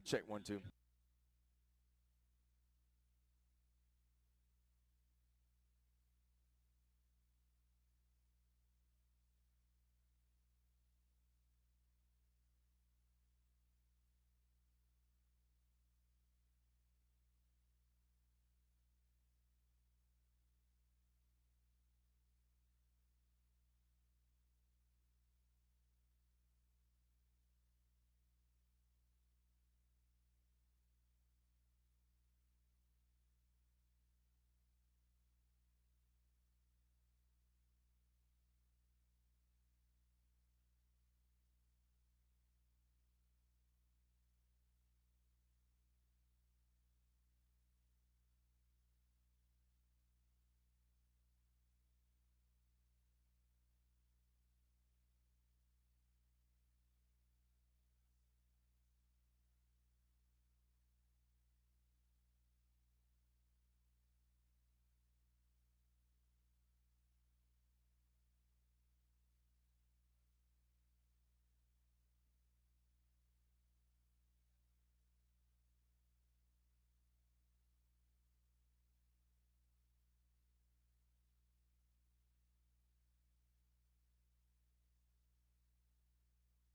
Check 1 2.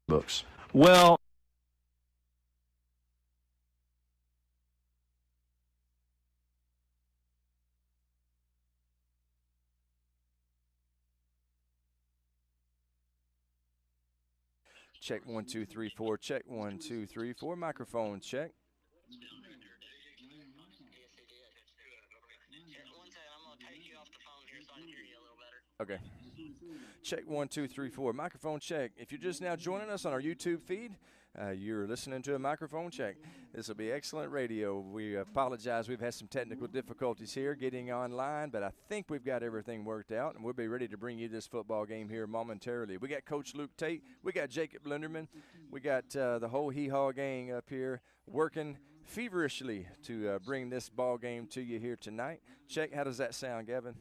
Books. Well, Check 1 2 3 4. Check 1 2 3 4. Microphone check. Okay. Check 1 2 3 4. Microphone check. If you're just now joining us on our YouTube feed, you're listening to a microphone check. This will be excellent radio. We apologize. We've had some technical difficulties here getting online, but I think we've got everything worked out, and we'll be ready to bring you this football game here momentarily. We got Coach Luke Tate. We got Jacob Linderman. We got the whole Hee-Haw gang up here working feverishly to bring this ball game to you here tonight. Check. How does that sound, Gavin?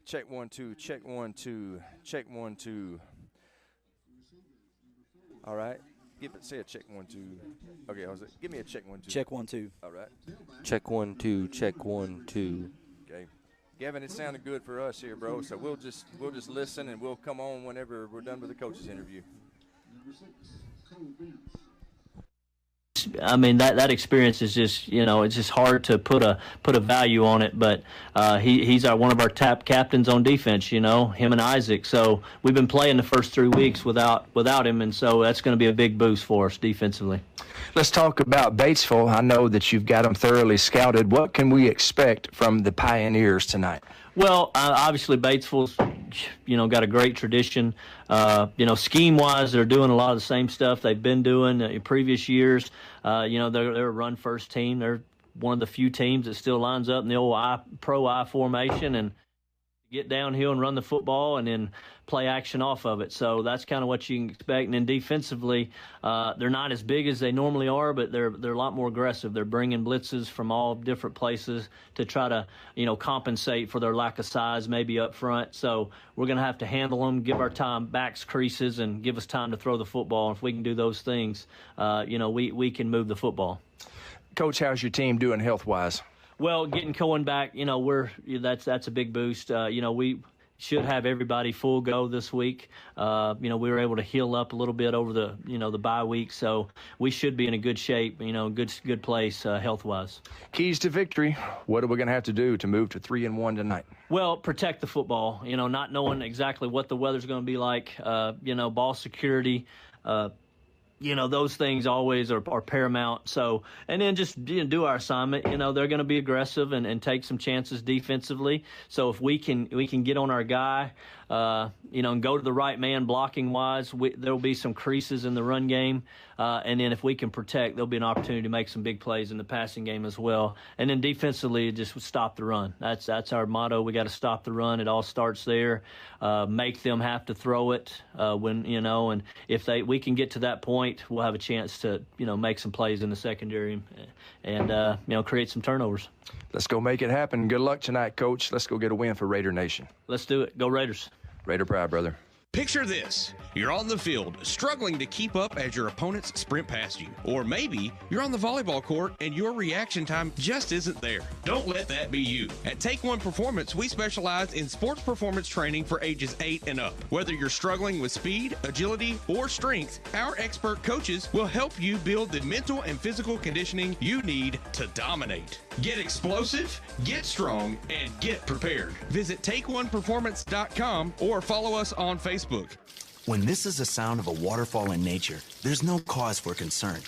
Check 1 2. Check 1 2. Check 1 2. All right. Say a check 1 2. Okay, give me a check 1 2. Check 1 2. All right. Check 1 2. Check 1 2. Okay. Gavin, it sounded good for us here, bro. So we'll just listen, and we'll come on whenever we're done with the coach's interview. I mean, that experience is just, it's just hard to put a value on it. But he's one of our top captains on defense, him and Isaac. So we've been playing the first 3 weeks without him, and so that's going to be a big boost for us defensively. Let's talk about Batesville. I know that you've got them thoroughly scouted. What can we expect from the Pioneers tonight? Well, obviously Batesville's, got a great tradition. Scheme-wise, they're doing a lot of the same stuff they've been doing in previous years. They're a run-first team. They're one of the few teams that still lines up in the old I formation and get downhill and run the football and then play action off of it. So that's kind of what you can expect. And then defensively, they're not as big as they normally are, but they're a lot more aggressive. They're bringing blitzes from all different places to try to, compensate for their lack of size maybe up front. So we're going to have to handle them, give our backs creases, and give us time to throw the football. And if we can do those things, we can move the football. Coach, how's your team doing health-wise? Well, getting Cohen back, that's a big boost. We should have everybody full go this week. We were able to heal up a little bit over the bye week, so we should be in a good shape, good place health-wise. Keys to victory. What are we going to have to do to move to 3-1 tonight? Well, protect the football. Not knowing exactly what the weather's going to be like. Ball security. Those things always are paramount. So, and then just do our assignment. They're going to be aggressive and take some chances defensively. So if we can get on our guy, and go to the right man blocking wise. There'll be some creases in the run game. And then if we can protect, there'll be an opportunity to make some big plays in the passing game as well. And then defensively, just stop the run. That's our motto. We got to stop the run. It all starts there. Make them have to throw it and if we can get to that point, we'll have a chance to, make some plays in the secondary and create some turnovers. Let's go make it happen. Good luck tonight, Coach. Let's go get a win for Raider Nation. Let's do it. Go Raiders. Raider pride, brother. Picture this. You're on the field, struggling to keep up as your opponents sprint past you. Or maybe you're on the volleyball court and your reaction time just isn't there. Don't let that be you. At Take One Performance, we specialize in sports performance training for ages 8 and up. Whether you're struggling with speed, agility, or strength, our expert coaches will help you build the mental and physical conditioning you need to dominate. Get explosive, get strong, and get prepared. Visit TakeOnePerformance.com or follow us on Facebook. When this is the sound of a waterfall in nature, there's no cause for concern.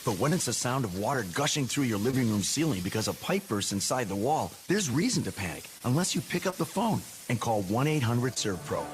But when it's the sound of water gushing through your living room ceiling because a pipe bursts inside the wall, there's reason to panic unless you pick up the phone and call 1-800-SERVPRO.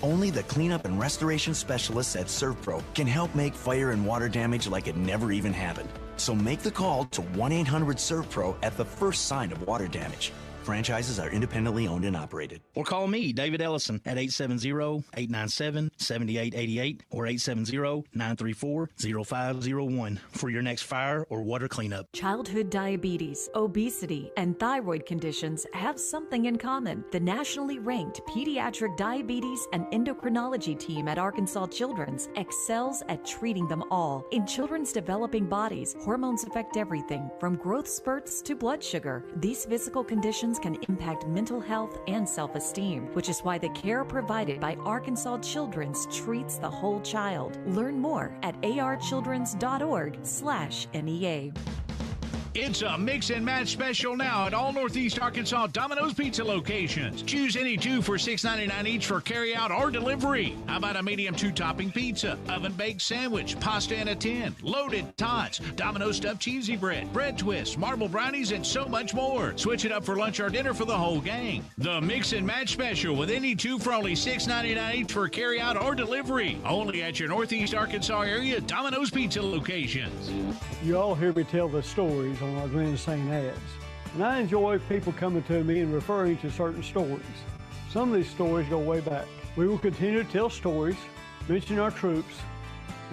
Only the cleanup and restoration specialists at ServPro can help make fire and water damage like it never even happened. So make the call to 1-800-SERVPRO at the first sign of water damage. Franchises are independently owned and operated. Or call me, David Ellison, at 870-897-7888 or 870-934-0501 for your next fire or water cleanup. Childhood diabetes, obesity, and thyroid conditions have something in common. The nationally ranked Pediatric Diabetes and Endocrinology team at Arkansas Children's excels at treating them all. In children's developing bodies, hormones affect everything from growth spurts to blood sugar. These physical conditions can impact mental health and self-esteem, which is why the care provided by Arkansas Children's treats the whole child. Learn more at archildrens.org/NEA. It's a mix and match special now at all Northeast Arkansas Domino's Pizza locations. Choose any two for $6.99 each for carry-out or delivery. How about a medium 2-topping pizza, oven-baked sandwich, pasta in a tin, loaded tots, Domino's stuffed cheesy bread, bread twists, marble brownies, and so much more. Switch it up for lunch or dinner for the whole gang. The mix and match special with any two for only $6.99 each for carry-out or delivery. Only at your Northeast Arkansas area Domino's Pizza locations. You all hear me tell the stories on our Glenn St. ads. And I enjoy people coming to me and referring to certain stories. Some of these stories go way back. We will continue to tell stories, mention our troops,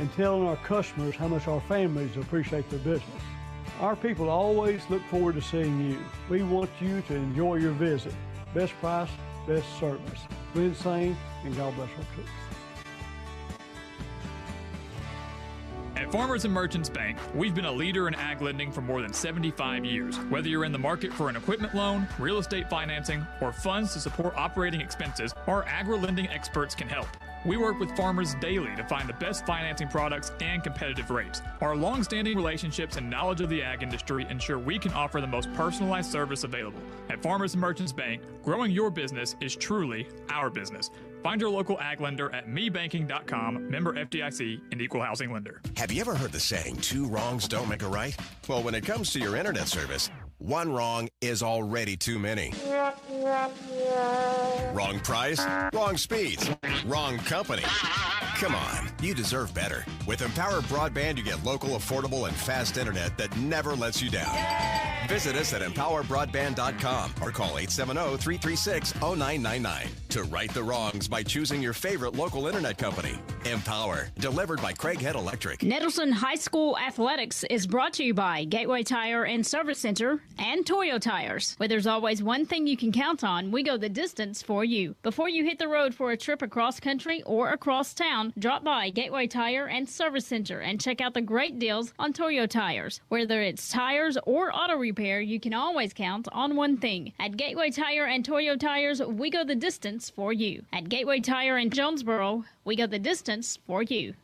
and telling our customers how much our families appreciate their business. Our people always look forward to seeing you. We want you to enjoy your visit. Best price, best service. Glenn St. and God bless our troops. At Farmers and Merchants Bank, we've been a leader in ag lending for more than 75 years. Whether you're in the market for an equipment loan, real estate financing, or funds to support operating expenses, our agri-lending experts can help. We work with farmers daily to find the best financing products and competitive rates. Our long-standing relationships and knowledge of the ag industry ensure we can offer the most personalized service available. At Farmers and Merchants Bank, growing your business is truly our business. Find your local ag lender at mebanking.com, member FDIC, and equal housing lender. Have you ever heard the saying, 2 wrongs don't make a right? Well, when it comes to your internet service, 1 wrong is already too many. Wrong price, wrong speeds, wrong company. Come on, you deserve better. With Empower Broadband, you get local, affordable, and fast internet that never lets you down. Visit us at empowerbroadband.com or call 870-336-0999 to right the wrongs by choosing your favorite local internet company. Empower, delivered by Craig Head Electric. Nettleton High School Athletics is brought to you by Gateway Tire and Service Center and Toyo Tires. Where there's always one thing you can count on, we go the distance for you. Before you hit the road for a trip across country or across town, drop by Gateway Tire and Service Center and check out the great deals on Toyo Tires. Whether it's tires or auto repair, you can always count on one thing. At Gateway Tire and Toyo Tires, we go the distance for you. At Gateway Tire in Jonesboro, we go the distance for you.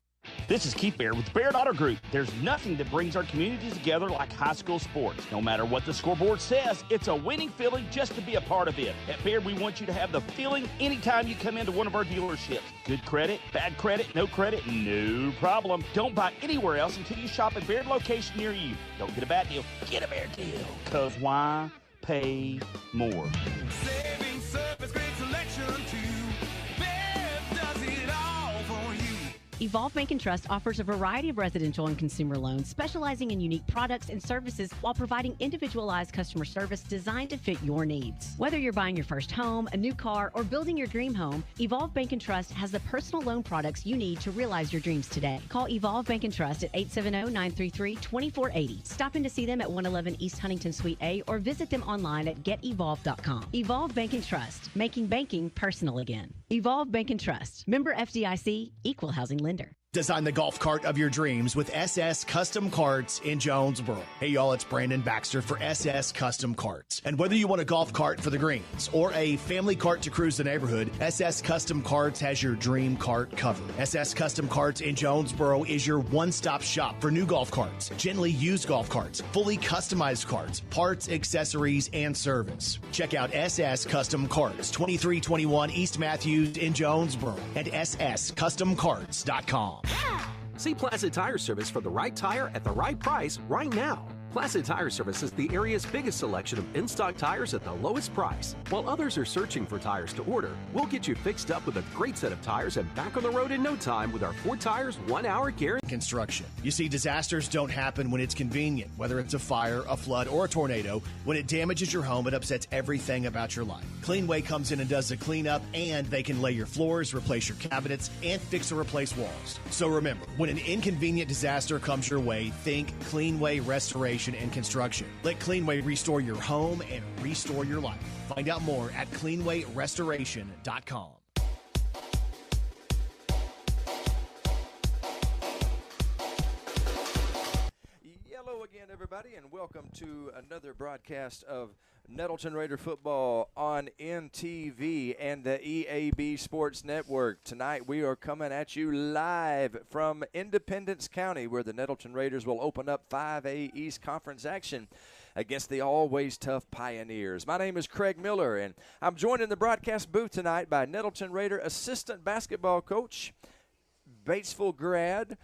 This is Keith Baird with Baird Auto Group. There's nothing that brings our communities together like high school sports. No matter what the scoreboard says, it's a winning feeling just to be a part of it. At Baird, we want you to have the feeling anytime you come into one of our dealerships. Good credit, bad credit, no problem. Don't buy anywhere else until you shop at Baird location near you. Don't get a bad deal, get a Baird deal. Because why pay more? Saving surface, great selection too. Evolve Bank and Trust offers a variety of residential and consumer loans, specializing in unique products and services while providing individualized customer service designed to fit your needs. Whether you're buying your first home, a new car, or building your dream home, Evolve Bank and Trust has the personal loan products you need to realize your dreams today. Call Evolve Bank and Trust at 870-933-2480. Stop in to see them at 111 East Huntington Suite A or visit them online at getevolve.com. Evolve Bank and Trust, making banking personal again. Evolve Bank and Trust. Member FDIC, Equal Housing Lender. Design the golf cart of your dreams with SS Custom Carts in Jonesboro. Hey, y'all, it's Brandon Baxter for SS Custom Carts. And whether you want a golf cart for the greens or a family cart to cruise the neighborhood, SS Custom Carts has your dream cart covered. SS Custom Carts in Jonesboro is your one-stop shop for new golf carts, gently used golf carts, fully customized carts, parts, accessories, and service. Check out SS Custom Carts, 2321 East Matthews in Jonesboro, and sscustomcarts.com. See Placid Tire Service for the right tire at the right price right now. Placid Tire Service is the area's biggest selection of in-stock tires at the lowest price. While others are searching for tires to order, we'll get you fixed up with a great set of tires and back on the road in no time with our 4 tires, 1 hour guarantee. Construction. You see, disasters don't happen when it's convenient, whether it's a fire, a flood, or a tornado. When it damages your home, it upsets everything about your life. Cleanway comes in and does the cleanup, and they can lay your floors, replace your cabinets, and fix or replace walls. So remember, when an inconvenient disaster comes your way, think Cleanway Restoration and Construction. Let Cleanway restore your home and restore your life. Find out more at cleanwayrestoration.com. Hello again, everybody, and welcome to another broadcast of Nettleton Raider football on NTV and the EAB Sports Network. Tonight we are coming at you live from Independence County, where the Nettleton Raiders will open up 5A East Conference action against the always tough Pioneers. My name is Craig Miller, and I'm joined in the broadcast booth tonight by Nettleton Raider assistant basketball coach, Batesville grad,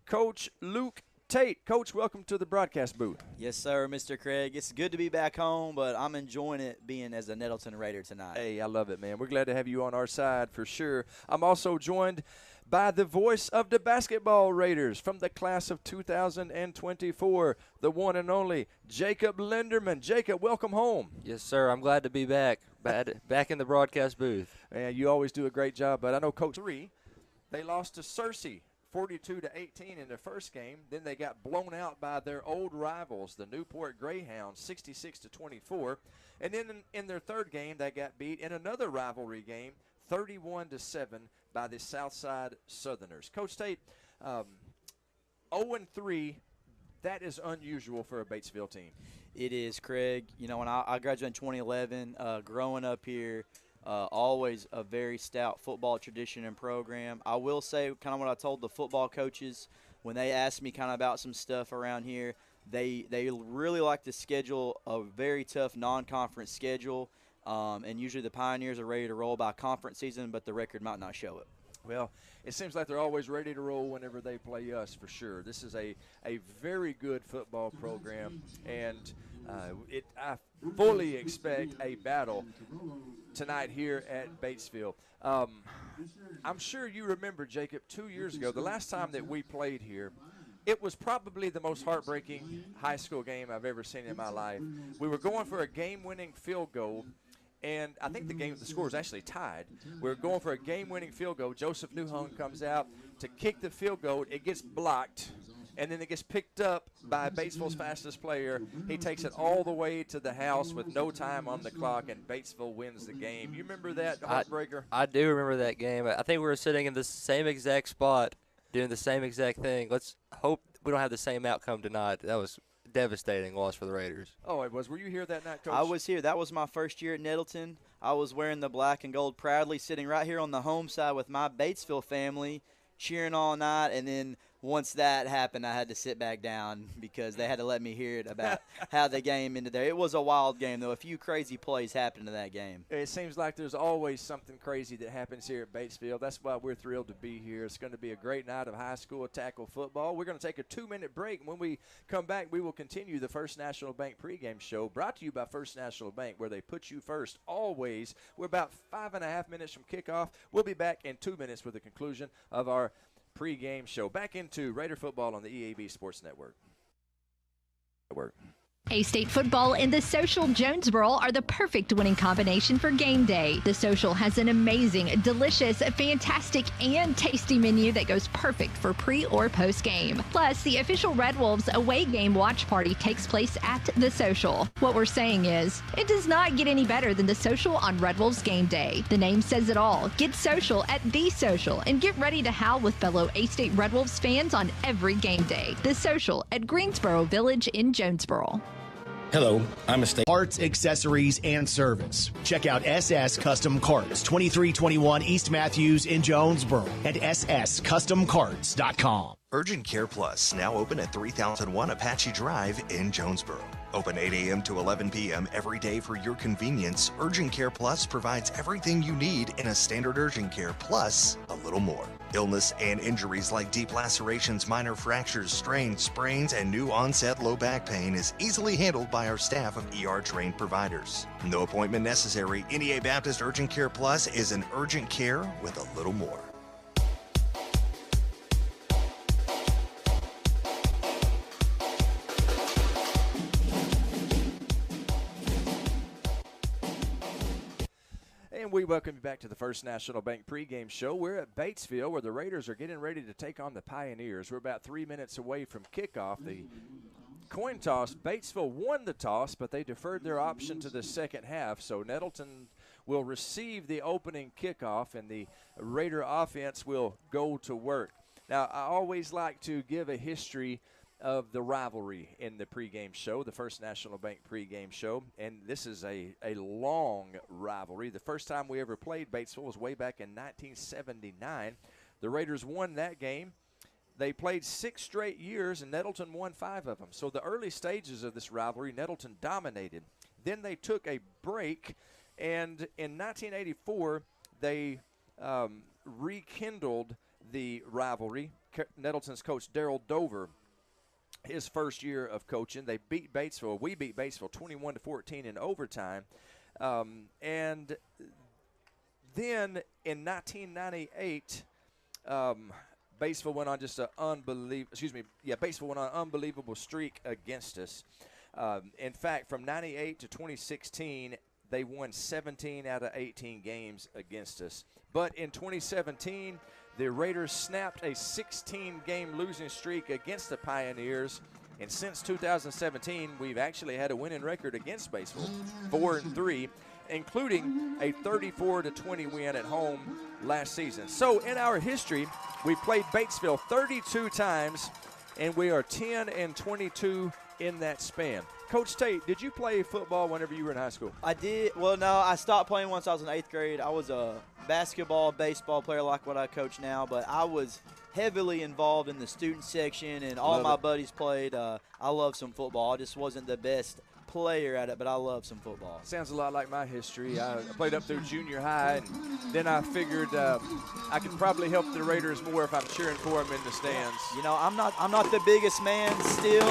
Coach Luke Tate. Coach, welcome to the broadcast booth. Yes, sir, Mr. Craig. It's good to be back home, but I'm enjoying it being as a Nettleton Raider tonight. Hey, I love it, man. We're glad to have you on our side for sure. I'm also joined by the voice of the basketball Raiders from the class of 2024, the one and only Jacob Linderman. Jacob, welcome home. Yes, sir. I'm glad to be back in the broadcast booth. Man, you always do a great job, but I know Coach 3, they lost to Searcy 42-18 in their first game. Then they got blown out by their old rivals, the Newport Greyhounds, 66-24. And then in their third game, they got beat in another rivalry game, 31-7 by the Southside Southerners. Coach Tate, 0-3, that is unusual for a Batesville team. It is, Craig. You know, when I graduated in 2011, growing up here, always a very stout football tradition and program. I will say kind of what I told the football coaches when they asked me kind of about some stuff around here. They really like to schedule a very tough non-conference schedule, and usually the Pioneers are ready to roll by conference season, but the record might not show it. Well, it seems like they're always ready to roll whenever they play us, for sure. This is a very good football program, and I fully expect a battle tonight here at Batesville. I'm sure you remember, Jacob, 2 years ago, the last time that we played here, it was probably the most heartbreaking high school game I've ever seen in my life. We were going for a game-winning field goal, and I think the score was actually tied. We were going for a game-winning field goal. Joseph Newhone comes out to kick the field goal. It gets blocked, and then it gets picked up by Batesville's fastest player. He takes it all the way to the house with no time on the clock, and Batesville wins the game. You remember that heartbreaker? I do remember that game. I think we were sitting in the same exact spot doing the same exact thing. Let's hope we don't have the same outcome tonight. That was devastating loss for the Raiders. Oh, it was. Were you here that night, Coach? I was here. That was my first year at Nettleton. I was wearing the black and gold proudly, sitting right here on the home side with my Batesville family, cheering all night, and then once that happened, I had to sit back down because they had to let me hear it about how the game ended there. It was a wild game, though. A few crazy plays happened in that game. It seems like there's always something crazy that happens here at Batesville. That's why we're thrilled to be here. It's going to be a great night of high school tackle football. We're going to take a 2-minute break, and when we come back, we will continue the First National Bank pregame show, brought to you by First National Bank, where they put you first always. We're about 5.5 minutes from kickoff. We'll be back in 2 minutes with the conclusion of our pregame show. Back into Raider football on the EAB Sports Network. A-State football and the Social Jonesboro are the perfect winning combination for game day. The Social has an amazing, delicious, fantastic, and tasty menu that goes perfect for pre or post game. Plus, the official Red Wolves away game watch party takes place at the Social. What we're saying is, it does not get any better than the Social on Red Wolves game day. The name says it all. Get social at the Social and get ready to howl with fellow A-State Red Wolves fans on every game day. The Social at Greensboro Village in Jonesboro. Hello, I'm Estate Parts, Accessories, and Service. Check out SS Custom Carts, 2321 East Matthews in Jonesboro at sscustomcarts.com. Urgent Care Plus, now open at 3001 Apache Drive in Jonesboro. Open 8 a.m. to 11 p.m. every day for your convenience. Urgent Care Plus provides everything you need in a standard urgent care, plus a little more. Illness and injuries like deep lacerations, minor fractures, strains, sprains, and new onset low back pain is easily handled by our staff of ER-trained providers. No appointment necessary. NEA Baptist Urgent Care Plus is an urgent care with a little more. And we welcome you back to the First National Bank pregame show. We're at Batesville, where the Raiders are getting ready to take on the Pioneers. We're about 3 minutes away from kickoff. The coin toss, Batesville won the toss, but they deferred their option to the second half. So Nettleton will receive the opening kickoff, and the Raider offense will go to work. Now, I always like to give a history of the rivalry in the pregame show, the First National Bank pregame show, and this is a long rivalry. The first time we ever played Batesville was way back in 1979. The Raiders won that game. They played 6 straight years, and Nettleton won 5 of them. So the early stages of this rivalry, Nettleton dominated. Then they took a break, and in 1984, they rekindled the rivalry. Nettleton's coach, Daryl Dover, his first year of coaching, they beat Batesville. We beat Batesville 21-14 in overtime. And then in 1998, Batesville went on just Batesville went on an unbelievable streak against us. In fact, from 98 to 2016, they won 17 out of 18 games against us. But in 2017, the Raiders snapped a 16-game losing streak against the Pioneers, and since 2017, we've actually had a winning record against Batesville, 4-3, including a 34-20 win at home last season. So in our history, we played Batesville 32 times, and we are 10-22 in that span. Coach Tate, did you play football whenever you were in high school? I did. Well, no, I stopped playing once I was in 8th grade. I was a basketball, baseball player like what I coach now, but I was heavily involved in the student section, and all my buddies played. I love some football. I just wasn't the best player at it, but I love some football. Sounds a lot like my history. I played up through junior high, and then I figured I could probably help the Raiders more if I'm cheering for them in the stands. You know, I'm not the biggest man still.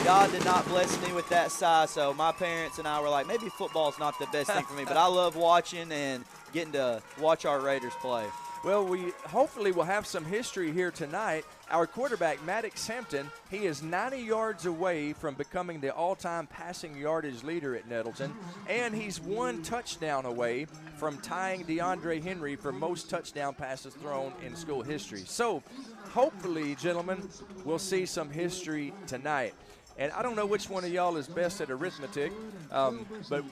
God did not bless me with that size, so my parents and I were like, maybe football's not the best thing for me, but I love watching and getting to watch our Raiders play. Well, we hopefully will have some history here tonight. Our quarterback, Maddox Hampton, he is 90 yards away from becoming the all-time passing yardage leader at Nettleton, and he's 1 touchdown away from tying DeAndre Henry for most touchdown passes thrown in school history. So hopefully, gentlemen, we'll see some history tonight. And I don't know which one of y'all is best at arithmetic, but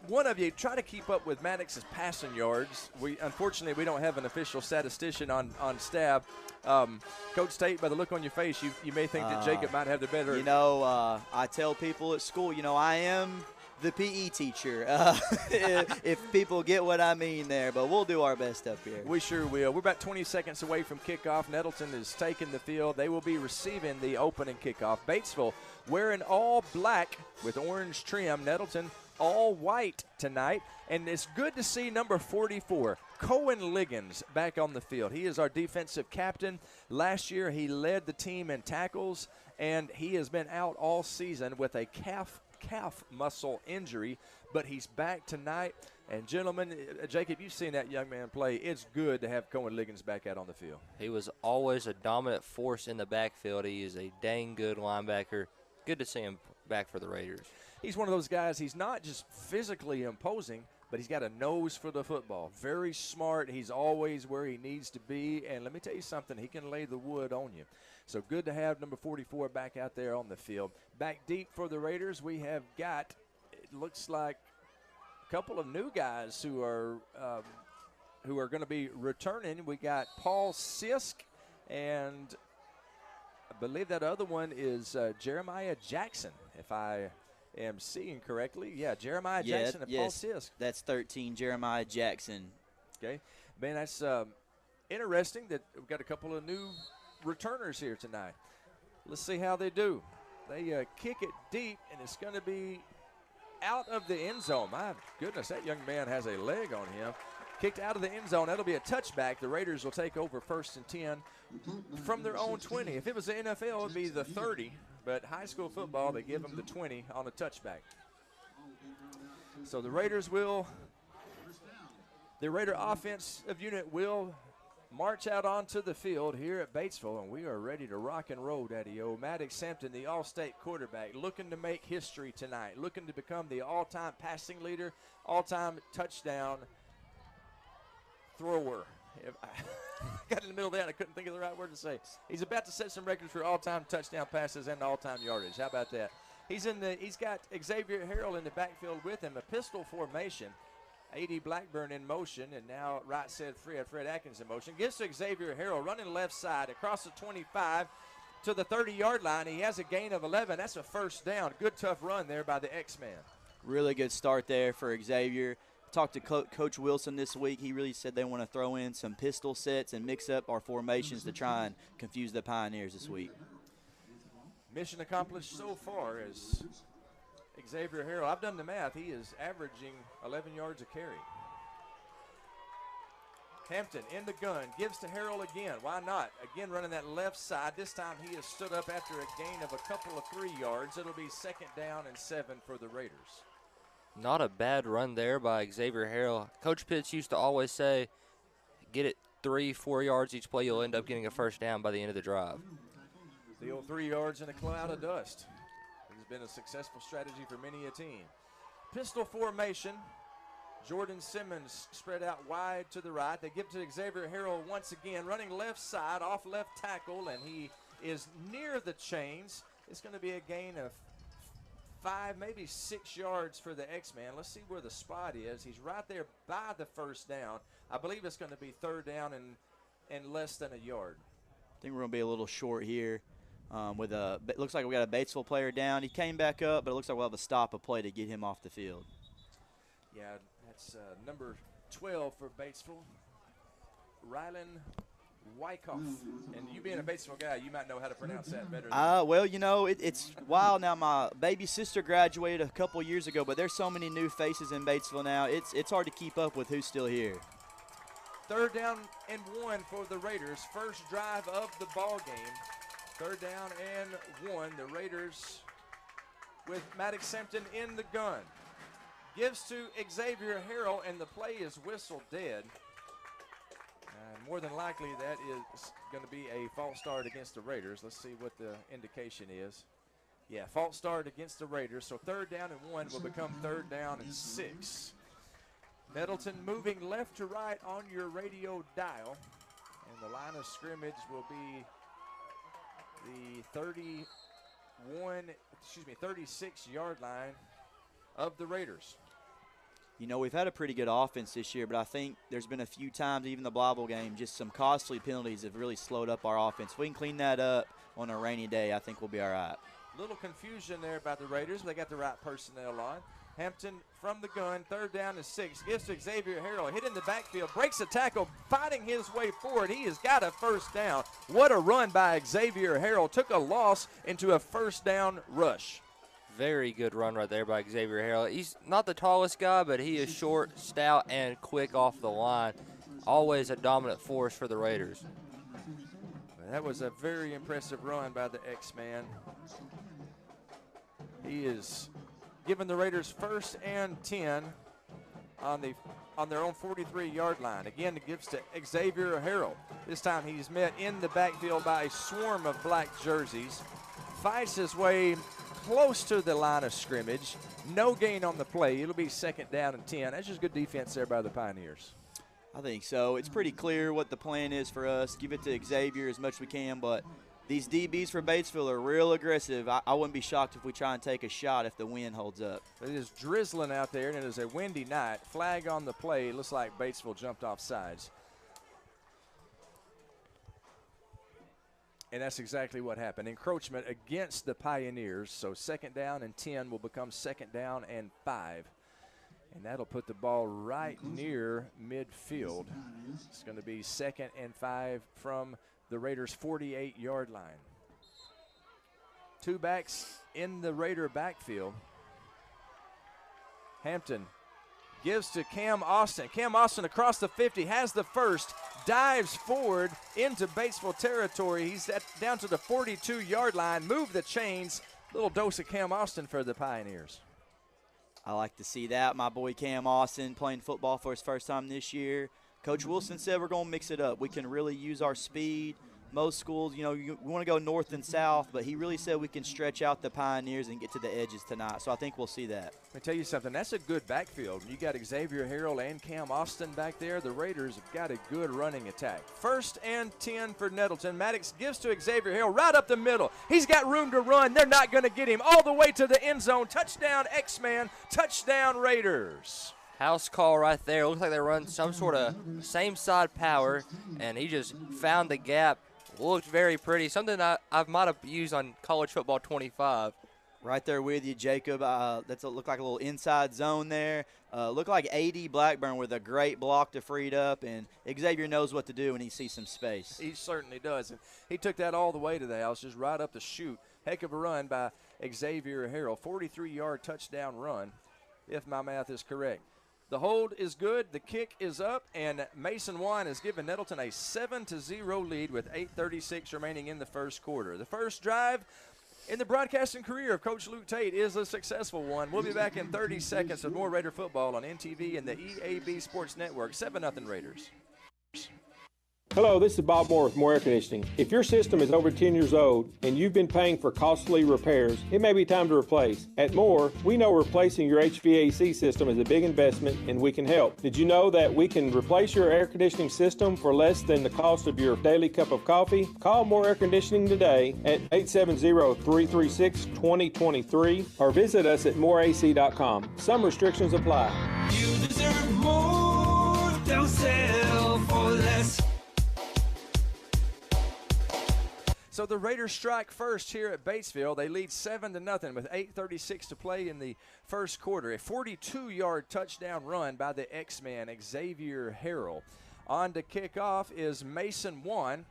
one of you try to keep up with Maddox's passing yards. Unfortunately, we don't have an official statistician on staff. Coach Tate, by the look on your face, you may think that Jacob might have the better. You know, I tell people at school, you know, I am the PE teacher, if people get what I mean there. But we'll do our best up here. We sure will. We're about 20 seconds away from kickoff. Nettleton is taking the field. They will be receiving the opening kickoff. Batesville wearing all black with orange trim. Nettleton all white tonight. And it's good to see number 44, Cohen Liggins, back on the field. He is our defensive captain. Last year he led the team in tackles, and he has been out all season with a calf calf muscle injury, but he's back tonight. And, gentlemen, Jacob, you've seen that young man play. It's good to have Cohen Liggins back out on the field. He was always a dominant force in the backfield. He is a dang good linebacker. Good to see him back for the Raiders. He's one of those guys, he's not just physically imposing, but he's got a nose for the football. Very smart. He's always where he needs to be. And let me tell you something, he can lay the wood on you. So good to have number 44 back out there on the field. Back deep for the Raiders, we have got, it looks like, a couple of new guys who are going to be returning. We got Paul Sisk, and I believe that other one is Jeremiah Jackson, if I am seeing correctly. Yeah, Jeremiah Jackson and Paul Sisk. That's 13, Jeremiah Jackson. Okay. Man, that's interesting that we've got a couple of new returners here tonight. Let's see how they do. They kick it deep, and it's going to be out of the end zone. My goodness, that young man has a leg on him. Kicked out of the end zone. That'll be a touchback. The Raiders will take over 1st and 10 from their own 20. If it was the NFL, it would be the 30. But high school football, they give them the 20 on a touchback. So the Raider offensive unit will march out onto the field here at Batesville, and we are ready to rock and roll, Daddy-O. Maddox Sampton, the all-state quarterback, looking to make history tonight, looking to become the all-time passing leader, all-time touchdown thrower. I got in the middle of that, I couldn't think of the right word to say. He's about to set some records for all-time touchdown passes and all-time yardage. How about that? He's got Xavier Harrell in the backfield with him, a pistol formation. A.D. Blackburn in motion, and now right side Fred Atkins in motion. Gives to Xavier Harrell, running left side across the 25 to the 30-yard line. He has a gain of 11. That's a first down. Good, tough run there by the X-Man. Really good start there for Xavier. Talked to Coach Wilson this week. He really said they want to throw in some pistol sets and mix up our formations to try and confuse the Pioneers this week. Mission accomplished so far as Xavier Harrell, I've done the math, he is averaging 11 yards a carry. Hampton in the gun, gives to Harrell again. Why not? Again running that left side. This time he has stood up after a gain of a couple of 3 yards. It'll be 2nd down and 7 for the Raiders. Not a bad run there by Xavier Harrell. Coach Pitts used to always say, get it 3-4 yards each play, you'll end up getting a first down by the end of the drive. The old 3 yards in a cloud of dust. Been a successful strategy for many a team. Pistol formation. Jordan Simmons spread out wide to the right. They give to Xavier Harrell once again, running left side off left tackle, and he is near the chains. It's going to be a gain of 5, maybe 6 yards for the X-Man. Let's see where the spot is. He's right there by the first down. I believe it's going to be 3rd down and less than a yard. I think we're going to be a little short here. It looks like we got a Batesville player down. He came back up, but it looks like we'll have to stop a play to get him off the field. Yeah, that's number 12 for Batesville, Rylan Wyckoff. And you being a Batesville guy, you might know how to pronounce that better. Well, you know, it's wild now. My baby sister graduated a couple years ago, but there's so many new faces in Batesville now. It's hard to keep up with who's still here. 3rd down and 1 for the Raiders. First drive of the ball game. 3rd down and 1. The Raiders with Maddox Sampton in the gun. Gives to Xavier Harrell, and the play is whistled dead. More than likely, that is going to be a false start against the Raiders. Let's see what the indication is. Yeah, false start against the Raiders. So 3rd down and 1 will become 3rd down and 6. Nettleton moving left to right on your radio dial. And the line of scrimmage will be the 36-yard line of the Raiders. You know, we've had a pretty good offense this year, but I think there's been a few times, even the Bible game, just some costly penalties have really slowed up our offense. If we can clean that up on a rainy day, I think we'll be all right. Little confusion there about the Raiders, but they got the right personnel on. Hampton from the gun, 3rd down and 6. Gives to Xavier Harrell, hit in the backfield, breaks a tackle, fighting his way forward. He has got a first down. What a run by Xavier Harrell. Took a loss into a first down rush. Very good run right there by Xavier Harrell. He's not the tallest guy, but he is short, stout, and quick off the line. Always a dominant force for the Raiders. That was a very impressive run by the X-Man. He is giving the Raiders 1st and 10 on their own 43-yard line. Again, it gives to Xavier Harrell. This time he's met in the backfield by a swarm of black jerseys. Fights his way close to the line of scrimmage. No gain on the play. It'll be 2nd down and 10. That's just good defense there by the Pioneers. I think so. It's pretty clear what the plan is for us. Give it to Xavier as much as we can, but these DBs for Batesville are real aggressive. I wouldn't be shocked if we try and take a shot if the wind holds up. It is drizzling out there, and it is a windy night. Flag on the play. It looks like Batesville jumped off sides. And that's exactly what happened. Encroachment against the Pioneers. So 2nd down and 10 will become 2nd down and 5. And that'll put the ball right near midfield. It's going to be 2nd and 5 from the Raiders' 48-yard line. 2 backs in the Raider backfield. Hampton gives to Cam Austin. Cam Austin across the 50, has the first, dives forward into Batesville territory. He's down to the 42-yard line. Move the chains. Little dose of Cam Austin for the Pioneers. I like to see that. My boy Cam Austin playing football for his first time this year. Coach Wilson said we're going to mix it up. We can really use our speed. Most schools, we want to go north and south, but he really said we can stretch out the Pioneers and get to the edges tonight. So I think we'll see that. Let me tell you something. That's a good backfield. You got Xavier Harrell and Cam Austin back there. The Raiders have got a good running attack. 1st and 10 for Nettleton. Maddox gives to Xavier Harrell right up the middle. He's got room to run. They're not going to get him all the way to the end zone. Touchdown X-Man. Touchdown Raiders. House call right there. Looks like they run some sort of same side power, and he just found the gap. Looked very pretty. Something I might have used on College Football 25. Right there with you, Jacob. That's look like a little inside zone there. Look like A.D. Blackburn with a great block to free it up, and Xavier knows what to do when he sees some space. He certainly does. And he took that all the way to the house, just right up the chute. Heck of a run by Xavier Harrell. 43-yard touchdown run, if my math is correct. The hold is good, the kick is up, and Mason Wine has given Nettleton a 7-0 lead with 8:36 remaining in the first quarter. The first drive in the broadcasting career of Coach Luke Tate is a successful one. We'll be back in 30 seconds with more Raider football on NTV and the EAB Sports Network. 7-0 Raiders. Hello, this is Bob Moore with Moore Air Conditioning. If your system is over 10 years old and you've been paying for costly repairs, it may be time to replace. At Moore, we know replacing your HVAC system is a big investment and we can help. Did you know that we can replace your air conditioning system for less than the cost of your daily cup of coffee? Call Moore Air Conditioning today at 870-336-2023 or visit us at mooreac.com. Some restrictions apply. You deserve more. Don't settle for less. So the Raiders strike first here at Batesville. They lead 7-0 with 8:36 to play in the first quarter. A 42-yard touchdown run by the X-Man, Xavier Harrell. On to kick off is Mason One.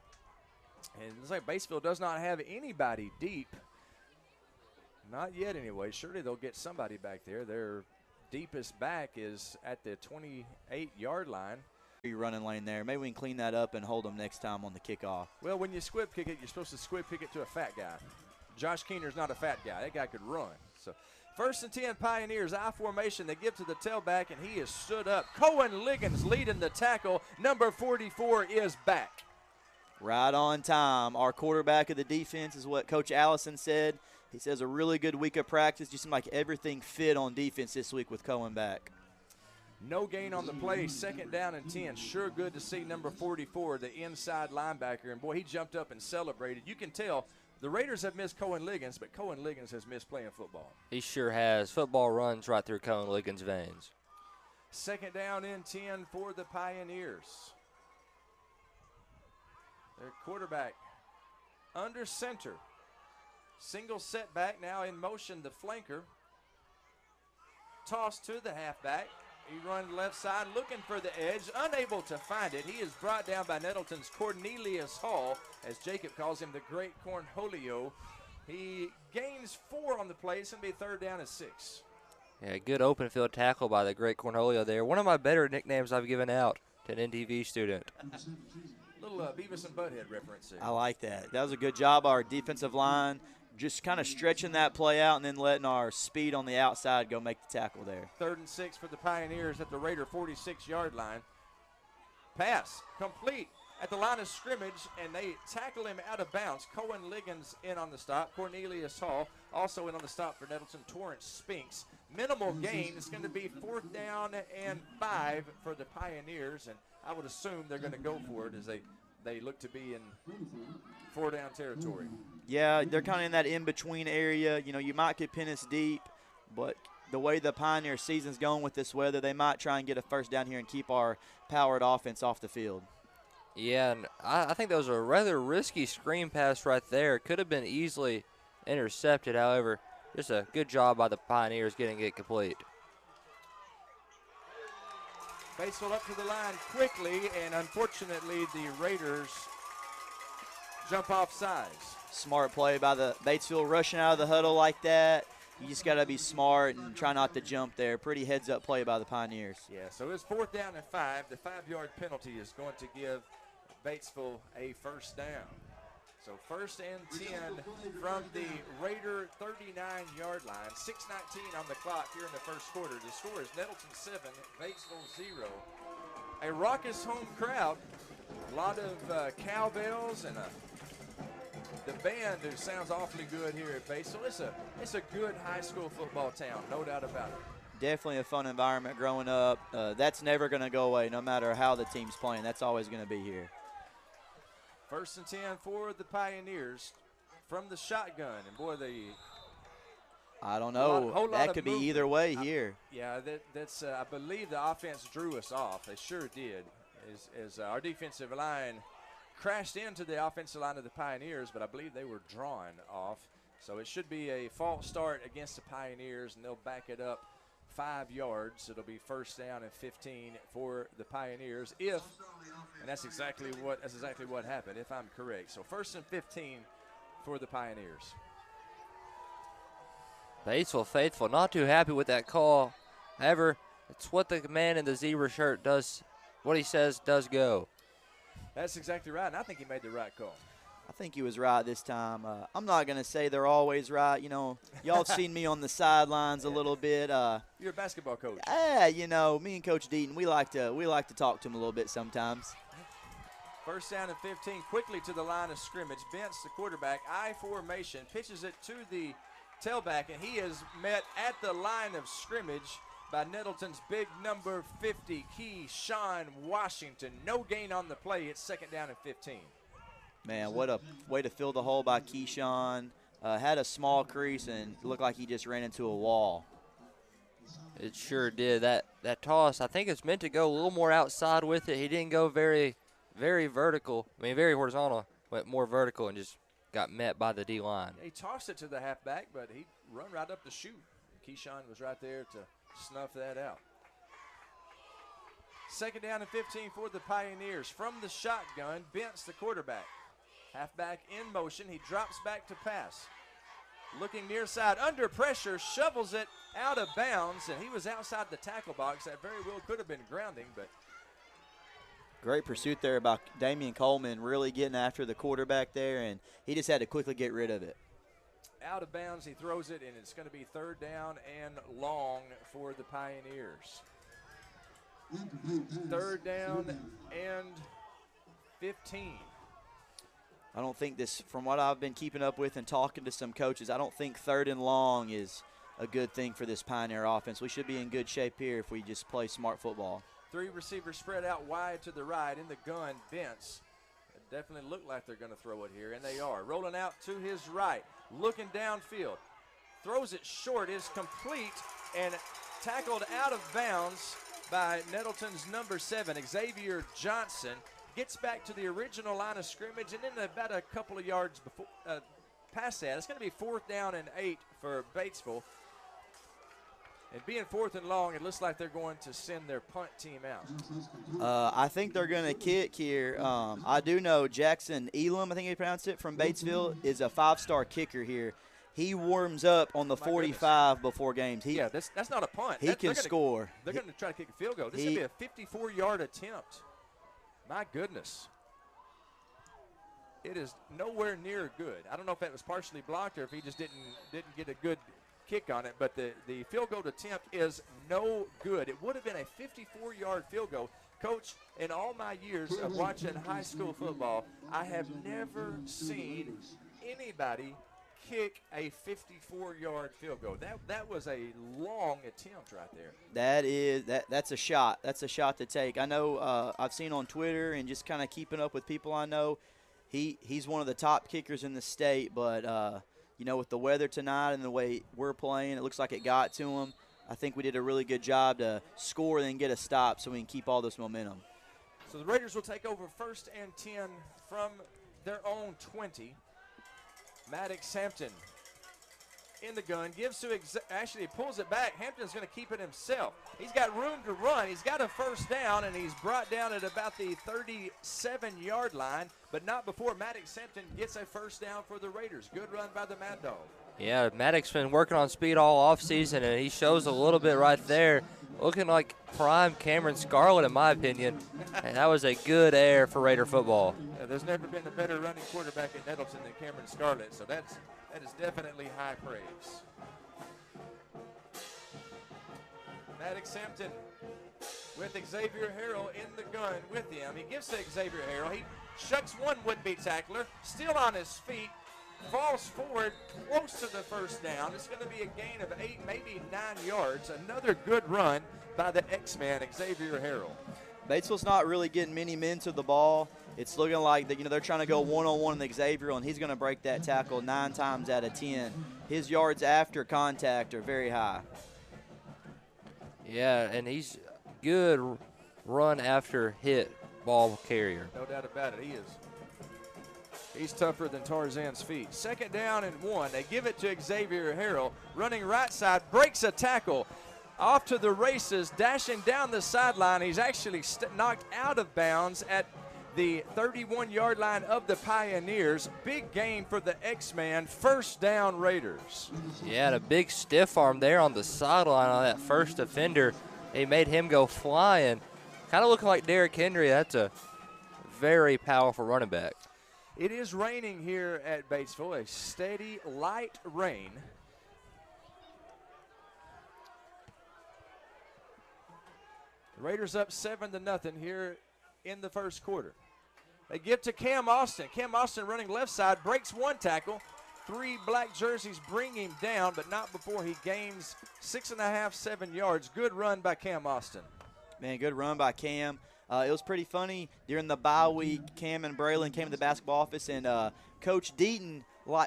And it looks like Batesville does not have anybody deep. Not yet anyway. Surely they'll get somebody back there. Their deepest back is at the 28-yard line. Running lane there. Maybe we can clean that up and hold them next time on the kickoff. Well, when you squib kick it, you're supposed to squib kick it to a fat guy. Josh Keener's not a fat guy. That guy could run. So 1st and 10 Pioneers, I formation. They give to the tailback, and he is stood up. Cohen Liggins leading the tackle. Number 44 is back. Right on time. Our quarterback of the defense is what Coach Allison said. He says a really good week of practice. Just seemed like everything fit on defense this week with Cohen back. No gain on the play, 2nd down and 10. Sure good to see number 44, the inside linebacker. And, boy, he jumped up and celebrated. You can tell the Raiders have missed Cohen Liggins, but Cohen Liggins has missed playing football. He sure has. Football runs right through Cohen Liggins' veins. 2nd down and 10 for the Pioneers. Their quarterback under center. Single setback now in motion, the flanker. Toss to the halfback. He runs left side looking for the edge, unable to find it. He is brought down by Nettleton's Cornelius Hall, as Jacob calls him the Great Cornholio. He gains 4 on the play. It's going to be 3rd down and 6. Yeah, good open field tackle by the Great Cornholio there. One of my better nicknames I've given out to an NTV student. Little Beavis and Butthead reference there. I like that. That was a good job by our defensive line. just kind of stretching that play out and then letting our speed on the outside go make the tackle there. 3rd and 6 for the Pioneers at the Raider 46-yard line. Pass complete at the line of scrimmage, and they tackle him out of bounds. Cohen Liggins in on the stop. Cornelius Hall also in on the stop for Nettleton. Torrance Spinks. Minimal gain. It's going to be 4th down and 5 for the Pioneers, and I would assume they're going to go for it as they look to be in 4-down territory. Yeah, they're kind of in that in-between area. You know, you might get Pennis deep, but the way the Pioneer season's going with this weather, they might try and get a first down here and keep our powered offense off the field. Yeah, and I think that was a rather risky screen pass right there. Could have been easily intercepted. However, just a good job by the Pioneers getting it complete. Batesville up to the line quickly, and unfortunately the Raiders jump off sides. Smart play by the Batesville rushing out of the huddle like that. You just got to be smart and try not to jump there. Pretty heads-up play by the Pioneers. Yeah, so it's 4th down and 5. The 5-yard penalty is going to give Batesville a first down. So 1st and 10 from the Raider 39-yard line. 6:19 on the clock here in the first quarter. The score is Nettleton 7, Batesville 0. A raucous home crowd. A lot of cowbells and the band who sounds awfully good here at Batesville. It's a good high school football town, no doubt about it. Definitely a fun environment growing up. That's never going to go away no matter how the team's playing. That's always going to be here. 1st and 10 for the Pioneers from the shotgun. And, boy, I don't know. That could be either way here. Yeah, that's. I believe the offense drew us off. They sure did. As our defensive line crashed into the offensive line of the Pioneers, but I believe they were drawn off. So it should be a false start against the Pioneers, and they'll back it up 5 yards. It'll be 1st down and 15 for the Pioneers and that's exactly what happened, if I'm correct. So 1st and 15 for the Pioneers. Batesville faithful, not too happy with that call. However, it's what the man in the zebra shirt does, what he says does go. That's exactly right, and I think he made the right call. I think he was right this time. I'm not going to say they're always right. You know, y'all have seen me on the sidelines a little bit. You're a basketball coach. You know, me and Coach Deaton, we like to talk to him a little bit sometimes. 1st down and 15, quickly to the line of scrimmage. Bentz, the quarterback, I formation, pitches it to the tailback, and he is met at the line of scrimmage by Nettleton's big number 50, Keyshawn Washington. No gain on the play. It's 2nd down and 15. Man, what a way to fill the hole by Keyshawn. Had a small crease and looked like he just ran into a wall. It sure did. That toss, I think it's meant to go a little more outside with it. He didn't go very, very vertical. I mean, very horizontal. Went more vertical and just got met by the D-line. He tossed it to the halfback, but he run right up the chute. Keyshawn was right there to snuff that out. 2nd down and 15 for the Pioneers. From the shotgun, Bentz, the quarterback. Halfback in motion. He drops back to pass. Looking near side, under pressure, shovels it out of bounds, and he was outside the tackle box. That very well could have been grounding, but. Great pursuit there by Damian Coleman, really getting after the quarterback there, and he just had to quickly get rid of it. Out of bounds, he throws it, and it's going to be 3rd down and long for the Pioneers. 3rd down and 15. I don't think this, from what I've been keeping up with and talking to some coaches, I don't think 3rd and long is a good thing for this Pioneer offense. We should be in good shape here if we just play smart football. 3 receivers spread out wide to the right in the gun. Bentz. It definitely look like they're going to throw it here, and they are. Rolling out to his right, looking downfield. Throws it short, is complete, and tackled out of bounds by Nettleton's number 7, Xavier Johnson. Gets back to the original line of scrimmage, and then about a couple of yards before past that, it's going to be 4th down and 8 for Batesville. And being 4th and long, it looks like they're going to send their punt team out. I think they're going to kick here. I do know Jackson Elam, I think he pronounced it, from Batesville, is a 5-star kicker here. He warms up on the 45 before games. That's not a punt. He can score. They're going to try to kick a field goal. This is going to be a 54-yard attempt. My goodness. It is nowhere near good. I don't know if that was partially blocked or if he just didn't get a good kick on it, but the field goal attempt is no good. It would have been a 54-yard field goal. Coach, in all my years of watching high school football, I have never seen anybody kick a 54-yard field goal. That was a long attempt right there. That's a shot. That's a shot to take. I know I've seen on Twitter and just kind of keeping up with people I know, he's one of the top kickers in the state, but with the weather tonight and the way we're playing, it looks like it got to him. I think we did a really good job to score and then get a stop so we can keep all this momentum. So the Raiders will take over 1st and 10 from their own 20. Maddox Hampton in the gun, gives to actually pulls it back. Hampton's going to keep it himself. He's got room to run. He's got a first down, and he's brought down at about the 37-yard line, but not before Maddox Hampton gets a first down for the Raiders. Good run by the Mad Dog. Yeah, Maddox been working on speed all offseason, and he shows a little bit right there. Looking like prime Cameron Scarlett, in my opinion. And that was a good air for Raider football. There's never been a better running quarterback at Nettleton than Cameron Scarlett, so that is definitely high praise. Maddox Hampton with Xavier Harrell in the gun with him. He gives to Xavier Harrell. He shucks one would-be tackler, still on his feet, falls forward close to the first down. It's going to be a gain of 8, maybe 9 yards. Another good run by the X-Man, Xavier Harrell. Batesville's not really getting many men to the ball. It's looking like they're trying to go one-on-one with Xavier, and he's going to break that tackle 9 times out of 10. His yards after contact are very high. Yeah, and he's good run after hit ball carrier. No doubt about it. He's tougher than Tarzan's feet. 2nd down and 1. They give it to Xavier Harrell. Running right side, breaks a tackle. Off to the races, dashing down the sideline. He's actually knocked out of bounds at the 31-yard line of the Pioneers. Big gain for the X-Man. First down, Raiders. Yeah, a big stiff arm there on the sideline on that first offender. He made him go flying. Kind of looking like Derrick Henry. That's a very powerful running back. It is raining here at Batesville, a steady, light rain. The Raiders up 7-0 here in the first quarter. They give to Cam Austin. Cam Austin running left side, breaks one tackle. 3 black jerseys bring him down, but not before he gains 6.5, 7 yards. Good run by Cam Austin. Man, good run by Cam. It was pretty funny. During the bye week, Cam and Braylon came to the basketball office, and Coach Deaton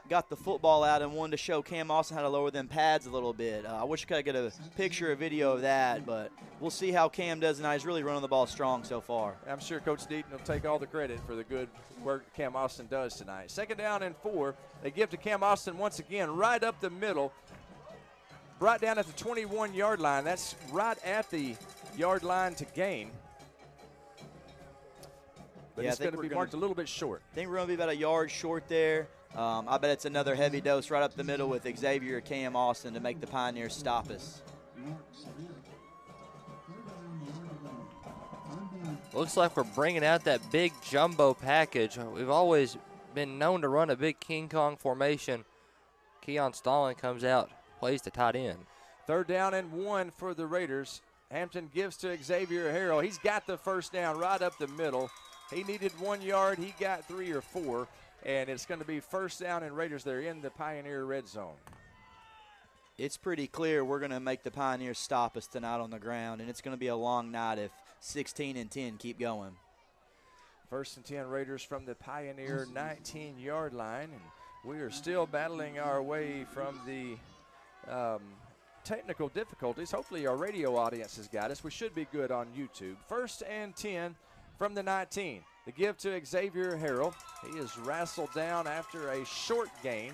got the football out and wanted to show Cam Austin how to lower them pads a little bit. I wish I could get a picture or video of that, but we'll see how Cam does tonight. He's really running the ball strong so far. I'm sure Coach Deaton will take all the credit for the good work Cam Austin does tonight. 2nd down and 4. They give to Cam Austin once again, right up the middle, right down at the 21-yard line. That's right at the yard line to gain. But it's going to be marked a little bit short. I think we're going to be about a yard short there. I bet it's another heavy dose right up the middle with Xavier Cam Austin to make the Pioneers stop us. Looks like we're bringing out that big jumbo package. We've always been known to run a big King Kong formation. Keon Stallings comes out, plays the tight end. 3rd down and 1 for the Raiders. Hampton gives to Xavier Harrell. He's got the first down right up the middle. He needed 1 yard. He got 3 or 4. And it's going to be first down and Raiders. They're in the Pioneer red zone. It's pretty clear we're going to make the Pioneers stop us tonight on the ground, and it's going to be a long night if 16 and 10 keep going. 1st and 10 Raiders from the Pioneer 19-yard line. And we are still battling our way from the technical difficulties. Hopefully our radio audience has got us. We should be good on YouTube. 1st and 10 from the 19. The give to Xavier Harrell. He is wrestled down after a short gain.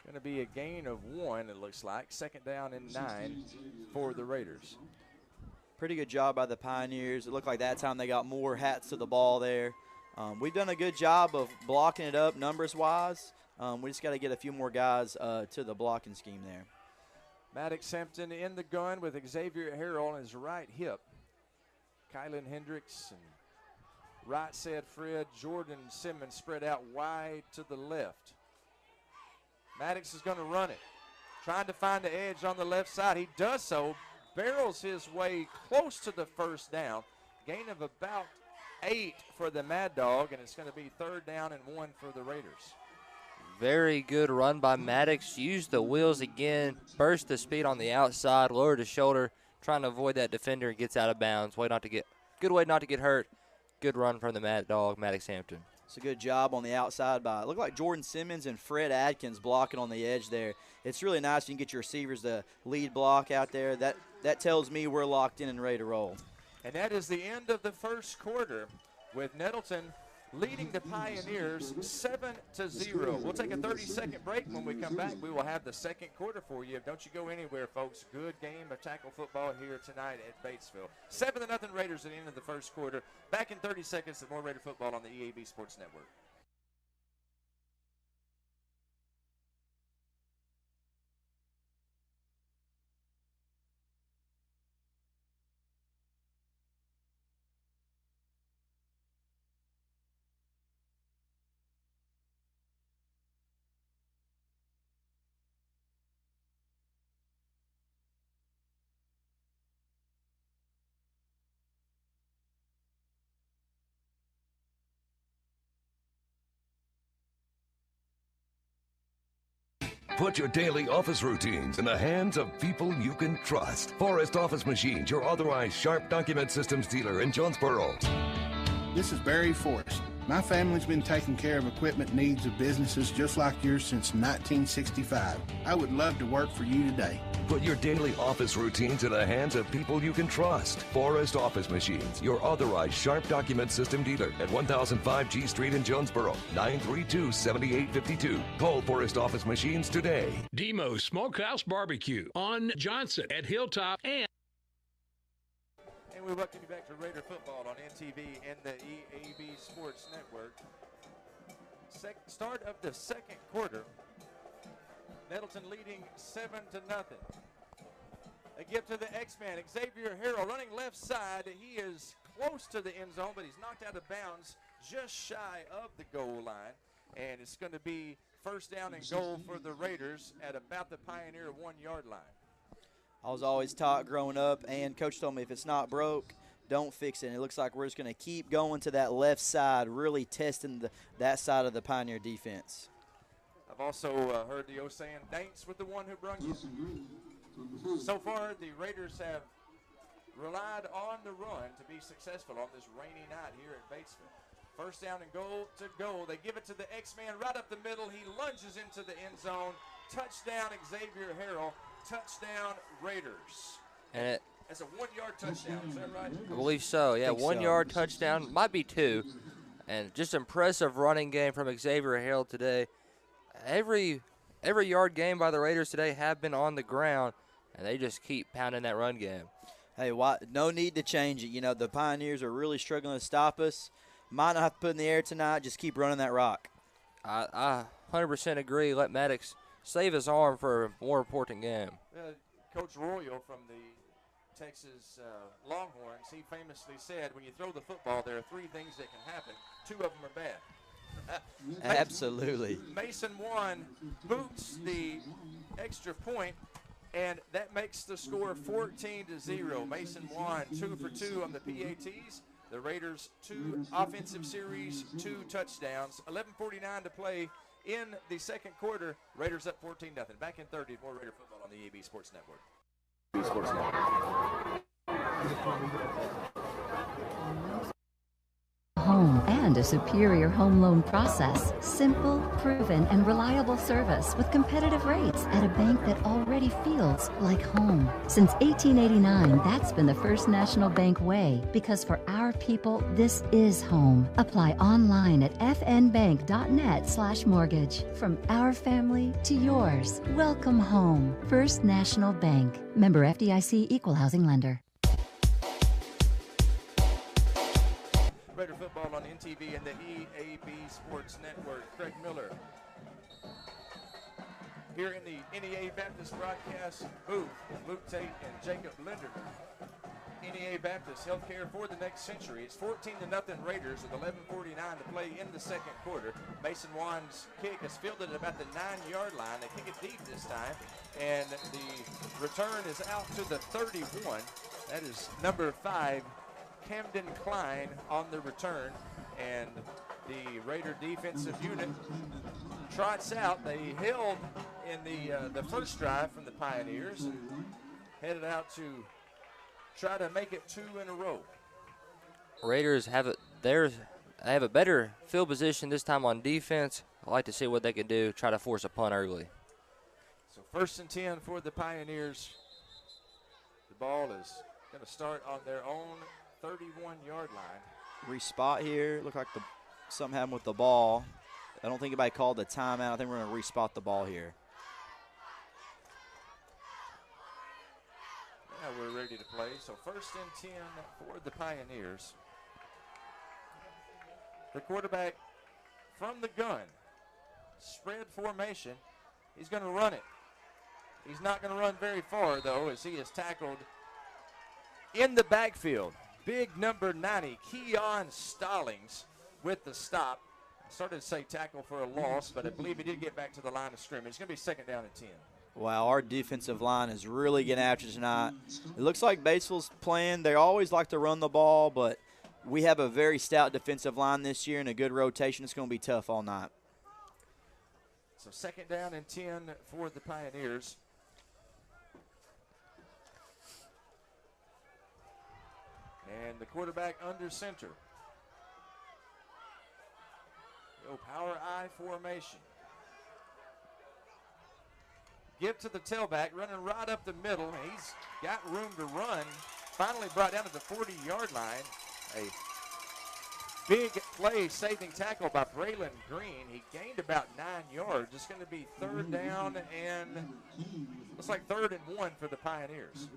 Going to be a gain of 1, it looks like. 2nd down and 9 for the Raiders. Pretty good job by the Pioneers. It looked like that time they got more hats to the ball there. We've done a good job of blocking it up numbers-wise. We just got to get a few more guys to the blocking scheme there. Maddox Hampton in the gun with Xavier Harrell on his right hip. Kylan Hendricks and Right said Fred. Jordan Simmons spread out wide to the left. Maddox is going to run it. Trying to find the edge on the left side. He does so. Barrels his way close to the first down. Gain of about 8 for the Mad Dog, and it's going to be 3rd down and 1 for the Raiders. Very good run by Maddox. Used the wheels again. Burst the speed on the outside. Lowered his shoulder. Trying to avoid that defender and gets out of bounds. Good way not to get hurt. Good run from the Mad Dog, Maddox Hampton. It's a good job on the outside by, look like Jordan Simmons and Fred Adkins blocking on the edge there. It's really nice you can get your receivers to lead block out there. That tells me we're locked in and ready to roll. And that is the end of the first quarter with Nettleton leading the Pioneers 7-0. We'll take a 30-second break. When we come back, we will have the second quarter for you. Don't you go anywhere, folks. Good game of tackle football here tonight at Batesville. 7-0 Raiders at the end of the first quarter. Back in 30 seconds with more Raider football on the EAB Sports Network. Put your daily office routines in the hands of people you can trust. Forrest Office Machines, your authorized Sharp document systems dealer in Jonesboro. This is Barry Forrest. My family's been taking care of equipment needs of businesses just like yours since 1965. I would love to work for you today. Put your daily office routines in the hands of people you can trust. Forrest Office Machines, your authorized Sharp document system dealer at 1005 G Street in Jonesboro, 932-7852. Call Forrest Office Machines today. Demo's Smokehouse Barbecue on Johnson at Hilltop and we welcome you back to Raider football on NTV and the EAB Sports Network. Start of the second quarter. Nettleton leading 7-0. A gift to the X-Man, Xavier Harrell, running left side. He is close to the end zone, but he's knocked out of bounds just shy of the goal line. And it's going to be 1st down and goal for the Raiders at about the Pioneer 1-yard line. I was always taught growing up, and Coach told me if it's not broke, don't fix it. And it looks like we're just going to keep going to that left side, really testing that side of the Pioneer defense. I've also heard the old saying, "Thanks with the one who brung you." So far, the Raiders have relied on the run to be successful on this rainy night here at Batesville. 1st down and goal to go. They give it to the X-Man right up the middle. He lunges into the end zone. Touchdown, Xavier Harrell. Touchdown, Raiders. And it's a 1-yard touchdown. Is that right? I believe so. Yeah, 1-yard touchdown. Might be 2. And just impressive running game from Xavier Harrell today. Every yard game by the Raiders today have been on the ground, and they just keep pounding that run game. Hey, no need to change it. You know, the Pioneers are really struggling to stop us. Might not have to put in the air tonight. Just keep running that rock. I 100% agree. Let Maddox save his arm for a more important game. Coach Royal from the Texas Longhorns, he famously said, when you throw the football, there are 3 things that can happen. 2 of them are bad. Absolutely. Mason Wan boots the extra point, and that makes the score 14-0. Mason Wan 2 for 2 on the PATs. The Raiders 2 offensive series, 2 touchdowns. 11:49 to play in the second quarter. Raiders up 14-0. Back in 30, more Raider football on the EAB Sports Network. Home and a superior home loan process. Simple, proven, and reliable service with competitive rates at a bank that already feels like home. Since 1889, that's been the First National Bank way, because for our people, this is home. Apply online at fnbank.net/mortgage. From our family to yours, welcome home. First National Bank. Member FDIC, Equal Housing Lender. Raider football on NTV and the EAB Sports Network. Craig Miller here in the NEA Baptist broadcast booth. Luke Tate and Jacob Linder NEA Baptist Healthcare for the next century. It's 14-0 Raiders with 11:49 to play in the second quarter. Mason Wan's kick is fielded at about the 9-yard line. They kick it deep this time, and the return is out to the 31. That is number 5, Camden Klein, on the return, and the Raider defensive unit trots out. They held in the first drive from the Pioneers and headed out to try to make it 2 in a row. Raiders have a better field position this time on defense. I like to see what they can do, try to force a punt early. So 1st and 10 for the Pioneers. The ball is going to start on their own 31-yard line. Respot here. Look like something happened with the ball. I don't think anybody called the timeout. I think we're going to respot the ball here. Now we're ready to play. So 1st and 10 for the Pioneers. The quarterback from the gun. Spread formation. He's going to run it. He's not going to run very far, though, as he is tackled in the backfield. Big number 90, Keon Stallings, with the stop. I started to say tackle for a loss, but I believe he did get back to the line of scrimmage. It's going to be 2nd down and 10. Wow, our defensive line is really getting after tonight. It looks like Batesville's playing. They always like to run the ball, but we have a very stout defensive line this year and a good rotation. It's going to be tough all night. So 2nd down and 10 for the Pioneers. And the quarterback under center. Go power I formation. Give to the tailback, running right up the middle. He's got room to run. Finally brought down to the 40-yard line. A big play, saving tackle by Braylon Green. He gained about 9 yards. It's going to be 3rd down and looks like 3rd and 1 for the Pioneers.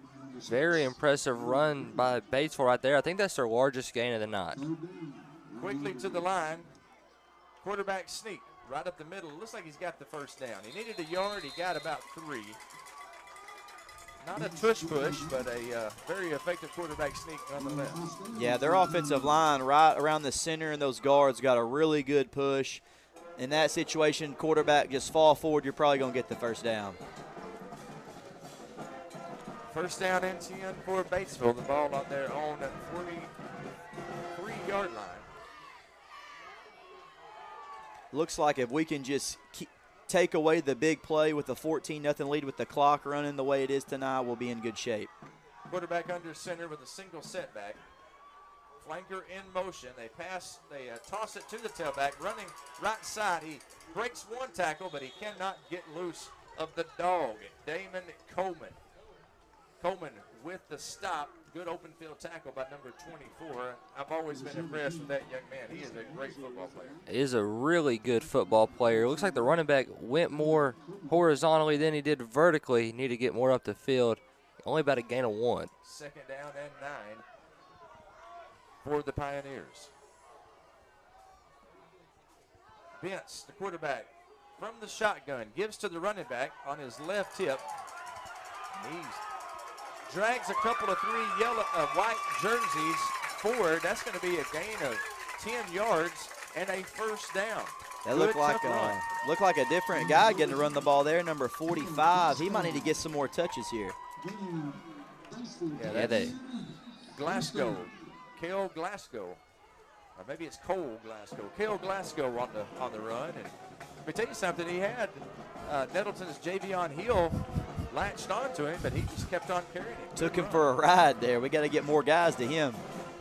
Very impressive run by Batesville right there. I think that's their largest gain of the night. Quickly to the line. Quarterback sneak right up the middle. Looks like he's got the 1st down. He needed a yard. He got about 3. Not a tush push, but a very effective quarterback sneak nonetheless. Yeah, their offensive line right around the center and those guards got a really good push. In that situation, quarterback just fall forward, you're probably going to get the 1st down. 1st down and 10 for Batesville. The ball on their own 43-yard line. Looks like if we can just take away the big play with the 14-0 lead with the clock running the way it is tonight, we'll be in good shape. Quarterback under center with a single setback. Flanker in motion. They toss it to the tailback, running right side. He breaks one tackle, but he cannot get loose of the dog, Damon Coleman. Coleman with the stop. Good open field tackle by number 24. I've always been impressed with that young man. He is a great football player. He is a really good football player. It looks like the running back went more horizontally than he did vertically. He needed to get more up the field. Only about a gain of 1. 2nd down and 9 for the Pioneers. Vince, the quarterback, from the shotgun, gives to the running back on his left hip. He drags a couple of 3 white jerseys forward. That's going to be a gain of 10 yards and a 1st down. That looked like a different guy getting to run the ball there, number 45. He might need to get some more touches here. Yeah, that's Glasgow, Cale Glasgow. Or maybe it's Cole Glasgow. Cale Glasgow on the run. And let me tell you something, he had Nettleton's Javion Hill latched onto him, but he just kept on carrying him. Took him for a ride there. We got to get more guys to him.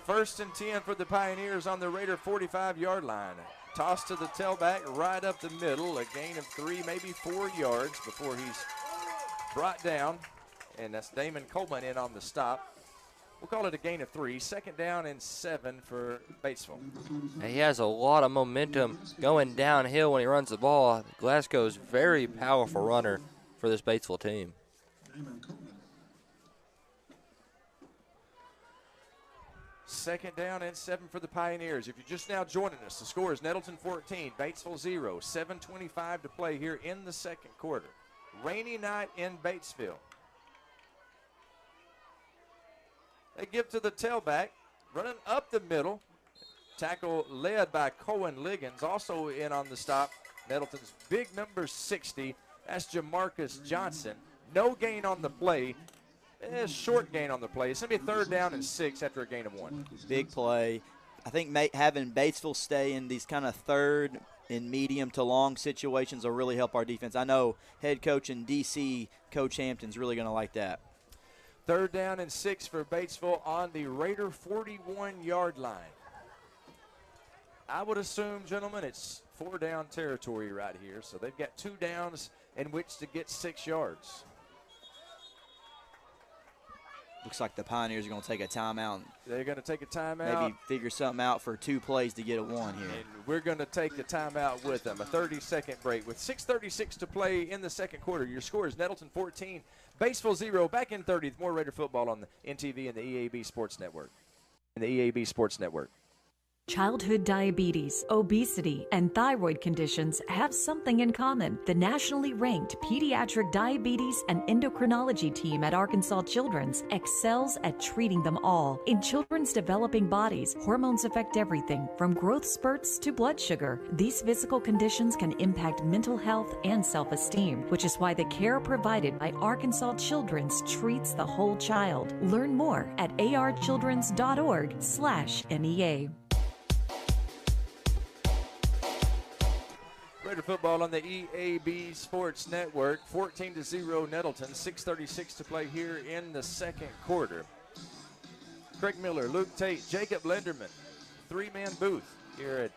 1st and 10 for the Pioneers on the Raider 45-yard line. Toss to the tailback right up the middle. A gain of 3, maybe 4 yards before he's brought down. And that's Damon Coleman in on the stop. We'll call it a gain of 3. 2nd down and 7 for Batesville. And he has a lot of momentum going downhill when he runs the ball. Glasgow's very powerful runner for this Batesville team. 2nd down and 7 for the Pioneers. If you're just now joining us, the score is Nettleton 14, Batesville 0. 7:25 to play here in the second quarter. Rainy night in Batesville. They give to the tailback, running up the middle. Tackle led by Cohen Liggins. Also in on the stop, Nettleton's big number 60. That's Jamarcus Johnson. No gain on the play. Short gain on the play. It's going to be a 3rd down and 6 after a gain of 1. Big play. I think having Batesville stay in these kind of 3rd and medium to long situations will really help our defense. I know head coach in D.C., Coach Hampton's really going to like that. 3rd down and 6 for Batesville on the Raider 41-yard line. I would assume, gentlemen, it's 4-down territory right here. So they've got 2 downs in which to get 6 yards. Looks like the Pioneers are going to take a timeout. They're going to take a timeout. Maybe figure something out for 2 plays to get a 1 here. And we're going to take the timeout with them. A 30-second break with 6:36 to play in the second quarter. Your score is Nettleton 14, Batesville 0. Back in 30th. More Raider football on the NTV and the EAB Sports Network. Childhood diabetes, obesity, and thyroid conditions have something in common. The nationally ranked pediatric diabetes and endocrinology team at Arkansas Children's excels at treating them all. In children's developing bodies, hormones affect everything from growth spurts to blood sugar. These physical conditions can impact mental health and self-esteem, which is why the care provided by Arkansas Children's treats the whole child. Learn more at archildrens.org/NEA. Raider football on the EAB Sports Network. 14-0 Nettleton. 6:36 to play here in the second quarter. Craig Miller, Luke Tate, Jacob Lenderman. 3-man booth here at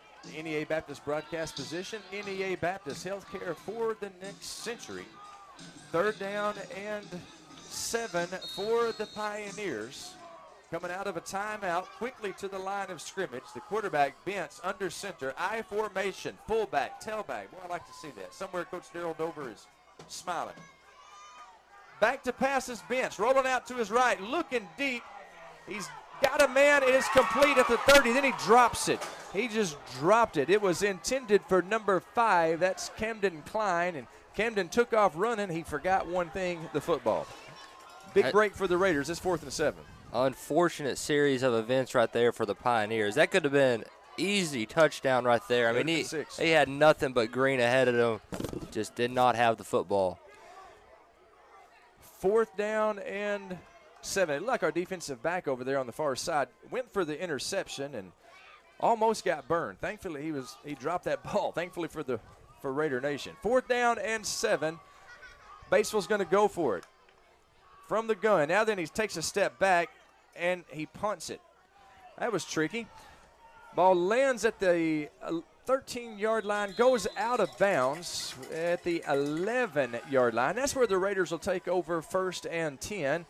NEA Baptist broadcast position. NEA Baptist healthcare for the next century. 3rd down and 7 for the Pioneers. Coming out of a timeout, quickly to the line of scrimmage. The quarterback, Bentz, under center, I formation, fullback, tailback. Boy, I like to see that. Somewhere Coach Darrell Dover is smiling. Back to pass is Bentz, rolling out to his right, looking deep. He's got a man, and it's complete at the 30. Then he drops it. He just dropped it. It was intended for number 5. That's Camden Klein, and Camden took off running. He forgot one thing, the football. Big break for the Raiders. It's 4th and 7. Unfortunate series of events right there for the Pioneers. That could have been easy touchdown right there. I mean, he had nothing but green ahead of him. Just did not have the football. 4th down and 7. It looked like our defensive back over there on the far side went for the interception and almost got burned. Thankfully, he dropped that ball. Thankfully for Raider Nation. 4th down and 7. Batesville's going to go for it from the gun. Now then he takes a step back and he punts it. That was tricky. Ball lands at the 13-yard line, goes out of bounds at the 11-yard line. That's where the Raiders will take over 1st and 10.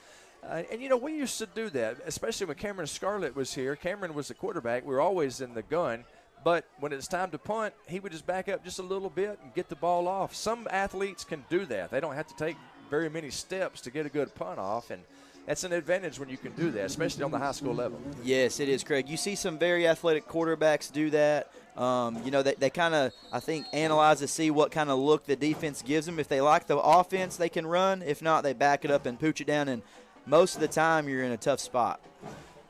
And, you know, we used to do that, especially when Cameron Scarlett was here. Cameron was the quarterback. We were always in the gun. But when it's time to punt, he would just back up just a little bit and get the ball off. Some athletes can do that. They don't have to take very many steps to get a good punt off, and that's an advantage when you can do that, especially on the high school level. Yes, it is, Craig. You see some very athletic quarterbacks do that. You know, they kind of, I think, analyze to see what kind of look the defense gives them. If they like the offense, they can run. If not, they back it up and pooch it down, and most of the time you're in a tough spot.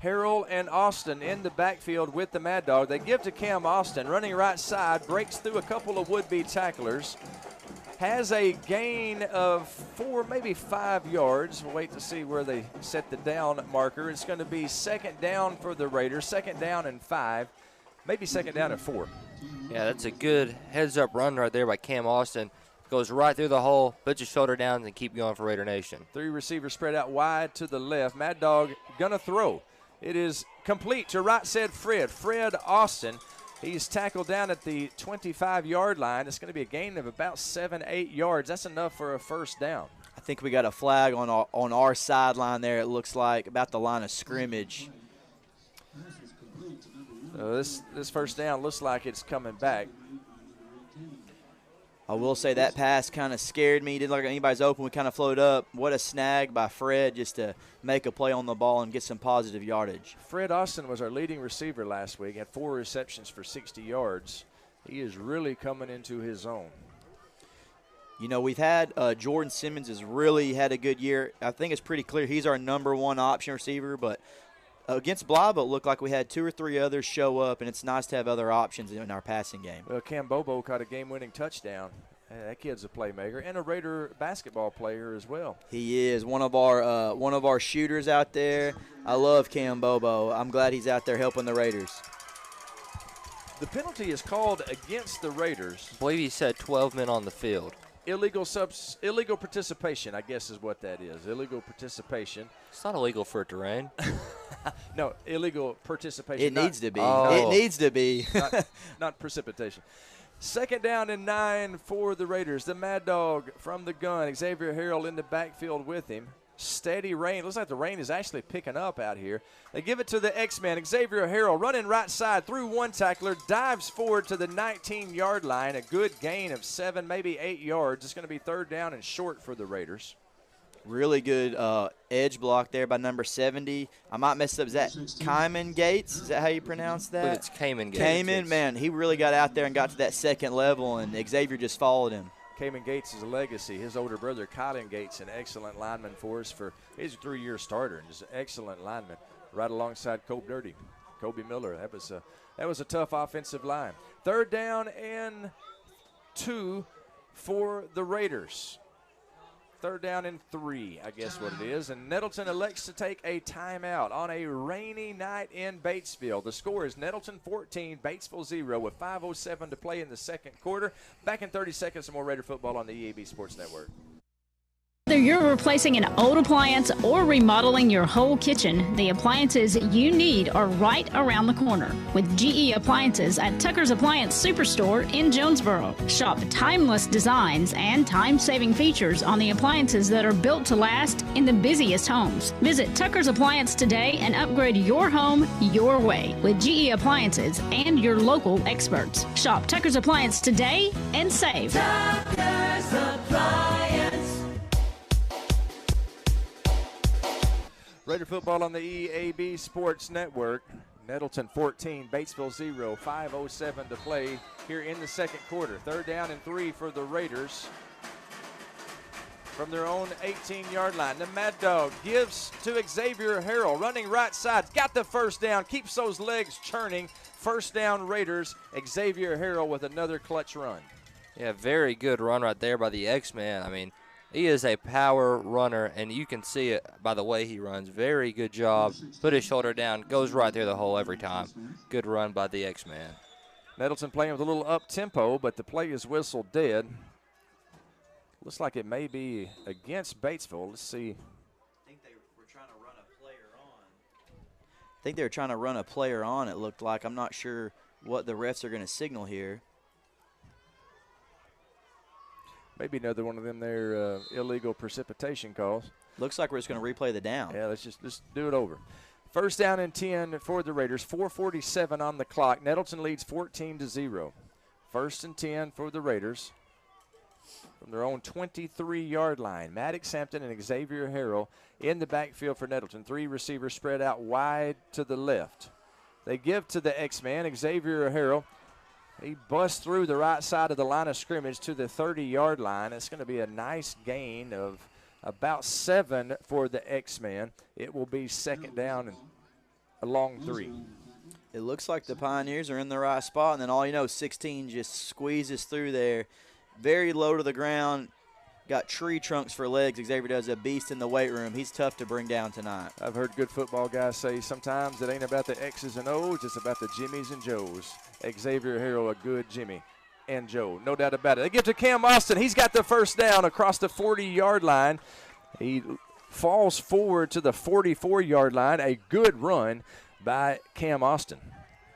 Harrell and Austin in the backfield with the Mad Dog. They give to Cam Austin, running right side, breaks through a couple of would-be tacklers. Has a gain of 4, maybe 5 yards. We'll wait to see where they set the down marker. It's going to be 2nd down for the Raiders, 2nd down and 5, maybe 2nd down and 4. Yeah, that's a good heads-up run right there by Cam Austin. Goes right through the hole, puts his shoulder down, and keep going for Raider Nation. 3 receivers spread out wide to the left. Mad Dog going to throw. It is complete to right side Fred Austin. He's tackled down at the 25-yard line. It's going to be a gain of about 7-8 yards. That's enough for a 1st down. I think we got a flag on our sideline there, it looks like, about the line of scrimmage. So this 1st down looks like it's coming back. I will say that pass kind of scared me. Didn't look like anybody's open. We kind of floated up. What a snag by Fred just to make a play on the ball and get some positive yardage. Fred Austin was our leading receiver last week, had 4 receptions for 60 yards. He is really coming into his own. You know, we've had Jordan Simmons has really had a good year. I think it's pretty clear he's our #1 option receiver, but against Blyville, it looked like we had 2 or 3 others show up, and it's nice to have other options in our passing game. Well, Cam Bobo caught a game-winning touchdown. That kid's a playmaker and a Raider basketball player as well. He is one of our shooters out there. I love Cam Bobo. I'm glad he's out there helping the Raiders. The penalty is called against the Raiders. I believe he said 12 men on the field. Illegal participation, I guess is what that is. Illegal participation. It's not illegal for it to rain. No, illegal participation. It needs to be. It needs to be. not precipitation. 2nd down and 9 for the Raiders. The Mad Dog from the gun. Xavier Harrell in the backfield with him. Steady rain. Looks like the rain is actually picking up out here. They give it to the X-Man. Xavier Harrell running right side through one tackler. Dives forward to the 19-yard line. A good gain of 7, maybe 8 yards. It's going to be 3rd down and short for the Raiders. Really good edge block there by number 70. I might mess up. Is that Kyman Gates? Is that how you pronounce that? It's Cayman Gates. Cayman, man, he really got out there and got to that 2nd level, and Xavier just followed him. Cayman Gates is a legacy. His older brother, Kylan Gates, an excellent lineman for us. He's a 3-year starter and just an excellent lineman, right alongside Kobe Miller. That was a tough offensive line. 3rd down and 2 for the Raiders. 3rd down and 3, I guess what it is. And Nettleton elects to take a timeout on a rainy night in Batesville. The score is Nettleton 14, Batesville 0 with 5:07 to play in the 2nd quarter. Back in 30 seconds, some more Raider football on the EAB Sports Network. Whether you're replacing an old appliance or remodeling your whole kitchen, the appliances you need are right around the corner with GE Appliances at Tucker's Appliance Superstore in Jonesboro. Shop timeless designs and time-saving features on the appliances that are built to last in the busiest homes. Visit Tucker's Appliance today and upgrade your home your way with GE Appliances and your local experts. Shop Tucker's Appliance today and save. Tucker's Appliance. Raider football on the EAB Sports Network. Nettleton 14, Batesville 0, 5:07 to play here in the 2nd quarter. 3rd down and 3 for the Raiders from their own 18-yard line. The Mad Dog gives to Xavier Harrell, running right side. Got the 1st down, keeps those legs churning. 1st down Raiders. Xavier Harrell with another clutch run. Yeah, very good run right there by the X-Man. I mean, he is a power runner, and you can see it by the way he runs. Very good job. Put his shoulder down, goes right through the hole every time. Good run by the X-Man. Nettleton playing with a little up-tempo, but the play is whistled dead. Looks like it may be against Batesville. Let's see. I think they were trying to run a player on, it looked like. I'm not sure what the refs are going to signal here. Maybe another one of them there illegal precipitation calls. Looks like we're just going to replay the down. Yeah, let's just do it over. 1st down and 10 for the Raiders. 4:47 on the clock. Nettleton leads 14-0. 1st and 10 for the Raiders from their own 23-yard line. Maddox Hampton and Xavier Harrell in the backfield for Nettleton. 3 receivers spread out wide to the left. They give to the X-Man, Xavier Harrell. He busts through the right side of the line of scrimmage to the 30-yard line. It's going to be a nice gain of about 7 for the X-Man. It will be 2nd down and a long 3. It looks like the Pioneers are in the right spot, and then all you know, 16 just squeezes through there. Very low to the ground. Got tree trunks for legs. Xavier does a beast in the weight room. He's tough to bring down tonight. I've heard good football guys say sometimes it ain't about the X's and O's, it's about the Jimmies and Joes. Xavier Harrell, a good Jimmy and Joe, no doubt about it. They give to Cam Austin. He's got the 1st down across the 40-yard line. He falls forward to the 44-yard line. A good run by Cam Austin.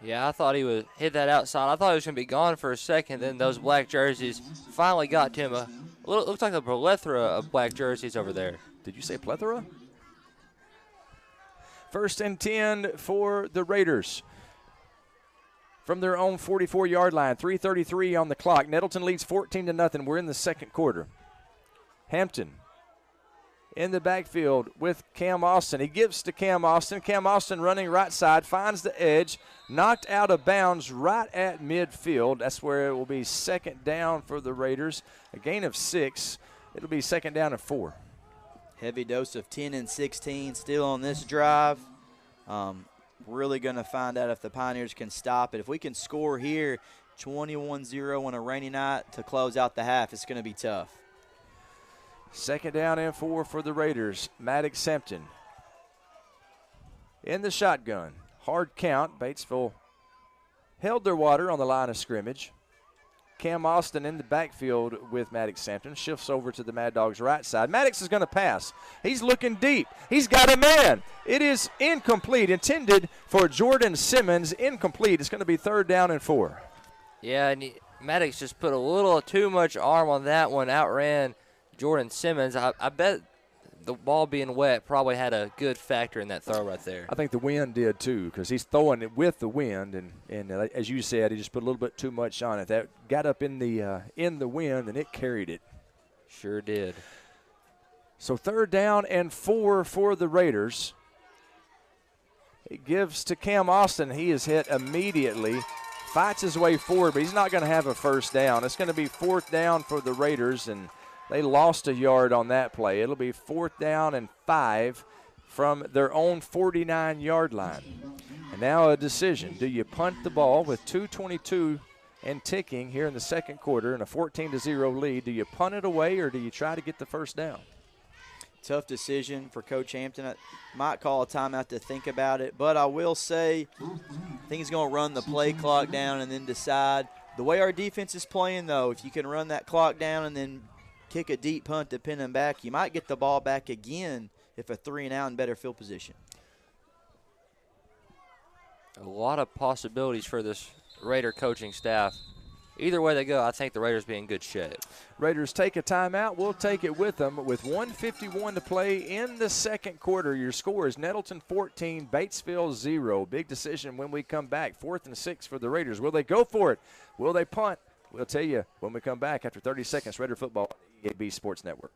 Yeah, I thought he would hit that outside. I thought he was going to be gone for a second. Then those black jerseys finally got to him. Looks like a plethora of black jerseys over there. Did you say plethora? 1st and 10 for the Raiders from their own 44-yard line. 3:33 on the clock. Nettleton leads 14-0. We're in the 2nd quarter. Hampton in the backfield with Cam Austin. He gives to Cam Austin. Cam Austin running right side, finds the edge, knocked out of bounds right at midfield. That's where it will be 2nd down for the Raiders. A gain of 6. It'll be 2nd down and 4. Heavy dose of 10 and 16 still on this drive. Really going to find out if the Pioneers can stop it. If we can score here 21-0 on a rainy night to close out the half, it's going to be tough. 2nd down and 4 for the Raiders. Maddox Sempton in the shotgun. Hard count. Batesville held their water on the line of scrimmage. Cam Austin in the backfield with Maddox Sempton. Shifts over to the Mad Dogs' right side. Maddox is going to pass. He's looking deep. He's got a man. It is incomplete. Intended for Jordan Simmons. Incomplete. It's going to be 3rd down and 4. Yeah, and Maddox just put a little too much arm on that one. Outran Jordan Simmons. I bet the ball being wet probably had a good factor in that throw right there. I think the wind did too, because he's throwing it with the wind, and as you said, he just put a little bit too much on it. That got up in the wind, and it carried it. Sure did. So 3rd down and 4 for the Raiders. It gives to Cam Austin. He is hit immediately. Fights his way forward, but he's not going to have a 1st down. It's going to be 4th down for the Raiders, and they lost a yard on that play. It'll be 4th down and 5 from their own 49-yard line. And now a decision. Do you punt the ball with 2:22 and ticking here in the 2nd quarter and a 14-0 lead? Do you punt it away, or do you try to get the 1st down? Tough decision for Coach Hampton. I might call a timeout to think about it, but I will say I think he's going to run the play clock down and then decide. The way our defense is playing, though, if you can run that clock down and then kick a deep punt to pin him back, you might get the ball back again if a 3-and-out in better field position. A lot of possibilities for this Raider coaching staff. Either way they go, I think the Raiders be in good shape. Raiders take a timeout. We'll take it with them with 1:51 to play in the 2nd quarter. Your score is Nettleton 14, Batesville 0. Big decision when we come back. 4th and 6 for the Raiders. Will they go for it? Will they punt? We'll tell you when we come back after 30 seconds. Raider football on the EAB Sports Network.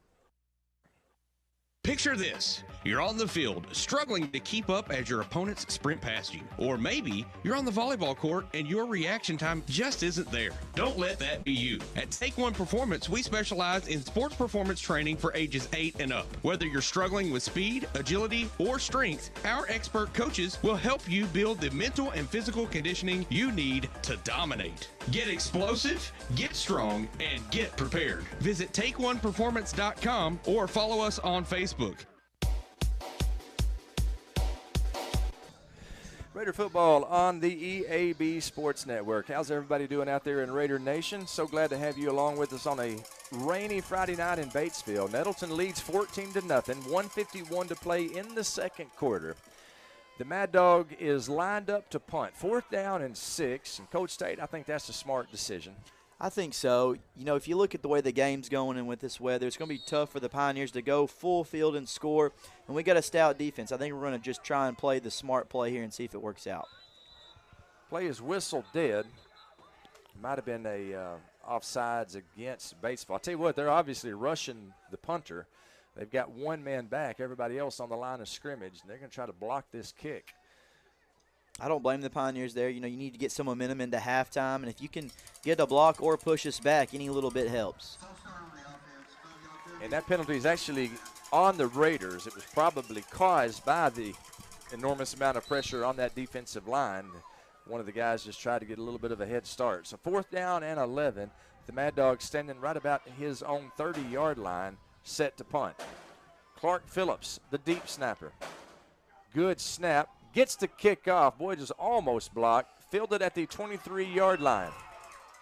Picture this. You're on the field, struggling to keep up as your opponents sprint past you. Or maybe you're on the volleyball court and your reaction time just isn't there. Don't let that be you. At Take One Performance, we specialize in sports performance training for ages 8 and up. Whether you're struggling with speed, agility, or strength, our expert coaches will help you build the mental and physical conditioning you need to dominate. Get explosive, get strong, and get prepared. Visit TakeOnePerformance.com or follow us on Facebook. Raider football on the EAB Sports Network. How's everybody doing out there in Raider Nation? So glad to have you along with us on a rainy Friday night in Batesville. Nettleton leads 14-0, 1:51 to play in the 2nd quarter. The Mad Dog is lined up to punt. 4th down and 6. And Coach Tate, I think that's a smart decision. I think so. You know, if you look at the way the game's going and with this weather, it's going to be tough for the Pioneers to go full field and score. And we got a stout defense. I think we're going to just try and play the smart play here and see if it works out. Play is whistled dead. Might have been a offsides against Batesville. I'll tell you what, they're obviously rushing the punter. They've got one man back, everybody else on the line of scrimmage, and they're going to try to block this kick. I don't blame the Pioneers there. You know, you need to get some momentum into halftime, and if you can get a block or push us back, any little bit helps. And that penalty is actually on the Raiders. It was probably caused by the enormous amount of pressure on that defensive line. One of the guys just tried to get a little bit of a head start. So 4th down and 11. The Mad Dogs standing right about his own 30-yard line, set to punt. Clark Phillips, the deep snapper. Good snap. Gets the kick off. Boy, just almost blocked. Fielded at the 23-yard line.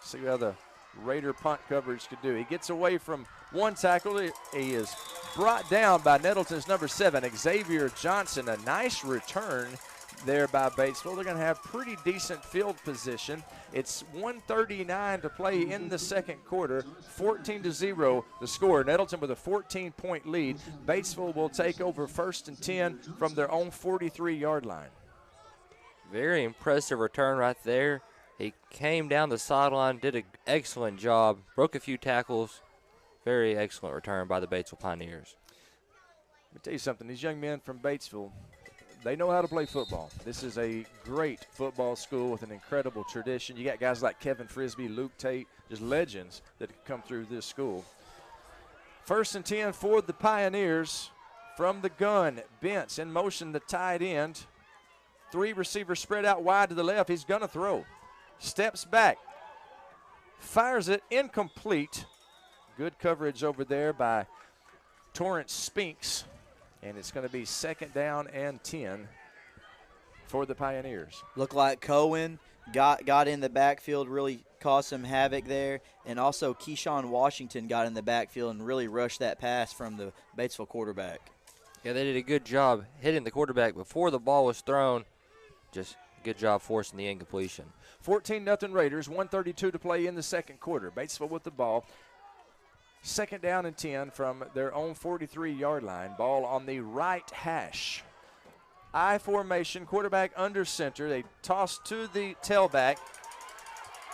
See how the Raider punt coverage could do. He gets away from one tackle. He is brought down by Nettleton's number 7, Xavier Johnson. A nice return there by Batesville. They're going to have pretty decent field position. It's 1:39 to play in the 2nd quarter. 14-0 the score. Nettleton with a 14-point lead. Batesville will take over 1st and 10 from their own 43-yard line. Very impressive return right there. He came down the sideline, did an excellent job, broke a few tackles. Very excellent return by the Batesville Pioneers. Let me tell you something. These young men from Batesville, they know how to play football. This is a great football school with an incredible tradition. You got guys like Kevin Frisbee, Luke Tate, just legends that come through this school. 1st and 10 for the Pioneers. From the gun, Bentz in motion, the tight end. Three receivers spread out wide to the left. He's going to throw. Steps back. Fires it incomplete. Good coverage over there by Torrance Spinks. And it's going to be 2nd down and 10 for the Pioneers. Looked like Cohen got in the backfield, really caused some havoc there. And also Keyshawn Washington got in the backfield and really rushed that pass from the Batesville quarterback. Yeah, they did a good job hitting the quarterback before the ball was thrown. Just good job forcing the incompletion. 14-0 Raiders, 1:32 to play in the second quarter. Batesville with the ball. 2nd down and 10 from their own 43-yard line. Ball on the right hash. I formation, quarterback under center. They toss to the tailback.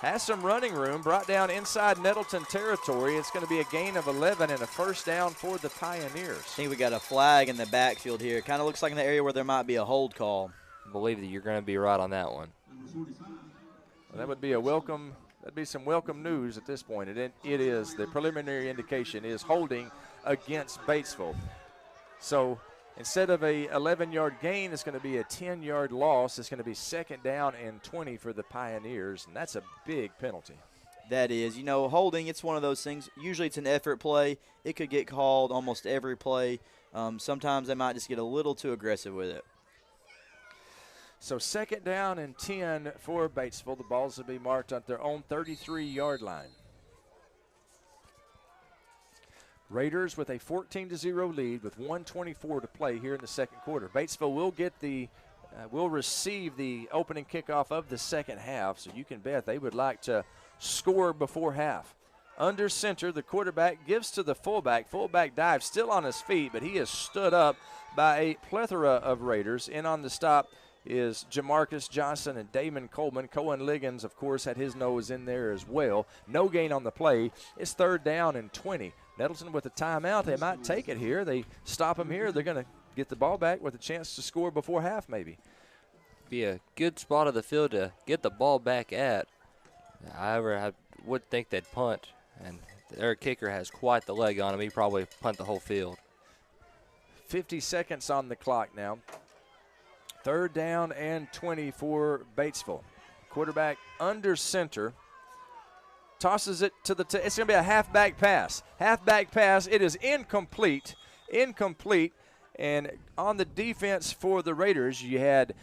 Has some running room, brought down inside Nettleton territory. It's going to be a gain of 11 and a 1st down for the Pioneers. I think we got a flag in the backfield here. Kind of looks like in the area where there might be a hold call. I believe that you're going to be right on that one. Well, that would be a welcome. That'd be some welcome news at this point. It is. The preliminary indication is holding against Batesville. So instead of a 11-yard gain, it's going to be a 10-yard loss. It's going to be 2nd down and 20 for the Pioneers, and that's a big penalty. That is. You know, holding, it's one of those things. Usually it's an effort play. It could get called almost every play. Sometimes they might just get a little too aggressive with it. So 2nd down and 10 for Batesville. The balls will be marked at their own 33-yard line. Raiders with a 14-0 lead with 1:24 to play here in the second quarter. Batesville will get will receive the opening kickoff of the second half, so you can bet they would like to score before half. Under center, the quarterback gives to the fullback. Fullback dives, still on his feet, but he is stood up by a plethora of Raiders. In on the stop is Jamarcus Johnson and Damon Coleman. Cohen Liggins, of course, had his nose in there as well. No gain on the play. It's 3rd down and 20. Nettleton with a timeout. They might take it here. They stop him here. They're going to get the ball back with a chance to score before half maybe. Be a good spot of the field to get the ball back at. However, I would think they'd punt, and their kicker has quite the leg on him. He'd probably punt the whole field. 50 seconds on the clock now. 3rd down and 20 for Batesville. Quarterback under center. Tosses it to the it's going to be a halfback pass. Halfback pass. It is incomplete. Incomplete. And on the defense for the Raiders, you had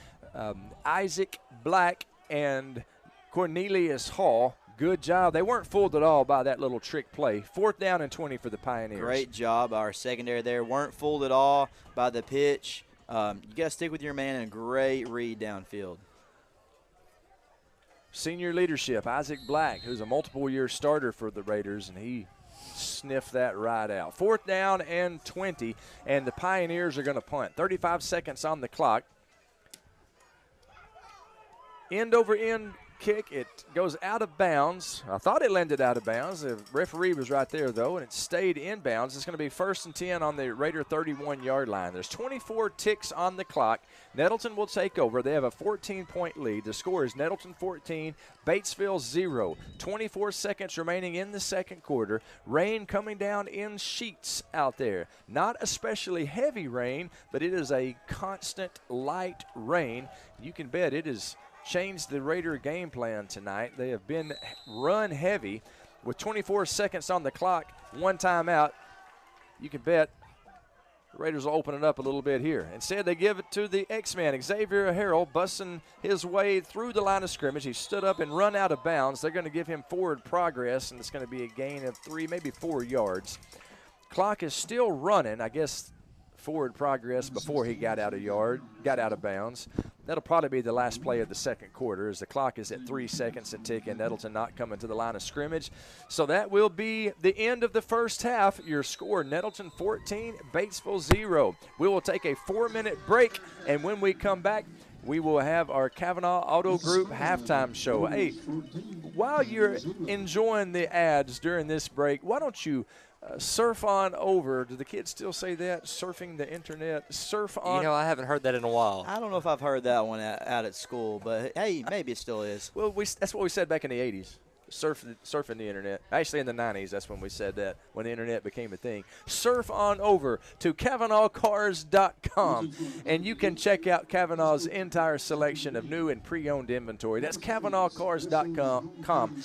Isaac Black and Cornelius Hall. Good job. They weren't fooled at all by that little trick play. 4th down and 20 for the Pioneers. Great job. Our secondary there weren't fooled at all by the pitch. You got to stick with your man, and great read downfield. Senior leadership, Isaac Black, who's a multiple-year starter for the Raiders, and he sniffed that right out. 4th down and 20, and the Pioneers are going to punt. 35 seconds on the clock. End-over-end kick. It goes out of bounds. I thought it landed out of bounds. The referee was right there, though, and it stayed in bounds. It's going to be 1st and 10 on the Raider 31-yard line. There's 24 ticks on the clock. Nettleton will take over. They have a 14-point lead. The score is Nettleton 14, Batesville 0. 24 seconds remaining in the second quarter. Rain coming down in sheets out there. Not especially heavy rain, but it is a constant light rain. You can bet it is changed the Raider game plan tonight. They have been run heavy with 24 seconds on the clock, 1 timeout. You can bet the Raiders will open it up a little bit here. Instead, they give it to the X-Man, Xavier Harrell, busting his way through the line of scrimmage. He stood up and run out of bounds. They're going to give him forward progress, and it's going to be a gain of 3, maybe 4 yards. Clock is still running, I guess, forward progress before he got out of bounds. That'll probably be the last play of the second quarter as the clock is at 3 seconds and ticking. Nettleton not coming to the line of scrimmage. So that will be the end of the first half. Your score, Nettleton 14, Batesville 0. We will take a 4-minute break, and when we come back, we will have our Kavanaugh Auto Group halftime show. Hey, while you're enjoying the ads during this break, why don't you surf on over. Do the kids still say that? Surfing the internet. Surf on. You know, I haven't heard that in a while. I don't know if I've heard that one out at school, but hey, maybe it still is. Well, that's what we said back in the 80s. surfing the internet. Actually, in the 90s, that's when we said that, when the internet became a thing. Surf on over to CavanaughCars.com, and you can check out Cavanaugh's entire selection of new and pre-owned inventory. That's CavanaughCars.com.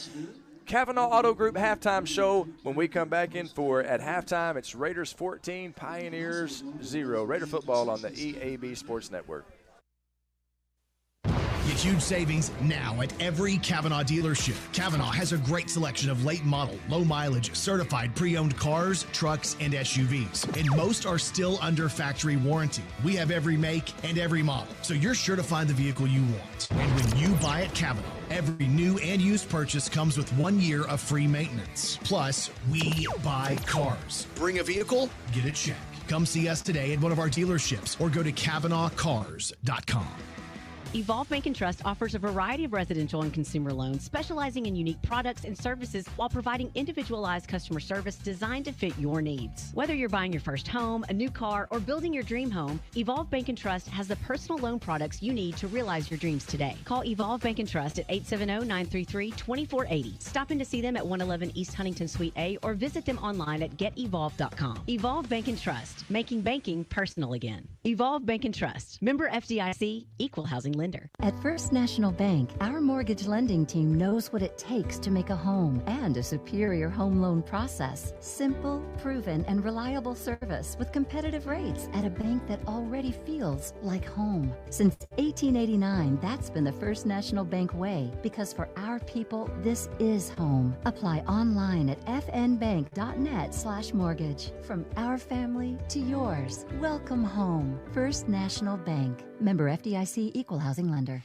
Cavanaugh Auto Group halftime show. When we come back in for at halftime, it's Raiders 14, Pioneers 0. Raider football on the EAB Sports Network. Get huge savings now at every Kavanaugh dealership. Kavanaugh has a great selection of late model, low mileage, certified pre-owned cars, trucks, and SUVs. And most are still under factory warranty. We have every make and every model, so you're sure to find the vehicle you want. And when you buy at Kavanaugh, every new and used purchase comes with 1 year of free maintenance. Plus, we buy cars. Bring a vehicle, get a check. Come see us today at one of our dealerships or go to CavanaughCars.com. Evolve Bank and Trust offers a variety of residential and consumer loans, specializing in unique products and services while providing individualized customer service designed to fit your needs. Whether you're buying your first home, a new car, or building your dream home, Evolve Bank and Trust has the personal loan products you need to realize your dreams today. Call Evolve Bank and Trust at 870-933-2480. Stop in to see them at 111 East Huntington Suite A or visit them online at getevolve.com. Evolve Bank and Trust, making banking personal again. Evolve Bank and Trust, member FDIC, equal housing lender. At First National Bank, our mortgage lending team knows what it takes to make a home and a superior home loan process. Simple, proven, and reliable service with competitive rates at a bank that already feels like home. Since 1889, that's been the First National Bank way, because for our people, this is home. Apply online at fnbank.net/mortgage. From our family to yours, welcome home. First National Bank. Member FDIC, equal housing lender.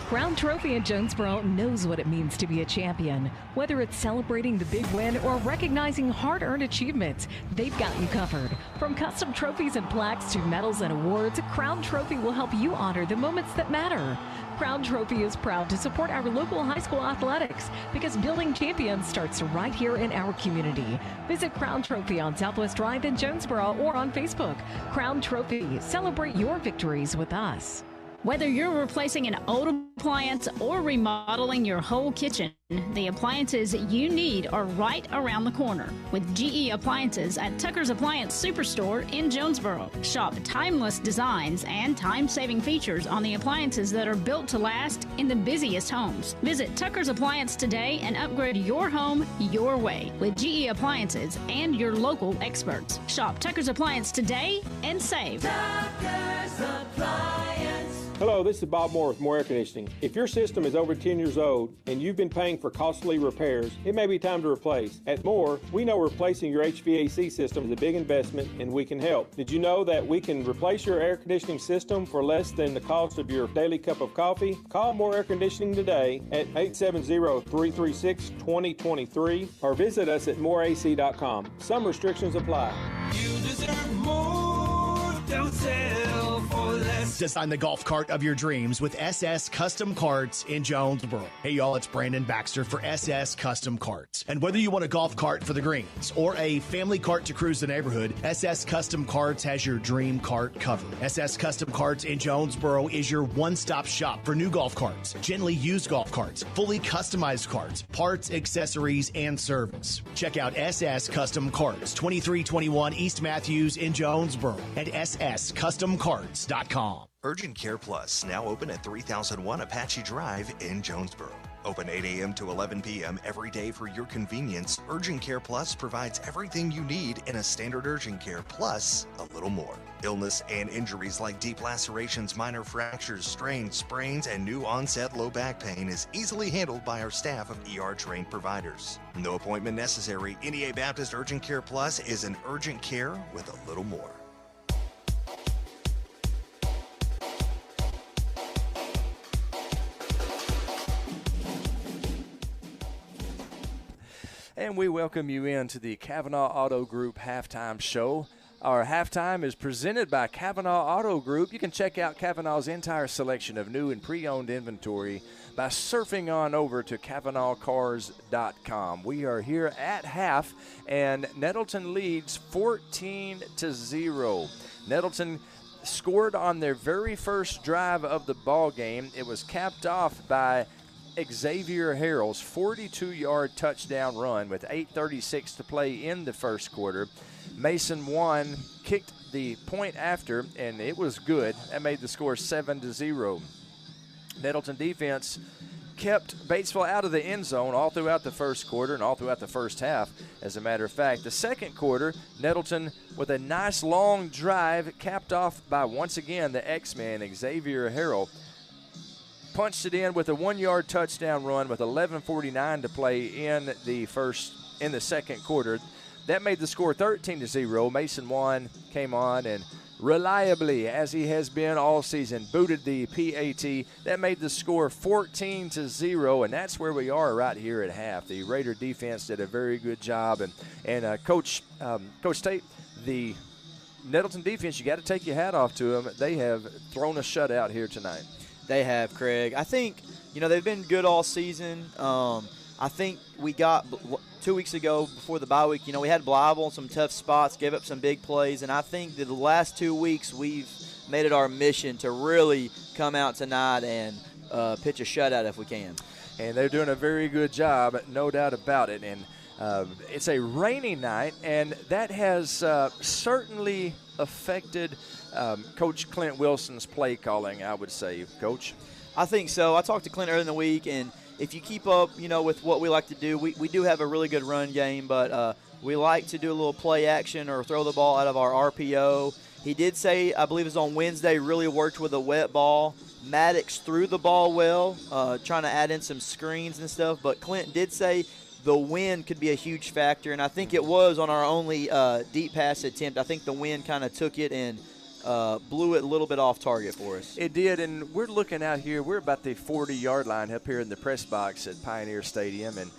Crown Trophy in Jonesboro knows what it means to be a champion. Whether it's celebrating the big win or recognizing hard-earned achievements, they've got you covered. From custom trophies and plaques to medals and awards, Crown Trophy will help you honor the moments that matter. Crown Trophy is proud to support our local high school athletics because building champions starts right here in our community. Visit Crown Trophy on Southwest Drive in Jonesboro or on Facebook. Crown Trophy, celebrate your victories with us. Whether you're replacing an old appliance or remodeling your whole kitchen, the appliances you need are right around the corner with GE Appliances at Tucker's Appliance Superstore in Jonesboro. Shop timeless designs and time-saving features on the appliances that are built to last in the busiest homes. Visit Tucker's Appliance today and upgrade your home your way with GE Appliances and your local experts. Shop Tucker's Appliance today and save. Tucker's Appliance. Hello, this is Bob Moore with Moore Air Conditioning. If your system is over 10 years old and you've been paying for costly repairs, it may be time to replace. At Moore, we know replacing your HVAC system is a big investment and we can help. Did you know that we can replace your air conditioning system for less than the cost of your daily cup of coffee? Call Moore Air Conditioning today at 870-336-2023 or visit us at mooreac.com. Some restrictions apply. You deserve more. Don't settle for less. Design the golf cart of your dreams with SS Custom Carts in Jonesboro. Hey y'all, it's Brandon Baxter for SS Custom Carts. And whether you want a golf cart for the greens or a family cart to cruise the neighborhood, SS Custom Carts has your dream cart covered. SS Custom Carts in Jonesboro is your one-stop shop for new golf carts, gently used golf carts, fully customized carts, parts, accessories, and service. Check out SS Custom Carts, 2321 East Matthews in Jonesboro at sscustomcarts.com. Urgent Care Plus, now open at 3001 Apache Drive in Jonesboro. Open 8 a.m. to 11 p.m. every day for your convenience. Urgent Care Plus provides everything you need in a standard urgent care, plus a little more. Illness and injuries like deep lacerations, minor fractures, strains, sprains, and new onset low back pain is easily handled by our staff of ER-trained providers. No appointment necessary. NEA Baptist Urgent Care Plus is an urgent care with a little more. And we welcome you into the Cavanaugh Auto Group halftime show. Our halftime is presented by Cavanaugh Auto Group. You can check out Cavanaugh's entire selection of new and pre-owned inventory by surfing on over to CavanaughCars.com. We are here at half, and Nettleton leads 14-0. Nettleton scored on their very first drive of the ball game. It was capped off by Xavier Harrell's 42-yard touchdown run with 8:36 to play in the first quarter. Mason Wan kicked the point after, and it was good. That made the score 7-0. Nettleton defense kept Batesville out of the end zone all throughout the first quarter and all throughout the first half. As a matter of fact, the second quarter, Nettleton with a nice long drive capped off by, once again, the X-Man, Xavier Harrell. Punched it in with a 1-yard touchdown run with 11:49 to play in the second quarter. That made the score 13-0. Mason Wan came on and reliably, as he has been all season, booted the PAT. That made the score 14-0, and that's where we are right here at half. The Raider defense did a very good job, and Coach Tate, the Nettleton defense, you got to take your hat off to them. They have thrown a shutout here tonight. They have, Craig. I think, they've been good all season. I think we got 2 weeks ago before the bye week, we had Blyville in some tough spots, gave up some big plays, and I think that the last 2 weeks we've made it our mission to really come out tonight and pitch a shutout if we can. And they're doing a very good job, no doubt about it. And it's a rainy night, and that has certainly affected Coach Clint Wilson's play calling, I would say. Coach? I think so. I talked to Clint earlier in the week, and if you keep up, with what we like to do, we do have a really good run game, but we like to do a little play action or throw the ball out of our RPO. He did say, I believe it was on Wednesday, really worked with a wet ball. Maddox threw the ball well, trying to add in some screens and stuff, but Clint did say the wind could be a huge factor, and I think it was on our only deep pass attempt. I think the wind kind of took it and blew it a little bit off target for us. It did, and we're looking out here. We're about the 40-yard line up here in the press box at Pioneer Stadium, and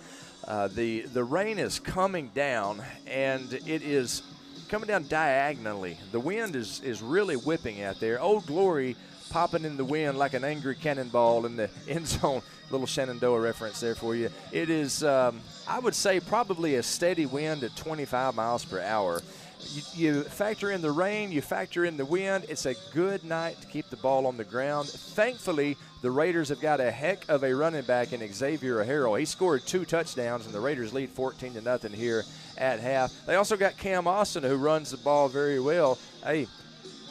the rain is coming down, and it is coming down diagonally. The wind is really whipping out there. Old Glory popping in the wind like an angry cannonball in the end zone. Little Shenandoah reference there for you. It is, I would say, probably a steady wind at 25 miles per hour. You factor in the rain, you factor in the wind. It's a good night to keep the ball on the ground. Thankfully, the Raiders have got a heck of a running back in Xavier Harrell. He scored 2 touchdowns, and the Raiders lead 14-0 here at half. They also got Cam Austin, who runs the ball very well. Hey,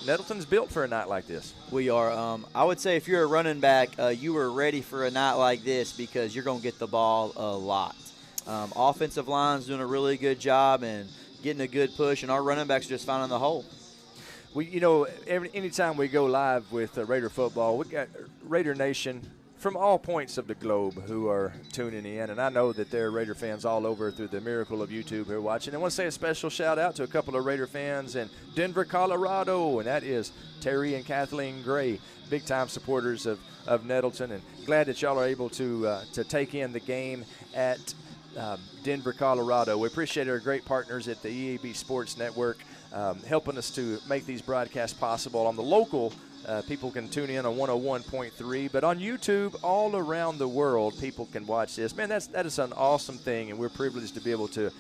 Nettleton's built for a night like this. We are. I would say if you're a running back, you are ready for a night like this because you're going to get the ball a lot. Offensive line's doing a really good job and getting a good push, and our running backs are just finding the hole. Anytime we go live with Raider football, we got Raider Nation from all points of the globe who are tuning in, and I know that there are Raider fans all over through the miracle of YouTube who are watching. I want to say a special shout-out to a couple of Raider fans in Denver, Colorado, and that is Terry and Kathleen Gray, big-time supporters of Nettleton, and glad that y'all are able to take in the game at Denver, Colorado. We appreciate our great partners at the EAB Sports Network helping us to make these broadcasts possible. On the local, people can tune in on 101.3, but on YouTube all around the world, people can watch this. Man, that is an awesome thing, and we're privileged to be able to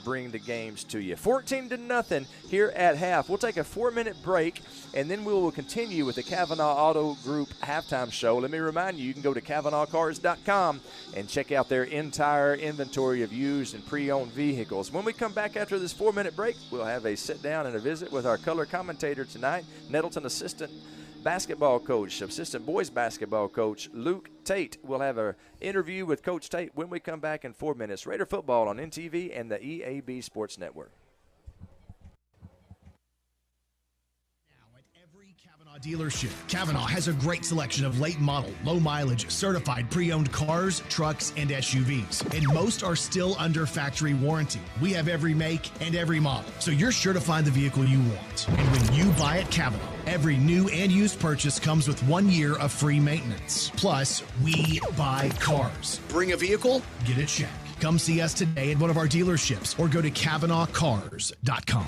bring the games to you. 14-0 here at half. We'll take a 4-minute break, and then we will continue with the Kavanaugh Auto Group halftime show. Let me remind you, you can go to KavanaughCars.com and check out their entire inventory of used and pre-owned vehicles. When we come back after this 4-minute break, we'll have a sit-down and a visit with our color commentator tonight, Nettleton assistant boys basketball coach Luke Tate. We'll have an interview with Coach Tate when we come back in 4 minutes. Raider football on NTV and the EAB Sports Network. Dealership. Kavanaugh has a great selection of late model, low mileage, certified pre-owned cars, trucks, and SUVs. And most are still under factory warranty. We have every make and every model, so you're sure to find the vehicle you want. And when you buy at Kavanaugh, every new and used purchase comes with 1 year of free maintenance. Plus, we buy cars. Bring a vehicle, get it checked. Come see us today at one of our dealerships or go to KavanaughCars.com.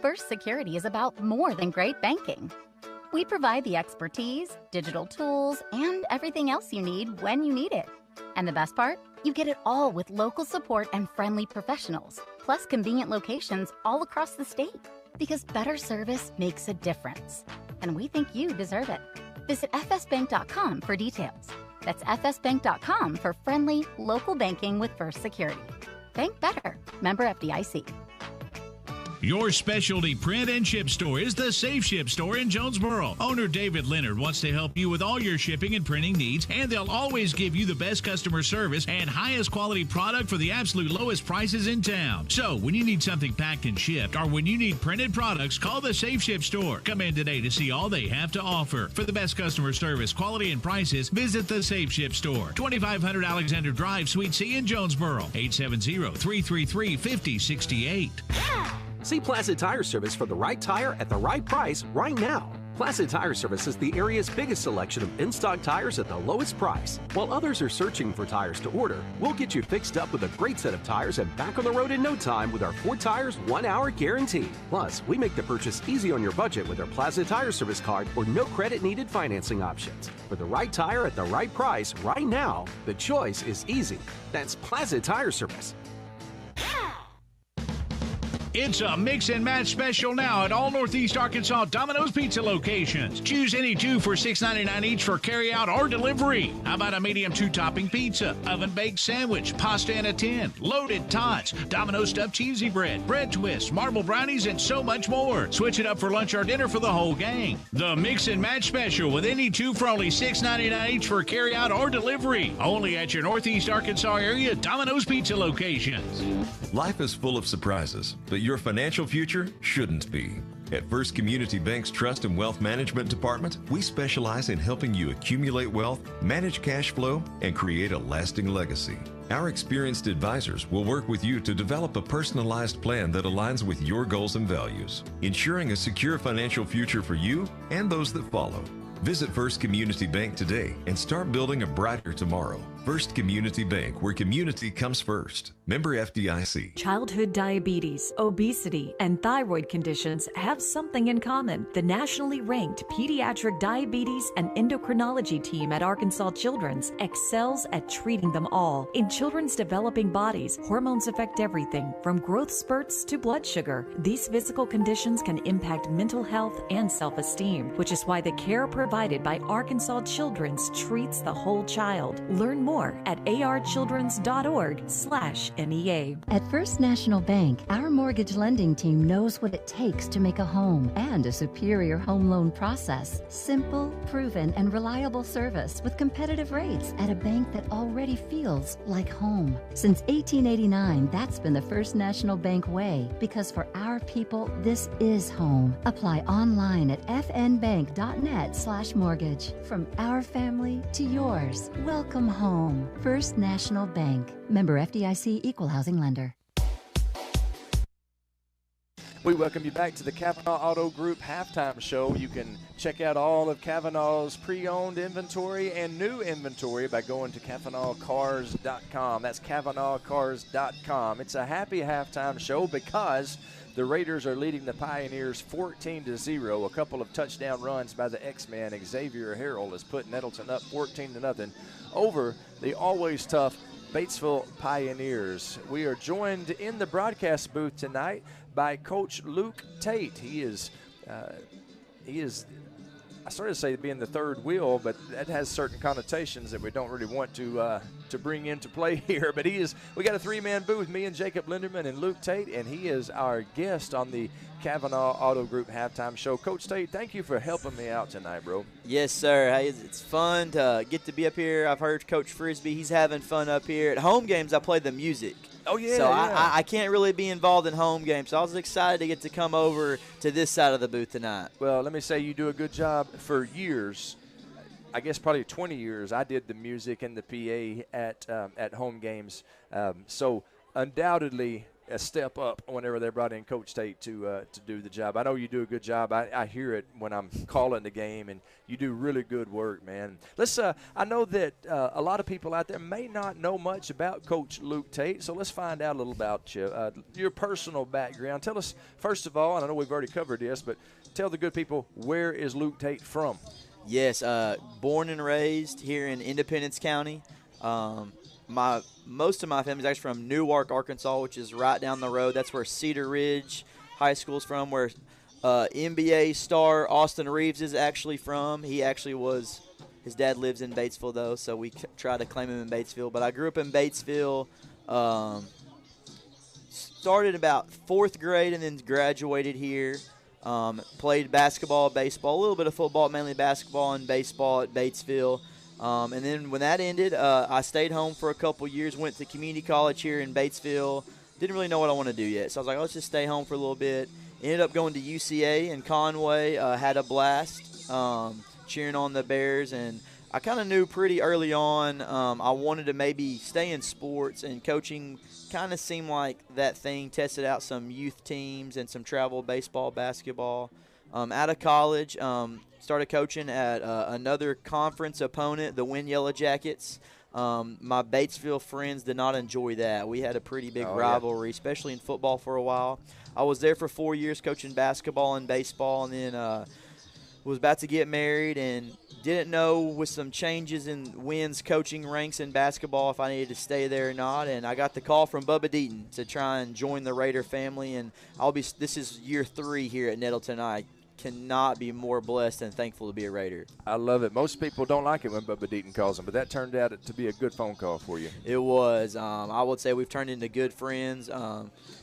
First Security is about more than great banking. We provide the expertise, digital tools, and everything else you need when you need it. And the best part? You get it all with local support and friendly professionals, plus convenient locations all across the state. Because better service makes a difference. And we think you deserve it. Visit fsbank.com for details. That's fsbank.com for friendly, local banking with First Security. Bank better. Member FDIC. Your specialty print and ship store is the Safe Ship Store in Jonesboro. Owner David Leonard wants to help you with all your shipping and printing needs, and they'll always give you the best customer service and highest quality product for the absolute lowest prices in town. So when you need something packed and shipped, or when you need printed products, call the Safe Ship Store. Come in today to see all they have to offer. For the best customer service, quality, and prices, visit the Safe Ship Store, 2500 Alexander Drive, Suite C in Jonesboro, 870-333-5068. See Placid Tire Service for the right tire at the right price right now. Placid Tire Service is the area's biggest selection of in-stock tires at the lowest price. While others are searching for tires to order, we'll get you fixed up with a great set of tires and back on the road in no time with our 4 tires, 1 hour guarantee. Plus, we make the purchase easy on your budget with our Placid Tire Service card or no credit needed financing options. For the right tire at the right price right now, the choice is easy. That's Placid Tire Service. It's a mix and match special now at all Northeast Arkansas Domino's Pizza locations. Choose any 2 for $6.99 each for carryout or delivery. How about a medium 2-topping pizza, oven-baked sandwich, pasta in a tin, loaded tots, Domino's stuffed cheesy bread, bread twists, marble brownies, and so much more. Switch it up for lunch or dinner for the whole gang. The mix and match special with any 2 for only $6.99 each for carryout or delivery. Only at your Northeast Arkansas area Domino's Pizza locations. Life is full of surprises, but your financial future shouldn't be. At First Community Bank's Trust and Wealth Management Department, we specialize in helping you accumulate wealth, manage cash flow, and create a lasting legacy. Our experienced advisors will work with you to develop a personalized plan that aligns with your goals and values, ensuring a secure financial future for you and those that follow. Visit First Community Bank today and start building a brighter tomorrow. First Community Bank, where community comes first. Member FDIC. Childhood diabetes, obesity, and thyroid conditions have something in common. The nationally ranked pediatric diabetes and endocrinology team at Arkansas Children's excels at treating them all. In children's developing bodies, hormones affect everything from growth spurts to blood sugar. These physical conditions can impact mental health and self-esteem, which is why the care provided by Arkansas Children's treats the whole child. Learn more at archildrens.org/NEA. At First National Bank, our mortgage lending team knows what it takes to make a home and a superior home loan process. Simple, proven, and reliable service with competitive rates at a bank that already feels like home. Since 1889, that's been the First National Bank way, because for our people, this is home. Apply online at fnbank.net/mortgage. From our family to yours, welcome home. First National Bank. Member FDIC, Equal Housing Lender. We welcome you back to the Kavanaugh Auto Group halftime show. You can check out all of Kavanaugh's pre-owned inventory and new inventory by going to KavanaughCars.com. That's KavanaughCars.com. It's a happy halftime show because the Raiders are leading the Pioneers 14-0. A couple of touchdown runs by the X-Man, Xavier Harrell, has put Nettleton up 14-0 over the always tough Batesville Pioneers. We are joined in the broadcast booth tonight by Coach Luke Tate. He is, I started to say being the third wheel, but that has certain connotations that we don't really want to bring into play here. But we got a 3-man booth, me and Jacob Linderman and Luke Tate, and he is our guest on the Kavanaugh Auto Group halftime show. Coach Tate, thank you for helping me out tonight, bro. Yes, sir. Hey, it's fun to get to be up here. I've heard Coach Frisbee, he's having fun up here. At home games, I play the music. Oh, yeah. So yeah. I can't really be involved in home games. So I was excited to get to come over to this side of the booth tonight. Well, let me say you do a good job. For years, I guess probably 20 years, I did the music and the PA at home games. So undoubtedly a step up whenever they brought in Coach Tate to do the job. I know you do a good job. I hear it when I'm calling the game, and you do really good work, man. I know that a lot of people out there may not know much about Coach Luke Tate, so let's find out a little about you, your personal background. Tell us, first of all, and I know we've already covered this, but tell the good people, where is Luke Tate from? Yes, born and raised here in Independence County. Most of my family is actually from Newark, Arkansas, which is right down the road. That's where Cedar Ridge High School is from, where NBA star Austin Reeves is actually from. He actually was – his dad lives in Batesville, though, so we try to claim him in Batesville. But I grew up in Batesville, started about 4th grade and then graduated here. Played basketball, baseball, a little bit of football, mainly basketball and baseball at Batesville. And then when that ended, I stayed home for a couple years, went to community college here in Batesville. Didn't really know what I want to do yet. So I was like, let's just stay home for a little bit. Ended up going to UCA in Conway, had a blast cheering on the Bears. And I kind of knew pretty early on I wanted to maybe stay in sports, and coaching kind of seemed like that thing. Tested out some youth teams and some travel baseball, basketball. Out of college, started coaching at another conference opponent, the Win Yellow Jackets. My Batesville friends did not enjoy that. We had a pretty big rivalry, especially in football for a while. I was there for 4 years coaching basketball and baseball, and then was about to get married and didn't know with some changes in Wynn's coaching ranks in basketball if I needed to stay there or not. And I got the call from Bubba Deaton to try and join the Raider family. And this is year 3 here at Nettleton. I cannot be more blessed and thankful to be a Raider. I love it. Most people don't like it when Bubba Deaton calls them, but that turned out to be a good phone call for you. It was. I would say we've turned into good friends.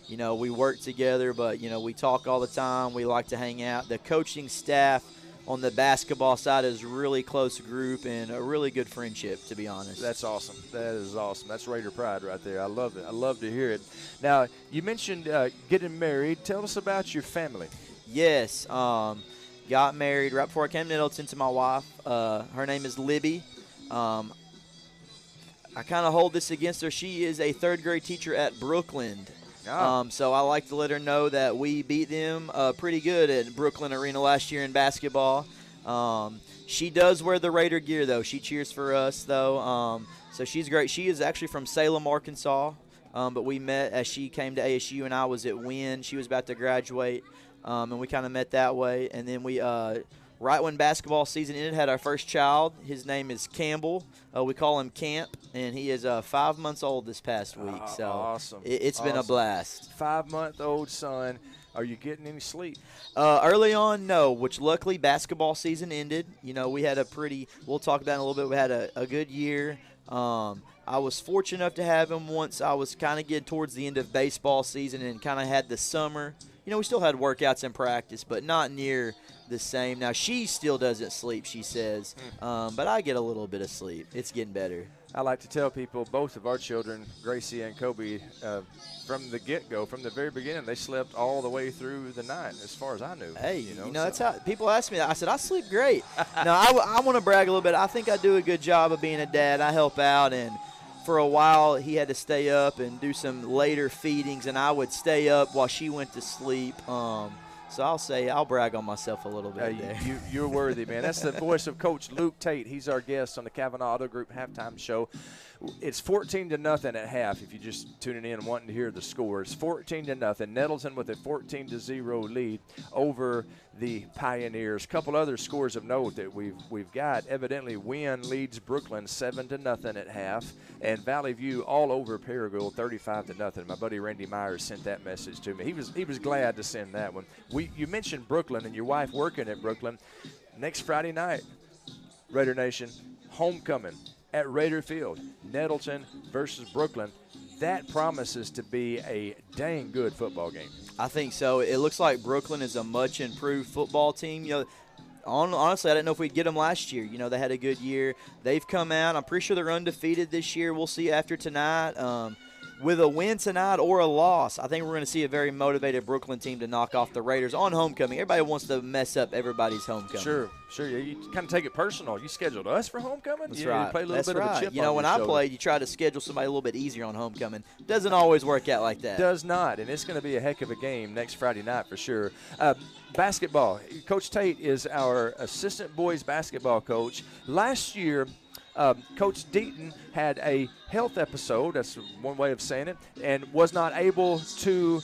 We work together, but, we talk all the time. We like to hang out. The coaching staff on the basketball side is a really close group and a really good friendship, to be honest. That's awesome. That is awesome. That's Raider pride right there. I love it. I love to hear it. Now, you mentioned getting married. Tell us about your family. Yes. Got married right before I came to Nettleton to my wife. Her name is Libby. I kind of hold this against her. She is a 3rd grade teacher at Brookland. So I like to let her know that we beat them pretty good at Brooklyn Arena last year in basketball. She does wear the Raider gear, though. She cheers for us, though. So she's great. She is actually from Salem, Arkansas, but we met as she came to ASU, and I was at Wynn. She was about to graduate, and we kind of met that way. And then we right when basketball season ended, had our first child. His name is Campbell. We call him Camp, and he is 5 months old this past week. So awesome. It's been a blast. 5-month-old son. Are you getting any sleep? Early on, no, which luckily basketball season ended. We had we'll talk about it in a little bit. We had a good year. I was fortunate enough to have him once I was kind of getting towards the end of baseball season and kind of had the summer. We still had workouts and practice, but not near the same. Now, she still doesn't sleep, she says, but I get a little bit of sleep. It's getting better. I like to tell people both of our children, Gracie and Kobe, from the get-go, from the very beginning, they slept all the way through the night, as far as I knew. Hey, that's how people ask me that. I said, I sleep great. Now, I want to brag a little bit. I think I do a good job of being a dad. I help out, and for a while he had to stay up and do some later feedings, and I would stay up while she went to sleep. So I'll brag on myself a little bit there. You're worthy, man. That's the voice of Coach Luke Tate. He's our guest on the Kavanaugh Auto Group halftime show. It's 14-0 at half. If you're just tuning in and wanting to hear the score, it's 14-0. Nettleton with a 14-0 lead over the Pioneers. A couple other scores of note that we've got. Evidently, Wynn leads Brooklyn 7-0 at half, and Valley View all over Paragould 35-0. My buddy Randy Myers sent that message to me. He was glad to send that one. You mentioned Brooklyn and your wife working at Brooklyn. Next Friday night, Raider Nation, homecoming at Raider Field, Nettleton versus Brooklyn. That promises to be a dang good football game. I think so. It looks like Brooklyn is a much improved football team. Honestly, I didn't know if we'd get them last year. They had a good year. They've come out. I'm pretty sure they're undefeated this year. We'll see after tonight. With a win tonight or a loss, I think we're going to see a very motivated Brooklyn team to knock off the Raiders on homecoming. Everybody wants to mess up everybody's homecoming. Sure. You kind of take it personal. You scheduled us for homecoming? That's right. You play a little bit of a chip on when your I shoulder. played, you try to schedule somebody a little bit easier on homecoming. Doesn't always work out like that. Does not, and it's going to be a heck of a game next Friday night for sure. Basketball. Coach Tate is our assistant boys basketball coach. Last year, Coach Deaton had a health episode, that's one way of saying it, and was not able to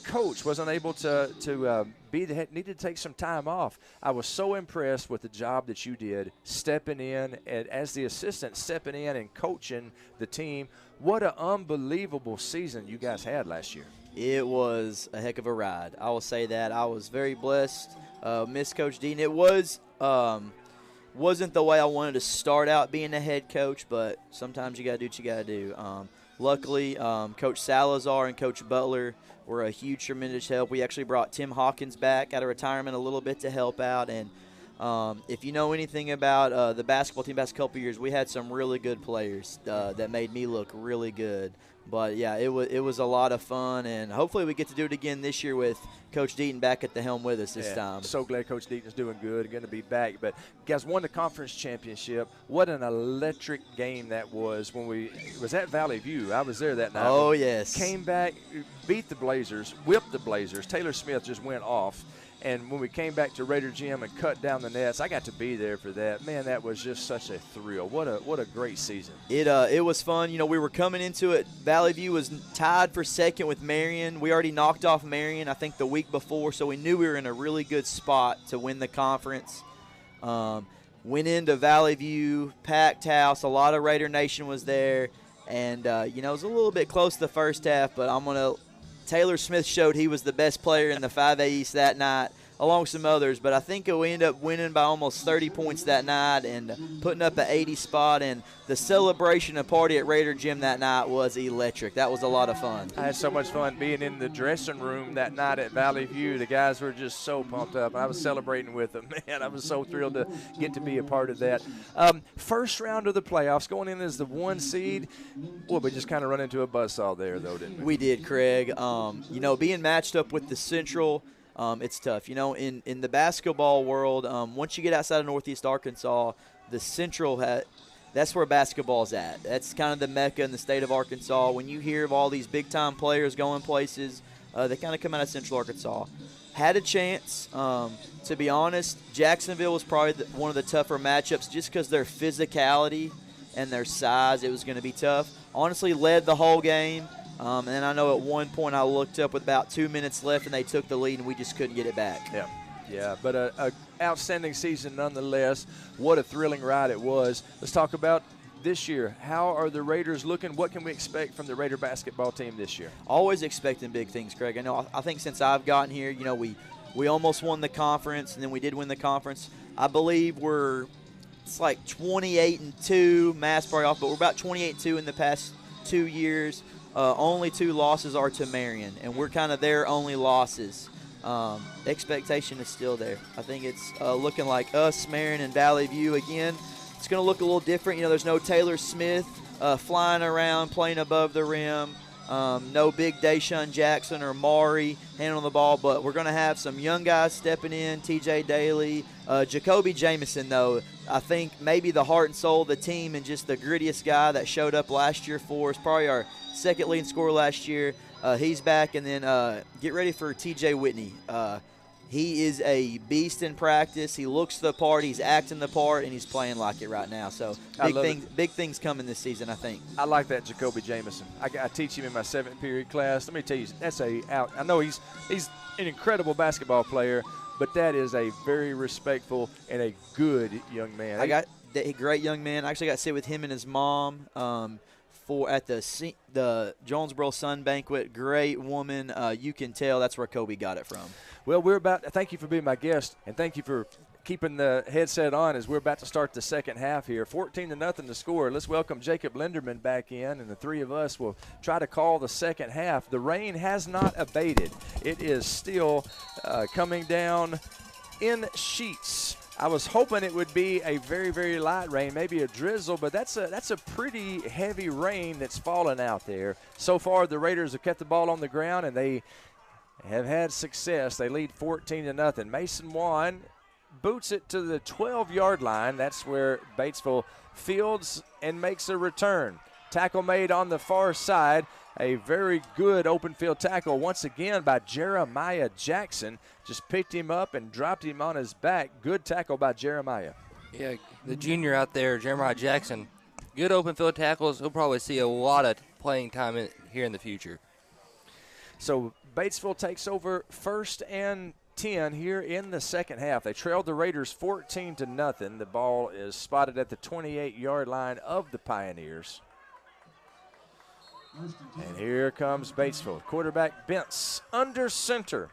coach, wasn't able to be the head, needed to take some time off. I was so impressed with the job that you did stepping in, and as the assistant, stepping in and coaching the team. What an unbelievable season you guys had last year. It was a heck of a ride. I will say that. I was very blessed. Miss Coach Dean. It was wasn't the way I wanted to start out being a head coach, but sometimes you got to do what you got to do. Luckily, Coach Salazar and Coach Butler were a huge, tremendous help. We actually brought Tim Hawkins back out of retirement a little bit to help out. And if you know anything about the basketball team past couple years, we had some really good players that made me look really good. But, yeah, it was a lot of fun, and hopefully we get to do it again this year with Coach Deaton back at the helm with us this time. So glad Coach Deaton's doing good, going to be back. But, guys, won the conference championship. What an electric game that was when it was at Valley View. I was there that night. Oh, yes. Came back, beat the Blazers, whipped the Blazers. Taylor Smith just went off. And when we came back to Raider Gym and cut down the nets, I got to be there for that. Man, that was just such a thrill. What a great season. It was fun. You know, we were coming into it. Valley View was tied for second with Marion. We already knocked off Marion, I think, the week before, so we knew we were in a really good spot to win the conference. Went into Valley View, packed house. A lot of Raider Nation was there. And, you know, it was a little bit close the first half, but Taylor Smith showed he was the best player in the 5A East that night, along with some others. But I think we ended up winning by almost 30 points that night and putting up an 80 spot. And the celebration and party at Raider Gym that night was electric. That was a lot of fun. I had so much fun being in the dressing room that night at Valley View. The guys were just so pumped up. I was celebrating with them. Man, I was so thrilled to get to be a part of that. First round of the playoffs, going in as the 1 seed. Well, we just kind of run into a buzzsaw there, though, didn't we? We did, Craig. You know, being matched up with the Central, it's tough. You know, in the basketball world, once you get outside of Northeast Arkansas, the Central that's where basketball's at. That's kind of the mecca in the state of Arkansas. When you hear of all these big-time players going places, they kind of come out of Central Arkansas. Had a chance. To be honest, Jacksonville was probably one of the tougher matchups just because their physicality and their size. It was going to be tough. Honestly, led the whole game. And then I know at one point I looked up with about 2 minutes left, and they took the lead, and we just couldn't get it back. Yeah, but a outstanding season nonetheless. What a thrilling ride it was. Let's talk about this year. How are the Raiders looking? What can we expect from the Raider basketball team this year? Always expecting big things, Craig. I think since I've gotten here, you know, we almost won the conference, and then we did win the conference. I believe it's like 28-2, mass probably off, but we're about 28-2 in the past 2 years. Only 2 losses are to Marion, and we're kind of their only losses. The expectation is still there. I think it's looking like us, Marion, and Valley View again. It's going to look a little different. You know, there's no Taylor Smith flying around, playing above the rim. No big Deshaun Jackson or Maury handling the ball, but we're going to have some young guys stepping in, TJ Daly. Jacoby Jamison, though, I think maybe the heart and soul of the team and just the grittiest guy that showed up last year for us, probably our second leading scorer last year. He's back. And then get ready for TJ Whitney. He is a beast in practice. He looks the part. He's acting the part, and he's playing like it right now. So big things coming this season, I think. I like that Jacoby Jamison. I teach him in my 7th period class. Let me tell you, I know he's an incredible basketball player, but that is a very respectful and a good young man. I got a great young man. I actually got to sit with him and his mom at the Jonesboro Sun Banquet. Great woman. You can tell that's where Kobe got it from. Well, thank you for being my guest, and thank you for keeping the headset on as we're about to start the second half here. 14-0 to score. Let's welcome Jacob Linderman back in, and the three of us will try to call the second half. The rain has not abated. It is still coming down in sheets. I was hoping it would be a very, very light rain, maybe a drizzle, but that's a pretty heavy rain that's fallen out there. So far, the Raiders have kept the ball on the ground, and they have had success. They lead 14-0. Mason Wan boots it to the 12-yard line. That's where Batesville fields and makes a return. Tackle made on the far side. A very good open field tackle once again by Jeremiah Jackson. Just picked him up and dropped him on his back. Good tackle by Jeremiah. Yeah, the junior out there, Jeremiah Jackson. Good open field tackles. He'll probably see a lot of playing time here in the future. So Batesville takes over 1st and 10 here in the second half. They trailed the Raiders 14-0. The ball is spotted at the 28-yard line of the Pioneers. And here comes Batesville. Quarterback Bentz under center.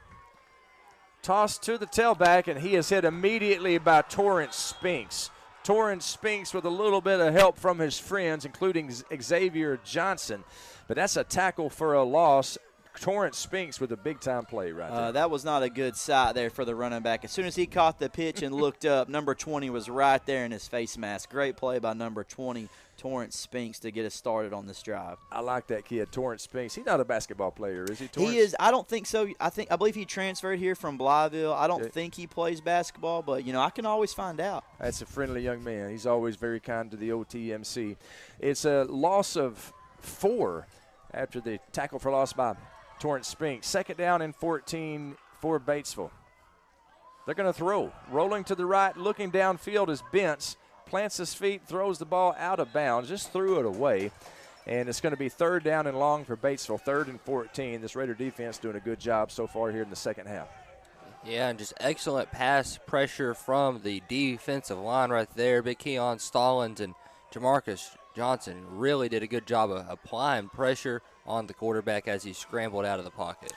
Tossed to the tailback, and he is hit immediately by Torrance Spinks. Torrance Spinks with a little bit of help from his friends, including Xavier Johnson. But that's a tackle for a loss. Torrance Spinks with a big-time play right there. That was not a good sight there for the running back. As soon as he caught the pitch and looked up, number 20 was right there in his face mask. Great play by number 20, Torrance Spinks, to get us started on this drive. I like that kid, Torrance Spinks. He's not a basketball player, is he, Torrance? He is. I don't think so. I believe he transferred here from Blytheville. I don't think he plays basketball, but, I can always find out. That's a friendly young man. He's always very kind to the OTMC. It's a loss of 4 after the tackle for loss by Torrance Spinks. 2nd down and 14 for Batesville. They're going to throw. Rolling to the right, looking downfield is Bentz. Plants his feet, throws the ball out of bounds, just threw it away. And it's going to be 3rd down and long for Batesville, 3rd and 14. This Raider defense doing a good job so far here in the second half. Yeah, and just excellent pass pressure from the defensive line right there. Big Keon Stallings and Jamarcus Johnson really did a good job of applying pressure on the quarterback as he scrambled out of the pocket.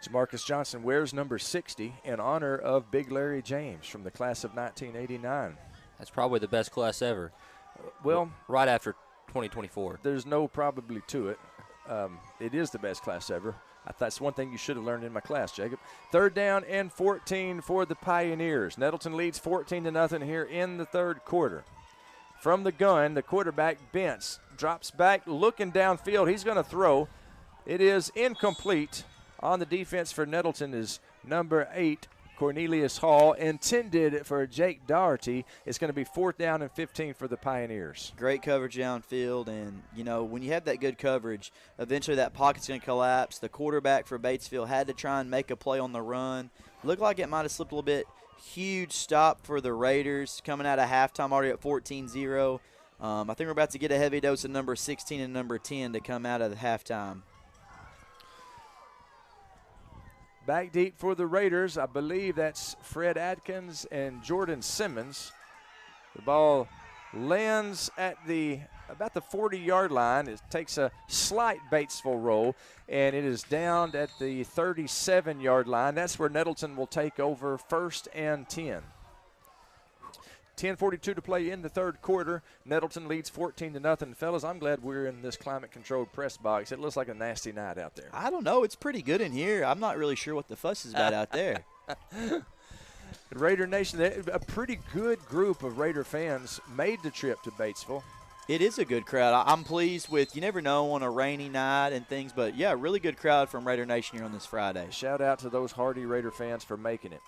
Jamarcus Johnson wears number 60 in honor of Big Larry James from the class of 1989. That's probably the best class ever. Well, right after 2024. There's no probably to it. It is the best class ever. That's one thing you should have learned in my class, Jacob. 3rd down and 14 for the Pioneers. Nettleton leads 14-0 here in the 3rd quarter. From the gun, the quarterback, Bentz, drops back, looking downfield. He's going to throw. It is incomplete. On the defense for Nettleton is number 8, Cornelius Hall, intended for Jake Doherty. It's going to be 4th down and 15 for the Pioneers. Great coverage downfield, and, when you have that good coverage, eventually that pocket's going to collapse. The quarterback for Batesville had to try and make a play on the run. Looked like it might have slipped a little bit. Huge stop for the Raiders coming out of halftime already at 14-0. I think we're about to get a heavy dose of number 16 and number 10 to come out of the halftime. Back deep for the Raiders. I believe that's Fred Adkins and Jordan Simmons. The ball lands at about the 40-yard line. It takes a slight Batesville roll, and it is down at the 37-yard line. That's where Nettleton will take over, 1st and 10. 10:42 to play in the 3rd quarter. Nettleton leads 14-0. Fellas, I'm glad we're in this climate-controlled press box. It looks like a nasty night out there. I don't know. It's pretty good in here. I'm not really sure what the fuss is about out there. Raider Nation, a pretty good group of Raider fans made the trip to Batesville. It is a good crowd. I'm pleased with, you never know on a rainy night and things, but, yeah, really good crowd from Raider Nation here on this Friday. Shout out to those hardy Raider fans for making it.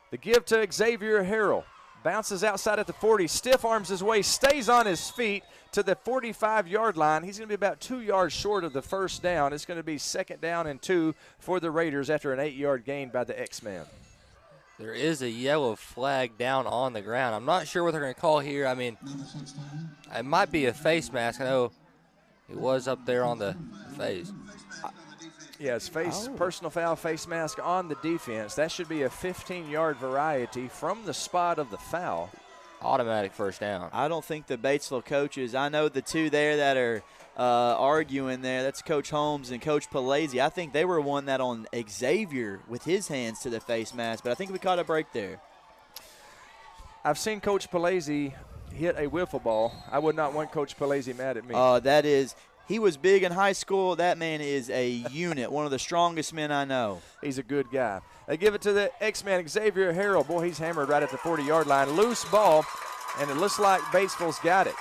The give to Xavier Harrell. Bounces outside at the 40, stiff arms his way, stays on his feet to the 45-yard line. He's going to be about 2 yards short of the 1st down. It's going to be 2nd down and 2 for the Raiders after an 8-yard gain by the X-Man. There is a yellow flag down on the ground. I'm not sure what they're going to call here. I mean, it might be a face mask. I know it was up there on the face. Yes, personal foul, face mask on the defense. That should be a 15-yard variety from the spot of the foul. Automatic 1st down. I don't think the Batesville coaches, I know the two there that are arguing there, that's Coach Holmes and Coach Palazzi. I think they were one that on Xavier with his hands to the face mask, but I think we caught a break there. I've seen Coach Palazzi hit a wiffle ball. I would not want Coach Palazzi mad at me. That is – he was big in high school. That man is a unit, one of the strongest men I know. He's a good guy. They give it to the X-Man, Xavier Harrell. Boy, he's hammered right at the 40-yard line. Loose ball, and it looks like Batesville's got it.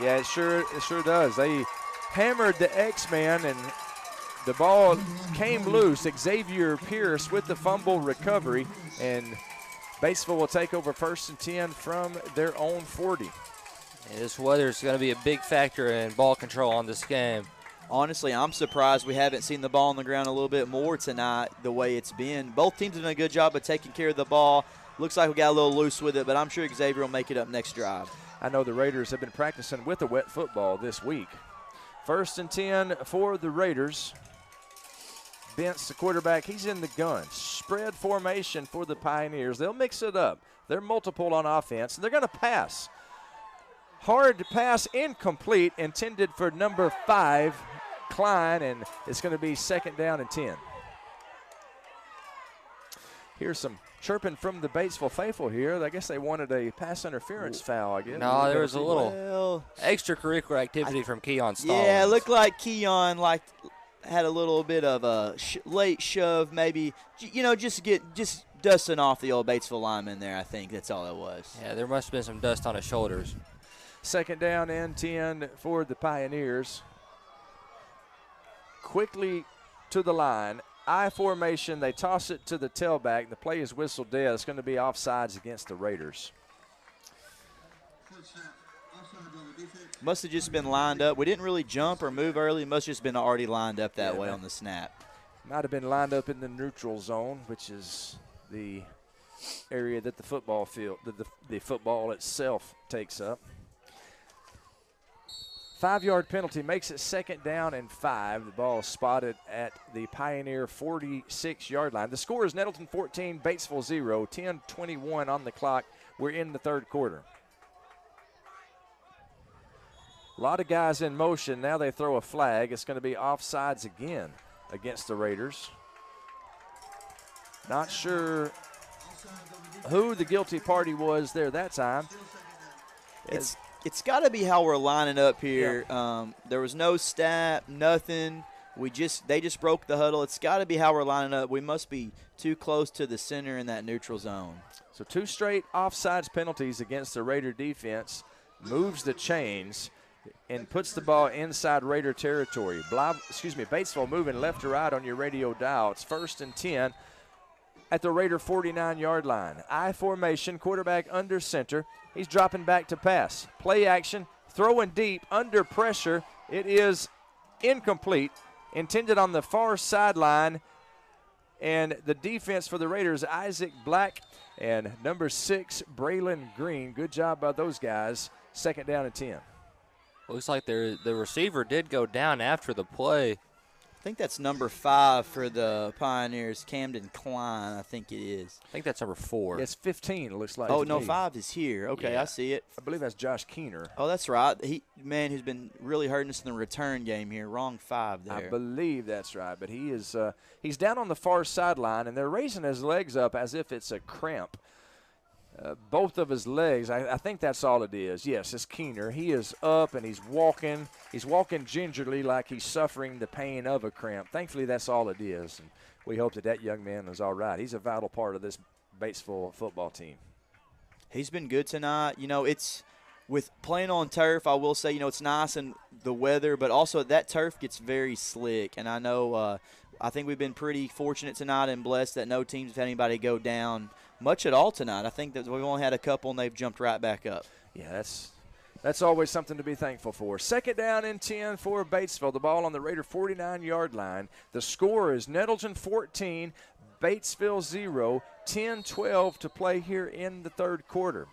Yeah, it sure does. They hammered the X-Man, and the ball came loose. Xavier Pierce with the fumble recovery, and Batesville will take over 1st and 10 from their own 40. And this weather is going to be a big factor in ball control on this game. Honestly, I'm surprised we haven't seen the ball on the ground a little bit more tonight the way it's been. Both teams have done a good job of taking care of the ball. Looks like we got a little loose with it, but I'm sure Xavier will make it up next drive. I know the Raiders have been practicing with the wet football this week. 1st and 10 for the Raiders. Bentz, the quarterback, he's in the gun. Spread formation for the Pioneers. They'll mix it up. They're multiple on offense, and they're going to pass. Hard pass incomplete, intended for number 5, Klein, and it's going to be 2nd down and 10. Here's some chirping from the Batesville faithful here. I guess they wanted a pass interference foul, I guess. No, there was a little extracurricular activity from Keon Stallings. Yeah, it looked like Keon had a little bit of a late shove, maybe, just dusting off the old Batesville lineman there. I think that's all it was. Yeah, there must have been some dust on his shoulders. 2nd down and 10 for the Pioneers. Quickly to the line. I formation, they toss it to the tailback. The play is whistled dead. It's going to be offsides against the Raiders. Must have just been lined up. We didn't really jump or move early. Must have just been already lined up that way on the snap. Might have been lined up in the neutral zone, which is the area that the football field, the football itself takes up. 5-yard penalty makes it 2nd down and 5. The ball is spotted at the Pioneer 46-yard line. The score is Nettleton 14, Batesville 0, 10:21 on the clock. We're in the 3rd quarter. A lot of guys in motion. Now they throw a flag. It's going to be offsides again against the Raiders. Not sure who the guilty party was there that time. It's got to be how we're lining up here. Yeah. There was no stat, nothing. They just broke the huddle. It's got to be how we're lining up. We must be too close to the center in that neutral zone. So 2 straight offsides penalties against the Raider defense. Moves the chains and puts the ball inside Raider territory. Batesville moving left to right on your radio dial. It's 1st and 10 at the Raider 49-yard line. I formation, quarterback under center. He's dropping back to pass. Play action, throwing deep, under pressure. It is incomplete, intended on the far sideline. And the defense for the Raiders, Isaac Black and number 6, Braylon Green. Good job by those guys. 2nd down and 10. Looks like the receiver did go down after the play. I think that's number 5 for the Pioneers, Camden Klein, I think it is. I think that's number 4. It's 15, it looks like. Oh, no, 5 is here. Okay, yeah. I see it. I believe that's Josh Keener. Oh, that's right. Who's been really hurting us in the return game here. Wrong 5 there. I believe that's right, but he is he's down on the far sideline, and they're raising his legs up as if it's a cramp. Both of his legs, I think that's all it is. Yes, it's Keener. He is up and he's walking. He's walking gingerly like he's suffering the pain of a cramp. Thankfully, that's all it is. And we hope that young man is all right. He's a vital part of this Batesville football team. He's been good tonight. It's with playing on turf, I will say, it's nice and the weather, but also that turf gets very slick. And I know I think we've been pretty fortunate tonight and blessed that no teams have had anybody go down much at all tonight. I think that we've only had a couple, and they've jumped right back up. Yeah, that's always something to be thankful for. 2nd down and 10 for Batesville. The ball on the Raider 49-yard line. The score is Nettleton 14, Batesville 0, 10-12 to play here in the 3rd quarter.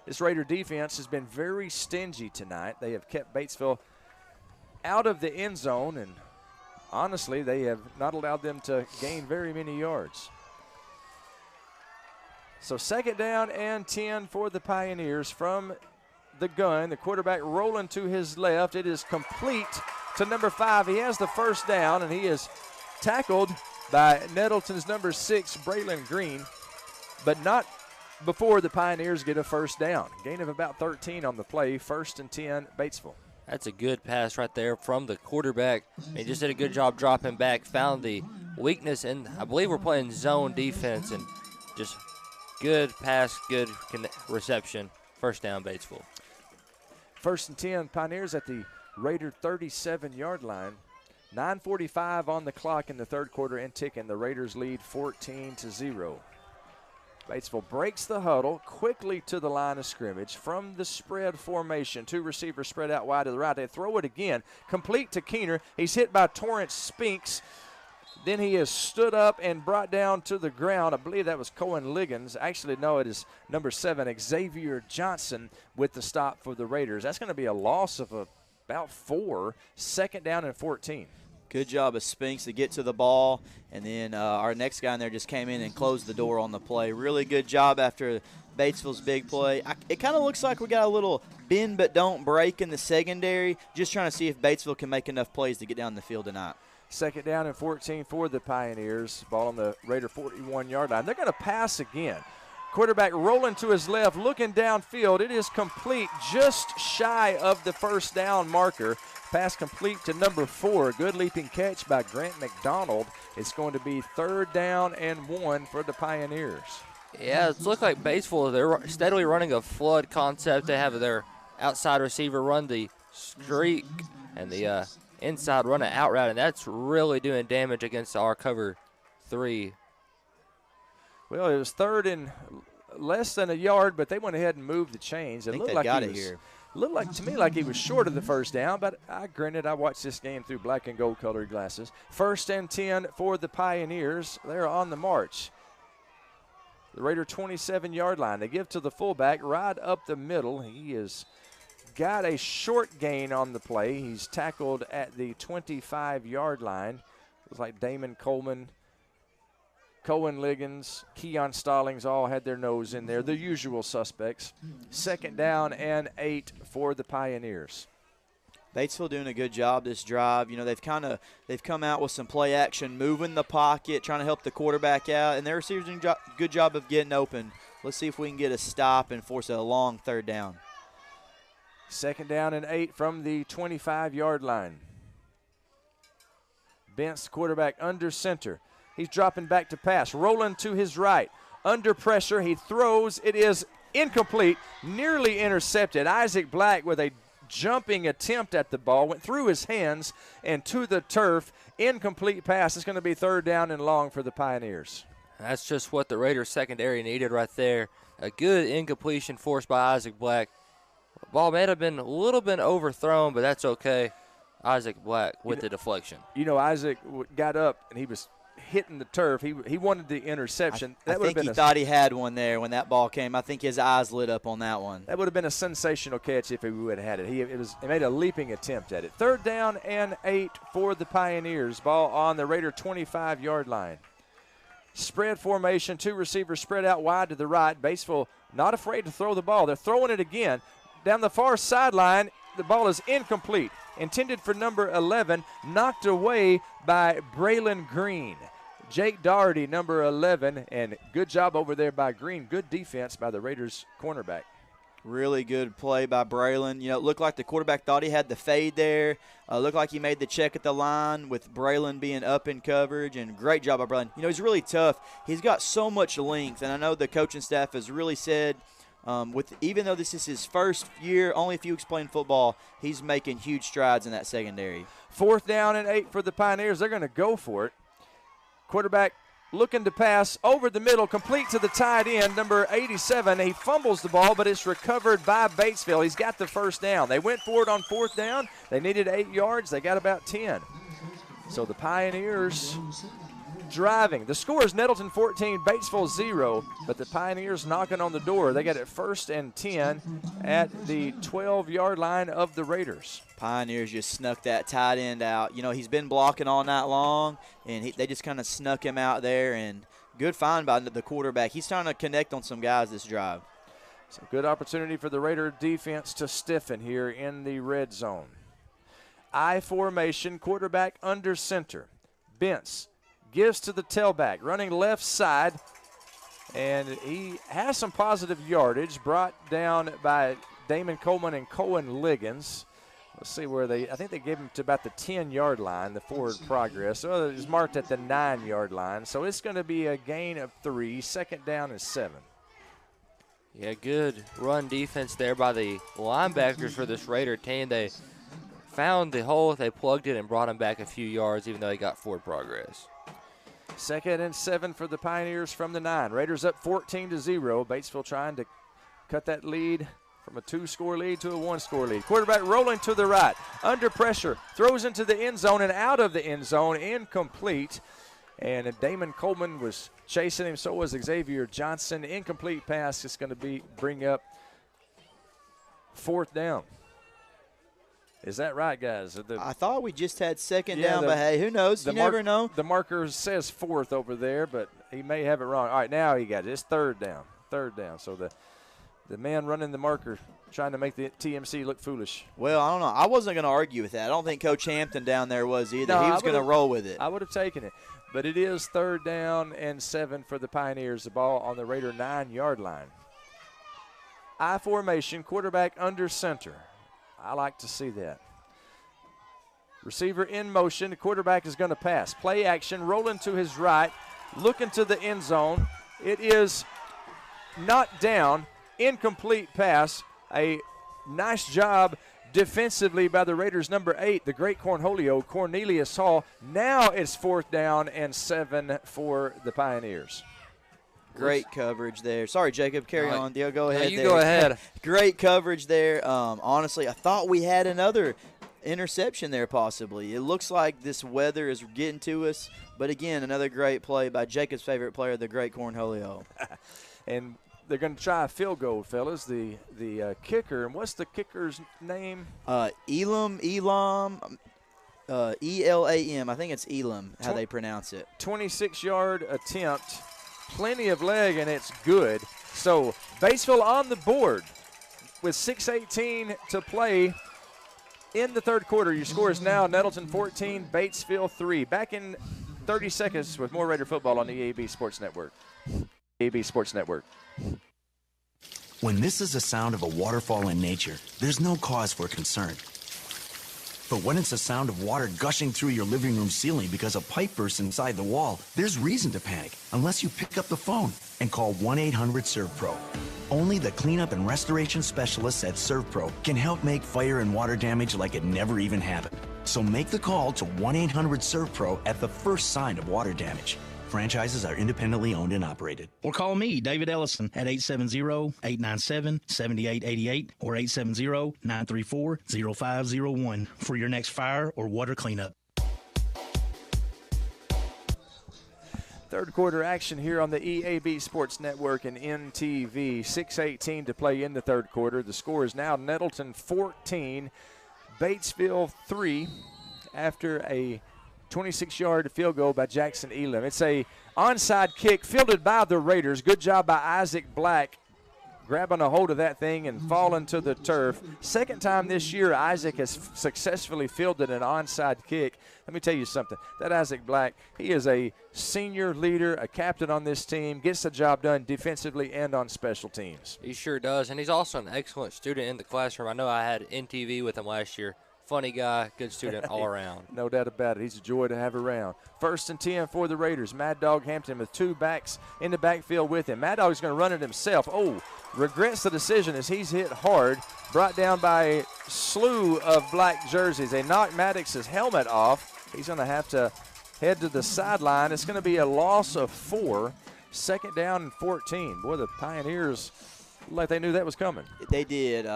This Raider defense has been very stingy tonight. They have kept Batesville out of the end zone, and honestly, they have not allowed them to gain very many yards. So 2nd down and 10 for the Pioneers from the gun. The quarterback rolling to his left. It is complete to number 5. He has the 1st down, and he is tackled by Nettleton's number 6, Braylon Green, but not before the Pioneers get a 1st down. Gain of about 13 on the play. 1st and 10, Batesville. That's a good pass right there from the quarterback. He just did a good job dropping back, found the weakness, and I believe we're playing zone defense, and just good pass, good reception. 1st down, Batesville. 1st and 10, Pioneers at the Raider 37-yard line. 9:45 on the clock in the 3rd quarter and ticking. The Raiders lead 14-0. Batesville breaks the huddle quickly to the line of scrimmage from the spread formation. 2 receivers spread out wide to the right. They throw it again, complete to Keener. He's hit by Torrance Spinks. Then he is stood up and brought down to the ground. I believe that was Cohen Liggins. Actually, no, it is number 7, Xavier Johnson, with the stop for the Raiders. That's going to be a loss of about 4. 2nd down and 14. Good job of Spinks to get to the ball, and then our next guy in there just came in and closed the door on the play. Really good job after Batesville's big play. It kind of looks like we got a little bend but don't break in the secondary, just trying to see if Batesville can make enough plays to get down the field tonight. Second down and 14 for the Pioneers. Ball on the Raider 41-yard line. They're going to pass again. Quarterback rolling to his left, looking downfield. It is complete, just shy of the first down marker. Pass complete to number 4. Good leaping catch by Grant McDonald. It's going to be 3rd down and 1 for the Pioneers. Yeah, it looks like Batesville, they're steadily running a flood concept. They have their outside receiver run the streak and the inside run an out route, and that's really doing damage against our cover 3. Well, it was 3rd and less than a yard, but they went ahead and moved the chains. It looked like looked like to me like he was short of the first down, but granted, I watched this game through black and gold colored glasses. 1st and 10 for the Pioneers. They're on the march. The Raider 27-yard line. They give to the fullback right up the middle. He has got a short gain on the play. He's tackled at the 25-yard line. Looks like Damon Coleman, Cohen Liggins, Keon Stallings all had their nose in there, the usual suspects. 2nd down and 8 for the Pioneers. Batesville doing a good job this drive. You know, they've come out with some play action, moving the pocket, trying to help the quarterback out, and their receivers doing a good job of getting open. Let's see if we can get a stop and force a long 3rd down. 2nd down and 8 from the 25-yard line. Bentz, quarterback under center. He's dropping back to pass, rolling to his right. Under pressure, he throws. It is incomplete, nearly intercepted. Isaac Black with a jumping attempt at the ball, went through his hands and to the turf. Incomplete pass. It's going to be 3rd down and long for the Pioneers. That's just what the Raiders secondary needed right there. A good incompletion forced by Isaac Black. The ball may have been a little bit overthrown, but that's okay. Isaac Black with the deflection. You know, Isaac got up and he was hitting the turf. He wanted the interception. I think he thought he had one there when that ball came. I think his eyes lit up on that one. That would have been a sensational catch if he would have had it. He made a leaping attempt at it. 3rd down and 8 for the Pioneers. Ball on the Raider 25-yard line. Spread formation, 2 receivers spread out wide to the right. Batesville not afraid to throw the ball. They're throwing it again. Down the far sideline, the ball is incomplete. Intended for number 11, knocked away by Braylon Green. Jake Doherty, number 11, and good job over there by Green. Good defense by the Raiders cornerback. Really good play by Braylon. You know, it looked like the quarterback thought he had the fade there. Looked like he made the check at the line with Braylon being up in coverage, and great job by Braylon. You know, he's really tough. He's got so much length, and I know the coaching staff has really said, even though this is his first year, only if you explain football, he's making huge strides in that secondary. 4th down and 8 for the Pioneers. They're going to go for it. Quarterback looking to pass over the middle, complete to the tight end, number 87. He fumbles the ball, but it's recovered by Batesville. He's got the 1st down. They went for it on 4th down. They needed 8 yards. They got about 10. So the Pioneers driving. The score is Nettleton 14, Batesville 0, but the Pioneers knocking on the door. They got it 1st and 10 at the 12-yard line of the Raiders. Pioneers just snuck that tight end out. You know, he's been blocking all night long, and they just kind of snuck him out there, and good find by the quarterback. He's trying to connect on some guys this drive. So good opportunity for the Raider defense to stiffen here in the red zone. I formation, quarterback under center. Bentz gives to the tailback, running left side, and he has some positive yardage brought down by Damon Coleman and Cohen Liggins. Let's see where I think they gave him to about the 10-yard line, the forward progress. So it was marked at the 9-yard line. So it's going to be a gain of 3, 2nd down and 7. Yeah, good run defense there by the linebackers for this Raider team. They found the hole, they plugged it, and brought him back a few yards, even though he got forward progress. 2nd and 7 for the Pioneers from the 9. Raiders up 14-0. Batesville trying to cut that lead from a 2-score lead to a 1-score lead. Quarterback rolling to the right. Under pressure. Throws into the end zone and out of the end zone. Incomplete. And Damon Coleman was chasing him. So was Xavier Johnson. Incomplete pass is going to bring up 4th down. Is that right, guys? I thought we just had 2nd down, but hey, who knows? You never know. The marker says 4th over there, but he may have it wrong. All right, now he got it. It's 3rd down. third down. So the man running the marker trying to make the TMC look foolish. Well, I don't know. I wasn't going to argue with that. I don't think Coach Hampton down there was either. No, he was going to roll with it. I would have taken it. But it is 3rd down and 7 for the Pioneers. The ball on the Raider 9-yard line. I formation, quarterback under center. I like to see that. Receiver in motion. The quarterback is going to pass. Play action, rolling to his right, looking to the end zone. It is knocked down. Incomplete pass. A nice job defensively by the Raiders' number 8, the great Cornholio, Cornelius Hall. Now it's 4th down and 7 for the Pioneers. Great coverage there. Sorry, Jacob. Carry on. Dio, go ahead. You go ahead. Great coverage there. Honestly, I thought we had another interception there possibly. It looks like this weather is getting to us. But, again, another great play by Jacob's favorite player, the great Cornholio. And they're going to try a field goal, fellas. The kicker, and what's the kicker's name? Elam, E-L-A-M. I think it's Elam, how they pronounce it. 26-yard attempt. Plenty of leg, and it's good. So Batesville on the board with 6:18 to play in the third quarter. Your score is now Nettleton 14, Batesville 3. Back in 30 seconds with more Raider football on the EAB Sports Network. EAB Sports Network. When this is the sound of a waterfall in nature, there's no cause for concern. But when it's the sound of water gushing through your living room ceiling because a pipe bursts inside the wall, there's reason to panic unless you pick up the phone and call 1-800-SERVPRO. Only the cleanup and restoration specialists at ServPro can help make fire and water damage like it never even happened. So make the call to 1-800-SERVPRO at the first sign of water damage. Franchises are independently owned and operated. Or call me, David Ellison, at 870-897-7888 or 870-934-0501 for your next fire or water cleanup. Third quarter action here on the EAB Sports Network and NTV. 6:18 to play in the third quarter. The score is now Nettleton 14, Batesville 3 after a 26-yard field goal by Jackson Elam. It's a onside kick fielded by the Raiders. Good job by Isaac Black grabbing a hold of that thing and falling to the turf. Second time this year Isaac has successfully fielded an onside kick. Let me tell you something. That Isaac Black, he is a senior leader, a captain on this team, gets the job done defensively and on special teams. He sure does, and he's also an excellent student in the classroom. I know I had NTV with him last year. Funny guy, good student all around. No doubt about it. He's a joy to have around. 1st and 10 for the Raiders. Mad Dog Hampton with 2 backs in the backfield with him. Mad Dog's going to run it himself. Oh, regrets the decision as he's hit hard. Brought down by a slew of black jerseys. They knocked Maddox's helmet off. He's going to have to head to the sideline. It's going to be a loss of 4. 2nd down and 14. Boy, the Pioneers looked like they knew that was coming. They did.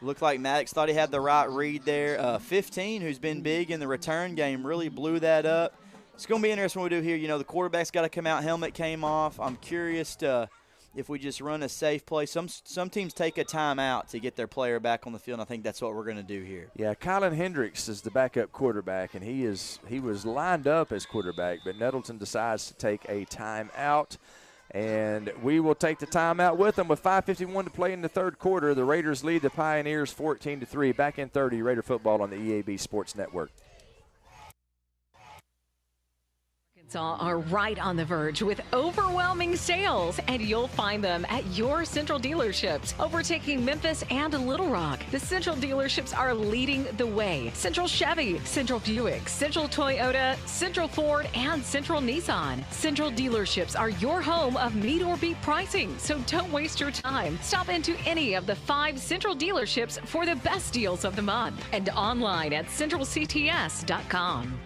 Looked like Maddox thought he had the right read there. 15, who's been big in the return game, really blew that up. It's going to be interesting what we do here. You know, the quarterback's got to come out. Helmet came off. I'm curious if we just run a safe play. Some teams take a timeout to get their player back on the field, and I think that's what we're going to do here. Yeah, Colin Hendricks is the backup quarterback, and he was lined up as quarterback, but Nettleton decides to take a timeout. And we will take the timeout with them with 5:51 to play in the third quarter. The Raiders lead the Pioneers 14-3. Back in 30, Raider football on the EAB Sports Network. Are right on the verge with overwhelming sales, and you'll find them at your Central dealerships, overtaking Memphis and Little Rock. The Central dealerships are leading the way. Central Chevy, Central Buick, Central Toyota, Central Ford, and Central Nissan. Central dealerships are your home of meet or beat pricing, so don't waste your time. Stop into any of the 5 Central dealerships for the best deals of the month, and online at centralcts.com.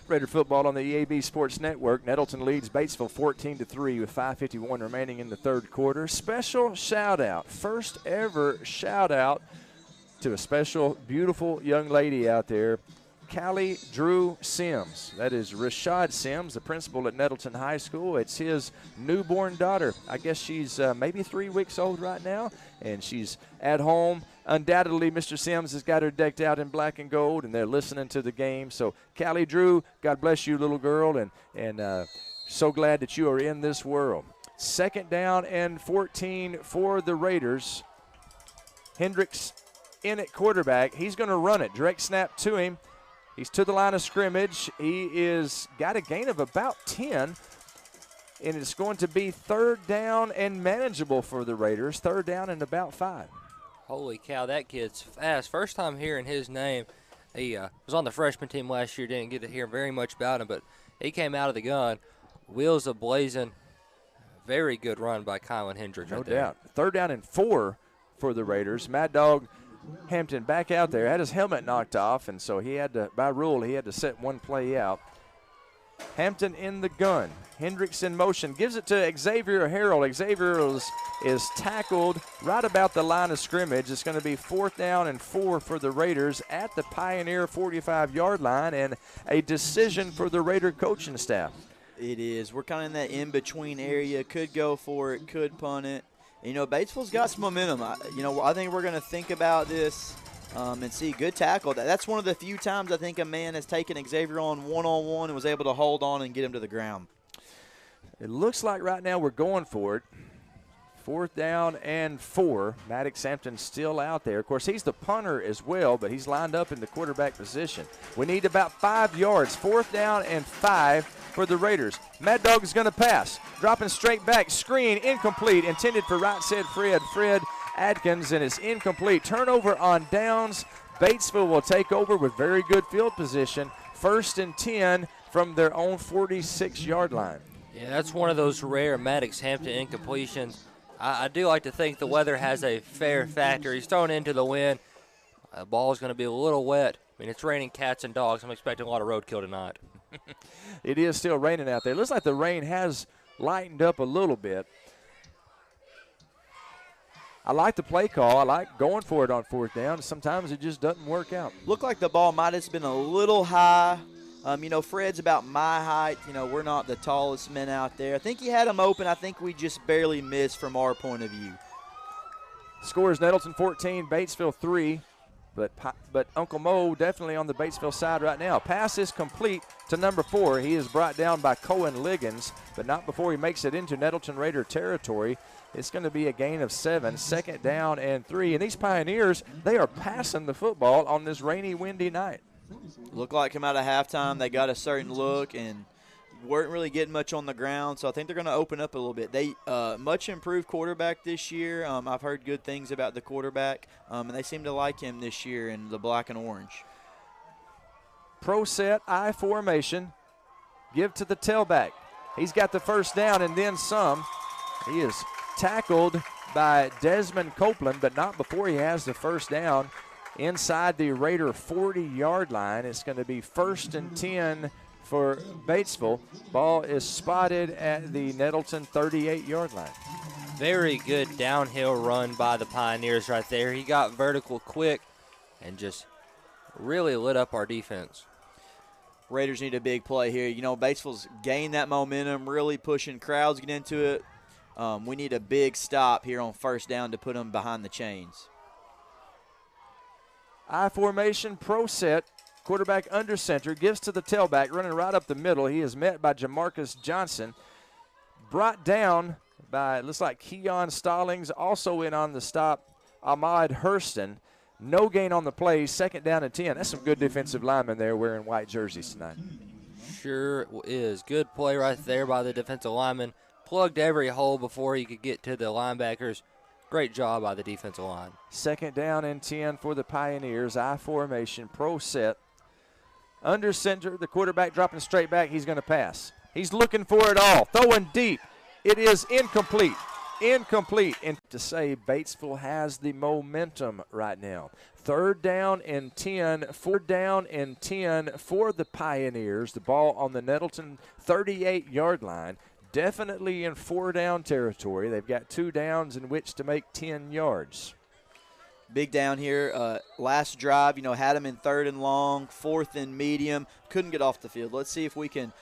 Raider football on the EAB Sports Network. Nettleton leads Batesville 14-3 with 5:51 remaining in the third quarter. Special shout out, first ever shout out to a special, beautiful young lady out there, Callie Drew Sims. That is Rashad Sims, the principal at Nettleton High School. It's his newborn daughter. I guess she's maybe 3 weeks old right now, and she's at home. Undoubtedly, Mr. Sims has got her decked out in black and gold, and they're listening to the game. So, Callie Drew, God bless you, little girl, and So glad that you are in this world. 2nd down and 14 for the Raiders. Hendricks in at quarterback. He's going to run it. Direct snap to him. He's to the line of scrimmage. He is got a gain of about 10. And it's going to be 3rd down and manageable for the Raiders. 3rd down and about 5. Holy cow, that kid's fast. First time hearing his name. He was on the freshman team last year. Didn't get to hear very much about him, but he came out of the gun. Wheels a-blazing. Very good run by Kylan Hendricks right there. No doubt. 3rd down and 4 for the Raiders. Mad Dog Hampton back out there. Had his helmet knocked off, and so he had to, by rule, he had to set one play out. Hampton in the gun. Hendricks in motion. Gives it to Xavier Harrell. Xavier is tackled right about the line of scrimmage. It's going to be 4th down and 4 for the Raiders at the Pioneer 45-yard line, and a decision for the Raider coaching staff. It is. We're kind of in that in-between area. Could go for it, could punt it. You know, Batesville's got some momentum. I think we're going to think about this and see good tackle. That's one of the few times I think a man has taken Xavier on one-on-one and was able to hold on and get him to the ground. It looks like right now we're going for it. 4th down and 4. Maddox Hampton still out there. Of course, he's the punter as well, but he's lined up in the quarterback position. We need about 5 yards. 4th down and 5 for the Raiders. Mad Dog is going to pass. Dropping straight back. Screen incomplete. Intended for right side Fred Adkins, and it's incomplete. Turnover on downs. Batesville will take over with very good field position. 1st and 10 from their own 46-yard line. Yeah, that's one of those rare Maddox Hampton incompletions. I do like to think the weather has a fair factor. He's thrown into the wind. The ball is going to be a little wet. I mean, it's raining cats and dogs. I'm expecting a lot of roadkill tonight. It is still raining out there. Looks like the rain has lightened up a little bit. I like the play call. I like going for it on 4th down. Sometimes it just doesn't work out. Looked like the ball might have been a little high. Fred's about my height. We're not the tallest men out there. I think he had him open. I think we just barely missed from our point of view. Scores Nettleton 14, Batesville 3. But Uncle Mo definitely on the Batesville side right now. Pass is complete to number 4. He is brought down by Cohen Liggins, but not before he makes it into Nettleton Raider territory. It's going to be a gain of 7, 2nd down and 3. And these Pioneers, they are passing the football on this rainy, windy night. Looked like come out of halftime, they got a certain look and weren't really getting much on the ground, so I think they're going to open up a little bit. They much improved quarterback this year. I've heard good things about the quarterback, and they seem to like him this year in the black and orange. Pro set, I formation, give to the tailback. He's got the 1st down and then some. He is tackled by Desmond Copeland, but not before he has the 1st down. Inside the Raider 40-yard line, it's going to be 1st and 10 for Batesville. Ball is spotted at the Nettleton 38-yard line. Very good downhill run by the Pioneers right there. He got vertical quick and just really lit up our defense. Raiders need a big play here. Batesville's gained that momentum, really pushing crowds, get into it. We need a big stop here on 1st down to put them behind the chains. I formation, pro set, quarterback under center, gives to the tailback, running right up the middle. He is met by Jamarcus Johnson. Brought down by, looks like Keon Stallings, also in on the stop, Ahmad Hurston. No gain on the play, 2nd down and 10. That's some good defensive linemen there wearing white jerseys tonight. Sure is. Good play right there by the defensive lineman. Plugged every hole before he could get to the linebackers. Great job by the defensive line. 2nd down and 10 for the Pioneers. I formation, pro set. Under center, the quarterback dropping straight back. He's going to pass. He's looking for it all. Throwing deep. It is incomplete. Incomplete. And to say Batesville has the momentum right now. 3rd down and 10. 4th down and 10 for the Pioneers. The ball on the Nettleton 38-yard line. Definitely in 4-down territory. They've got 2 downs in which to make 10 yards. Big down here. Last drive, had him in 3rd and long, 4th and medium. Couldn't get off the field. Let's see if we can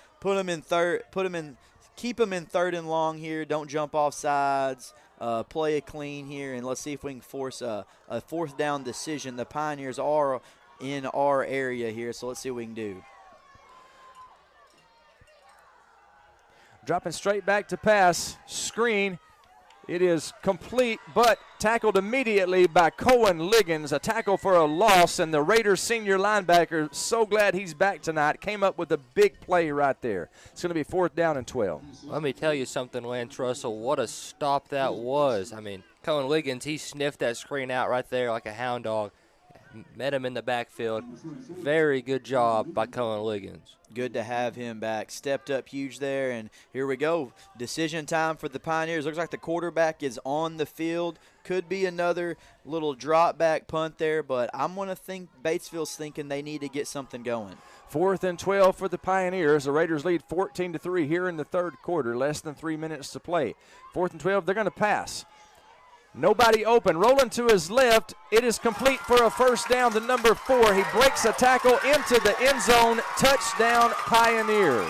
keep him in 3rd and long here. Don't jump off sides. Play it clean here, and let's see if we can force a 4th down decision. The Pioneers are in our area here, so let's see what we can do. Dropping straight back to pass. Screen. It is complete, but tackled immediately by Cohen Liggins. A tackle for a loss, and the Raiders senior linebacker, so glad he's back tonight, came up with a big play right there. It's going to be 4th down and 12. Let me tell you something, Lance Russell. What a stop that was. I mean, Cohen Liggins, he sniffed that screen out right there like a hound dog. Met him in the backfield. Very good job by Cohen Liggins. Good to have him back. Stepped up huge there, and here we go. Decision time for the Pioneers. Looks like the quarterback is on the field. Could be another little drop back punt there, but I'm going to think Batesville's thinking they need to get something going. 4th and 12 for the Pioneers. The Raiders lead 14-3 here in the 3rd quarter. Less than 3 minutes to play. 4th and 12, they're going to pass. Nobody open. Rolling to his left. It is complete for a 1st down to number 4. He breaks a tackle into the end zone. Touchdown, Pioneers.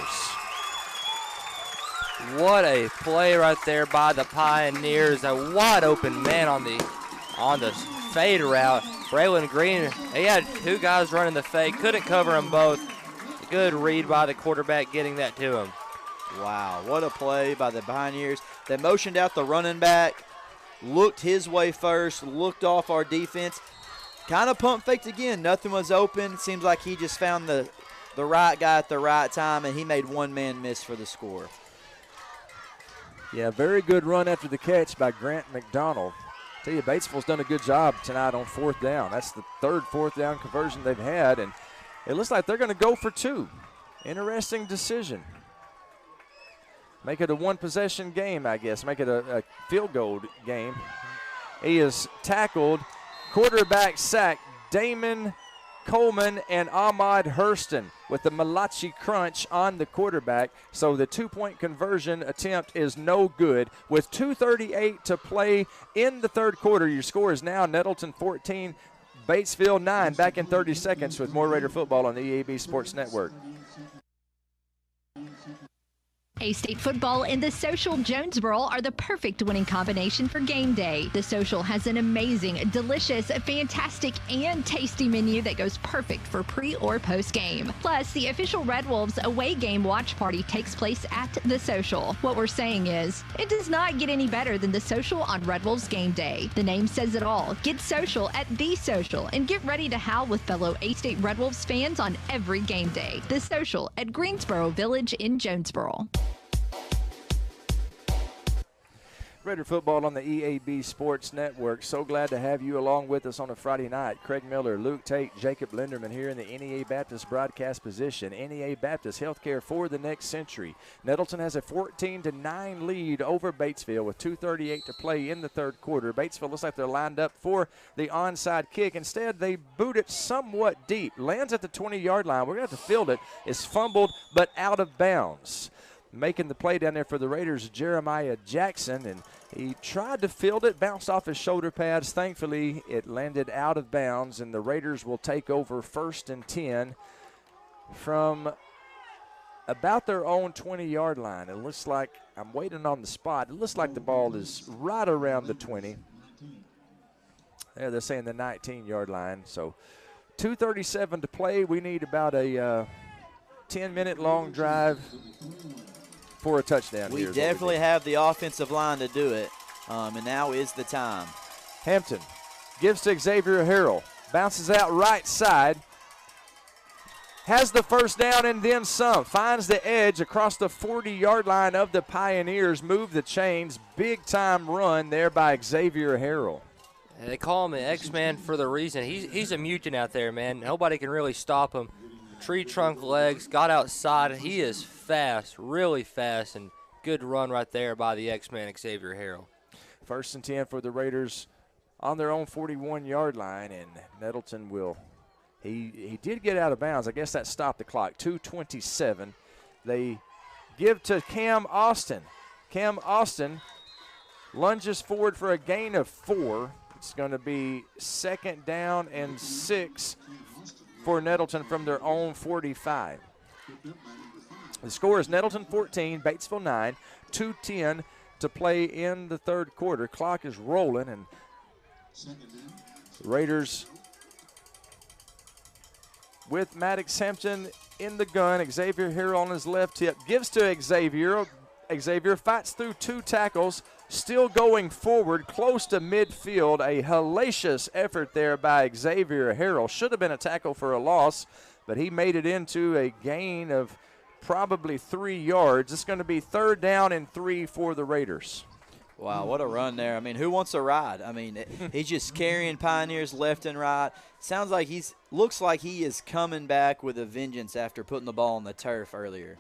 What a play right there by the Pioneers. A wide open man on the fade route. Braylon Green, he had 2 guys running the fade. Couldn't cover them both. Good read by the quarterback getting that to him. Wow, what a play by the Pioneers. They motioned out the running back. Looked his way first, looked off our defense. Kind of pump faked again. Nothing was open. Seems like he just found the right guy at the right time, and he made one man miss for the score. Yeah, very good run after the catch by Grant McDonald. Tell you, Batesville's done a good job tonight on 4th down. That's the 3rd 4th down conversion they've had, and it looks like they're going to go for 2. Interesting decision. Make it a 1-possession game, I guess. Make it a field goal game. He is tackled. Quarterback sack. Damon Coleman and Ahmad Hurston with the Malachi crunch on the quarterback. So the 2-point conversion attempt is no good. With 2:38 to play in the 3rd quarter, your score is now Nettleton 14, Batesville 9. Back in 30 seconds with more Raider football on the EAB Sports Network. A-State football and the Social Jonesboro are the perfect winning combination for game day. The Social has an amazing, delicious, fantastic, and tasty menu that goes perfect for pre or post game. Plus, the official Red Wolves away game watch party takes place at the Social. What we're saying is, it does not get any better than the Social on Red Wolves game day. The name says it all. Get social at the Social and get ready to howl with fellow A-State Red Wolves fans on every game day. The Social at Greensboro Village in Jonesboro. Raider football on the EAB Sports Network. So glad to have you along with us on a Friday night. Craig Miller, Luke Tate, Jacob Linderman here in the NEA Baptist broadcast position. NEA Baptist Healthcare for the next century. Nettleton has a 14-9 lead over Batesville with 2:38 to play in the 3rd quarter. Batesville looks like they're lined up for the onside kick. Instead, they boot it somewhat deep. Lands at the 20-yard line. We're going to have to field it. It's fumbled but out of bounds. Making the play down there for the Raiders, Jeremiah Jackson, and he tried to field it, bounced off his shoulder pads. Thankfully, it landed out of bounds, and the Raiders will take over 1st and 10 from about their own 20-yard line. It looks like, I'm waiting on the spot, it looks like the ball is right around the 20. There, they're saying the 19-yard line. So 2:37 to play. We need about a 10-minute long drive for a touchdown. We definitely have the offensive line to do it, and now is the time. Hampton gives to Xavier Harrell. Bounces out right side. Has the 1st down and then some. Finds the edge across the 40-yard line of the Pioneers. Move the chains. Big-time run there by Xavier Harrell. And they call him an X-Man for the reason. He's a mutant out there, man. Nobody can really stop him. Tree trunk legs, got outside. He is fast, really fast, and good run right there by the X-Man Xavier Harrell. 1st and 10 for the Raiders on their own 41-yard line, and Nettleton will. He did get out of bounds. I guess that stopped the clock. 2:27. They give to Cam Austin. Cam Austin lunges forward for a gain of 4. It's going to be 2nd down and 6 for Nettleton from their own 45. The score is Nettleton 14, Batesville 9, 2:10 to play in the 3rd quarter. Clock is rolling, and Raiders with Maddox Hampton in the gun. Xavier here on his left hip. Gives to Xavier. Xavier fights through 2 tackles, still going forward close to midfield. A hellacious effort there by Xavier Harrell. Should have been a tackle for a loss, but he made it into a gain of probably 3 yards. It's going to be 3rd down and 3 for the Raiders. Wow, what a run there. I mean, who wants a ride? I mean, he's just carrying Pioneers left and right. Sounds like looks like he is coming back with a vengeance after putting the ball on the turf earlier.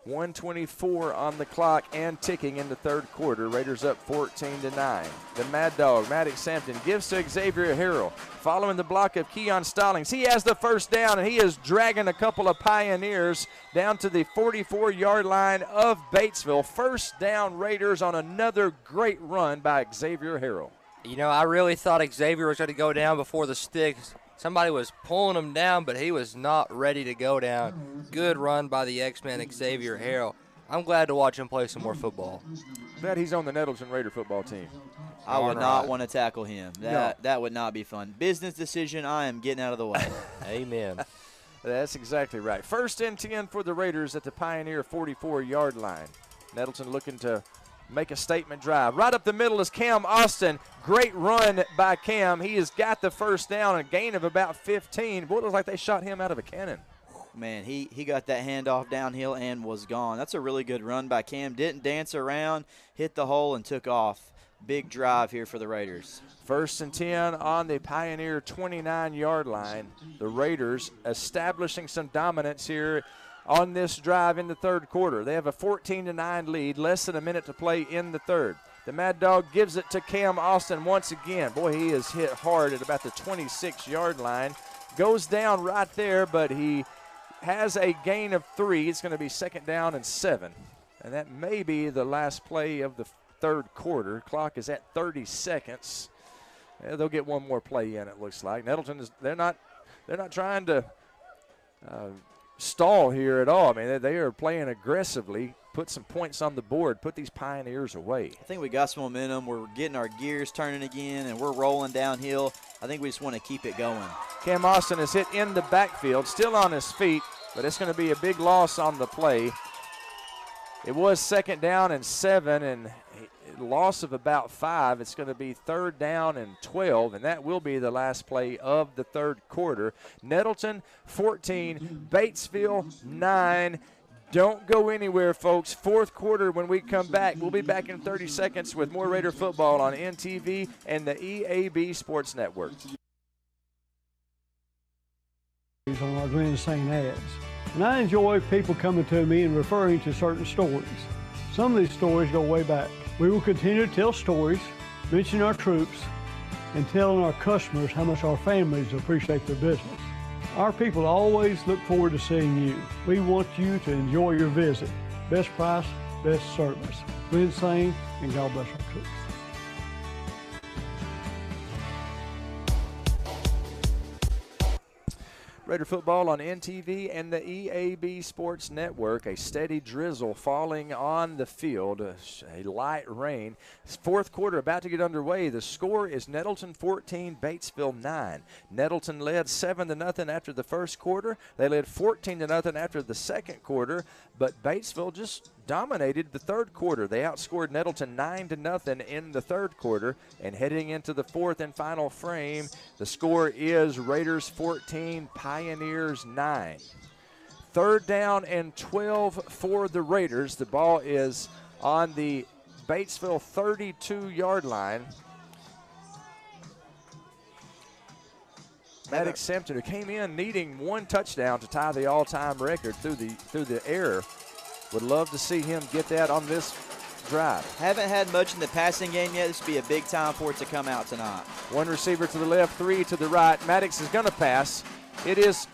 1:24 on the clock and ticking in the 3rd quarter. Raiders up 14-9. The Mad Dog, Maddox Sampson, gives to Xavier Harrell. Following the block of Keon Stallings, he has the 1st down, and he is dragging a couple of Pioneers down to the 44-yard line of Batesville. 1st down Raiders on another great run by Xavier Harrell. You know, I really thought Xavier was going to go down before the sticks. Somebody was pulling him down, but he was not ready to go down. Good run by the X-Man Xavier Harrell. I'm glad to watch him play some more football. Glad he's on the Nettleton Raider football team. I would not want to tackle him. That would not be fun. Business decision, I am getting out of the way. Amen. That's exactly right. 1st and 10 for the Raiders at the Pioneer 44-yard line. Nettleton looking to make a statement drive. Right up the middle is Cam Austin. Great run by Cam. He has got the 1st down, a gain of about 15. Boy, it looks like they shot him out of a cannon. Man, he got that handoff downhill and was gone. That's a really good run by Cam. Didn't dance around, hit the hole, and took off. Big drive here for the Raiders. 1st and 10 on the Pioneer 29-yard line. The Raiders establishing some dominance here on this drive in the 3rd quarter. They have a 14-9 lead, less than a minute to play in the 3rd. The Mad Dog gives it to Cam Austin once again. Boy, he is hit hard at about the 26-yard line. Goes down right there, but he has a gain of 3. It's going to be 2nd down and 7. And that may be the last play of the 3rd quarter. Clock is at 30 seconds. They'll get one more play in, it looks like. Nettleton they're not trying to stall here at all. I mean, they are playing aggressively, put some points on the board, put these Pioneers away. I think we got some momentum. We're getting our gears turning again, and we're rolling downhill. I think we just want to keep it going. Cam Austin is hit in the backfield, still on his feet, but it's going to be a big loss on the play. It was 2nd down and 7, and loss of about 5. It's going to be 3rd down and 12, and that will be the last play of the 3rd quarter. Nettleton 14, Batesville 9. Don't go anywhere, folks. 4th quarter when we come back. We'll be back in 30 seconds with more Raider football on NTV and the EAB Sports Network. On our Glen St. ads. And I enjoy people coming to me and referring to certain stories. Some of these stories go way back. We will continue to tell stories, mention our troops, and telling our customers how much our families appreciate their business. Our people always look forward to seeing you. We want you to enjoy your visit. Best price, best service. Glen St. and God bless our troops. Raider football on NTV and the EAB Sports Network. A steady drizzle falling on the field, a light rain. 4th quarter about to get underway. The score is Nettleton 14, Batesville 9. Nettleton led 7-0 after the 1st quarter. They led 14-0 after the 2nd quarter, but Batesville just dominated the 3rd quarter. They outscored Nettleton 9-0 in the 3rd quarter, and heading into the 4th and final frame, the score is Raiders 14, Pioneers 9. 3rd down and 12 for the Raiders. The ball is on the Batesville 32-yard line. Maddox Sampson, who came in needing 1 touchdown to tie the all-time record through the air, would love to see him get that on this drive. Haven't had much in the passing game yet. This would be a big time for it to come out tonight. 1 receiver to the left, 3 to the right. Maddox is going to pass. It is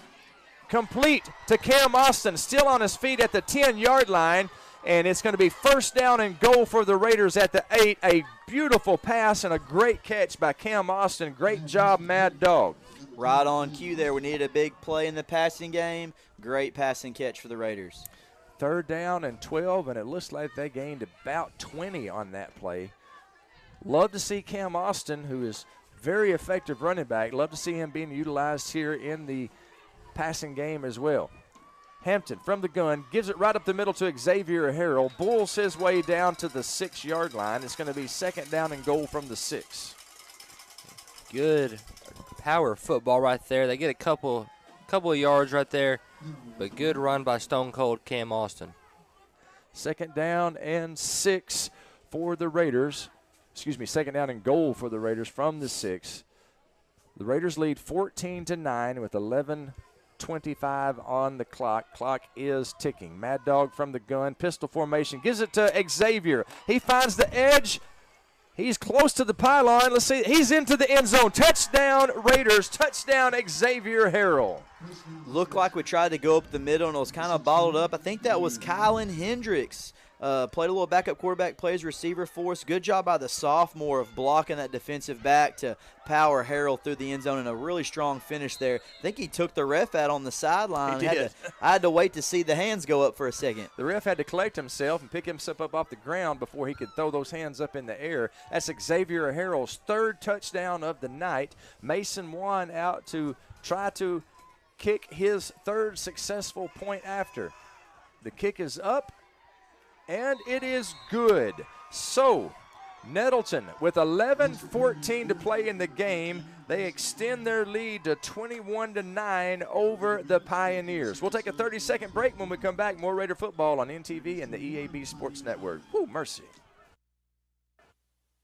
complete to Cam Austin, still on his feet at the 10-yard line, and it's going to be 1st down and goal for the Raiders at the 8. A beautiful pass and a great catch by Cam Austin. Great job, Mad Dog. Right on cue there. We needed a big play in the passing game. Great passing catch for the Raiders. 3rd down and 12, and it looks like they gained about 20 on that play. Love to see Cam Austin, who is very effective running back. Love to see him being utilized here in the passing game as well. Hampton from the gun gives it right up the middle to Xavier Harrell. Bulls his way down to the 6-yard line. It's going to be 2nd down and goal from the 6. Good power football right there. They get a couple of yards right there, but good run by Stone Cold Cam Austin. 2nd down and 6 for the Raiders. 2nd down and goal for the Raiders from the 6. The Raiders lead 14-9 with 11:25 on the clock. Clock is ticking. Mad Dog from the gun, pistol formation, gives it to Xavier. He finds the edge. He's close to the pylon. Let's see. He's into the end zone. Touchdown, Raiders. Touchdown, Xavier Harrell. Looked like we tried to go up the middle, and it was kind of bottled up. I think that was Kylan Hendricks. Played a little backup quarterback, plays receiver for us. Good job by the sophomore of blocking that defensive back to power Harrell through the end zone, and a really strong finish there. I think he took the ref out on the sideline. He did. I had to wait to see the hands go up for a second. The ref had to collect himself and pick himself up off the ground before he could throw those hands up in the air. That's Xavier Harrell's 3rd touchdown of the night. Mason Wan out to try to kick his 3rd successful point after. The kick is up, and it is good. So, Nettleton, with 11:14 to play in the game, they extend their lead to 21-9 over the Pioneers. We'll take a 30-second break. When we come back, more Raider football on NTV and the EAB Sports Network. Woo, mercy.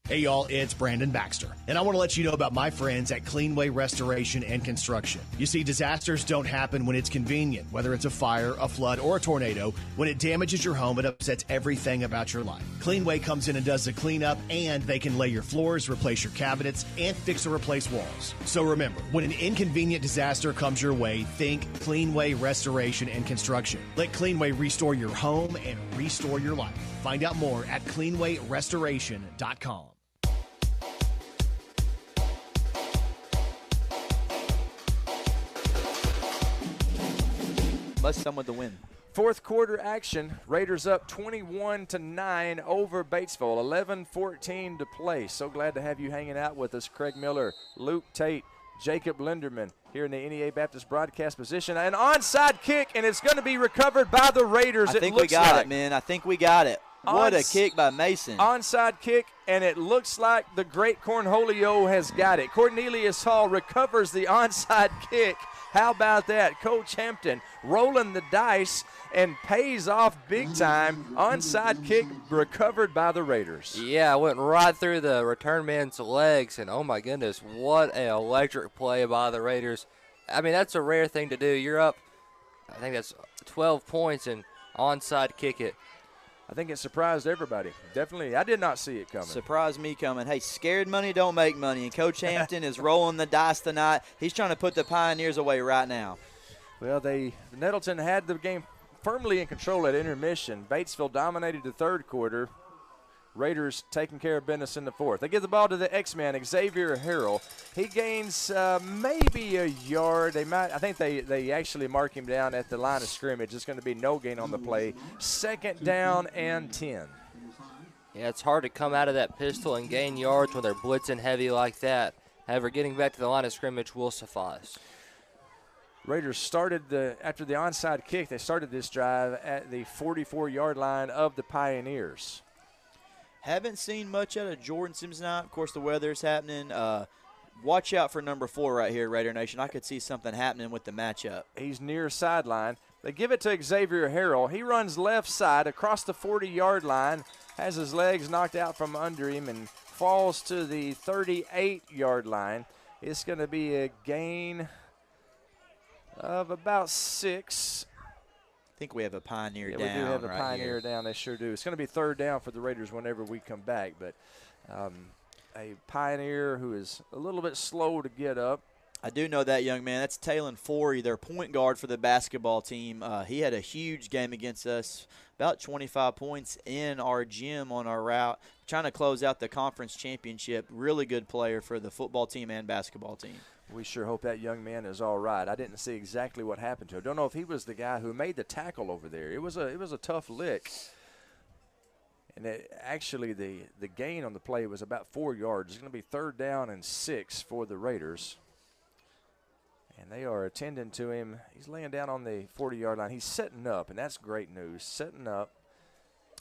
Hey y'all, it's Brandon Baxter, and I want to let you know about my friends at Cleanway Restoration and Construction. You see, disasters don't happen when it's convenient, whether it's a fire, a flood, or a tornado. When it damages your home, it upsets everything about your life. Cleanway comes in and does the cleanup, and they can lay your floors, replace your cabinets, and fix or replace walls. So remember, when an inconvenient disaster comes your way, think Cleanway Restoration and Construction. Let Cleanway restore your home and restore your life. Find out more at cleanwayrestoration.com. Must come with the win. 4th quarter action. Raiders up 21-9 over Batesville. 11:14 to play. So glad to have you hanging out with us. Craig Miller, Luke Tate, Jacob Linderman here in the NEA Baptist broadcast position. An onside kick, and it's going to be recovered by the Raiders. I think we got it, man. I think we got it. What a kick by Mason. Onside kick, and it looks like the great Cornholio has got it. Cornelius Hall recovers the onside kick. How about that? Coach Hampton rolling the dice and pays off big time. Onside kick recovered by the Raiders. Yeah, it went right through the return man's legs, and oh my goodness, what an electric play by the Raiders. I mean, that's a rare thing to do. You're up, I think that's 12 points, and onside kick it. I think it surprised everybody. Definitely, I did not see it coming. Surprised me coming. Hey, scared money don't make money, and Coach Hampton is rolling the dice tonight. He's trying to put the Pioneers away right now. Well, Nettleton had the game firmly in control at intermission. Batesville dominated the 3rd quarter. Raiders taking care of business in the 4th. They give the ball to the X-Man, Xavier Harrell. He gains maybe a yard. I think they actually mark him down at the line of scrimmage. It's going to be no gain on the play. 2nd down and 10. Yeah, it's hard to come out of that pistol and gain yards when they're blitzing heavy like that. However, getting back to the line of scrimmage will suffice. Raiders started after the onside kick, they started this drive at the 44-yard line of the Pioneers. Haven't seen much out of Jordan Sims tonight. Of course, the weather's happening. Watch out for number 4 right here, Raider Nation. I could see something happening with the matchup. He's near sideline. They give it to Xavier Harrell. He runs left side across the 40-yard line, has his legs knocked out from under him, and falls to the 38-yard line. It's going to be a gain of about 6. I think we have a Pioneer down. We do have a right Pioneer here. down. They sure do. It's going to be 3rd down for the Raiders whenever we come back. But a Pioneer who is a little bit slow to get up. I do know that young man. That's Talon Forey, their point guard for the basketball team. He had a huge game against us, about 25 points in our gym on our route, trying to close out the conference championship. Really good player for the football team and basketball team. We sure hope that young man is all right. I didn't see exactly what happened to him. Don't know if he was the guy who made the tackle over there. It was a tough lick. And actually the gain on the play was about 4 yards. It's going to be 3rd down and 6 for the Raiders. And they are attending to him. He's laying down on the 40-yard line. He's setting up, and that's great news. Setting up.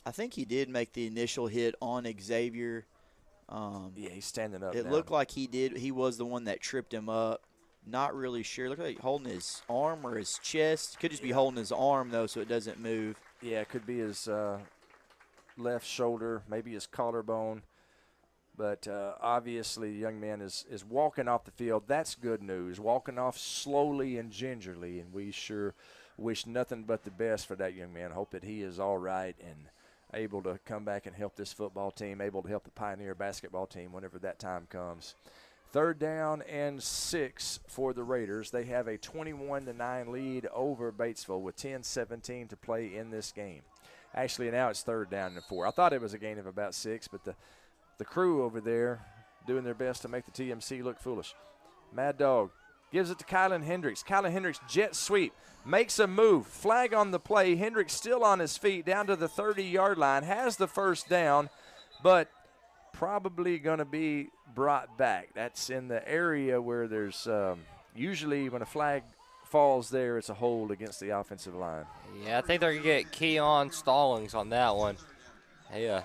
I think he did make the initial hit on Xavier. Yeah, he's standing up It now. looked like he did. He was the one that tripped him up. Not really sure. Looked like holding his arm or his chest. Could just be holding his arm, though, so it doesn't move. Yeah, it could be his left shoulder, maybe his collarbone. But obviously, the young man is walking off the field. That's good news. Walking off slowly and gingerly, and we sure wish nothing but the best for that young man. Hope that he is all right and able to come back and help this football team, able to help the Pioneer basketball team whenever that time comes. 3rd down and 6 for the Raiders. They have a 21-9 lead over Batesville with 10:17 to play in this game. Actually, now it's 3rd down and 4. I thought it was a gain of about 6, but the crew over there doing their best to make the TMC look foolish. Mad Dog gives it to Kylan Hendricks. Kylan Hendricks jet sweep, makes a move, flag on the play. Hendricks still on his feet down to the 30-yard line, has the 1st down, but probably going to be brought back. That's in the area where there's usually when a flag falls there, it's a hold against the offensive line. Yeah, I think they're going to get Keon Stallings on that one. Yeah.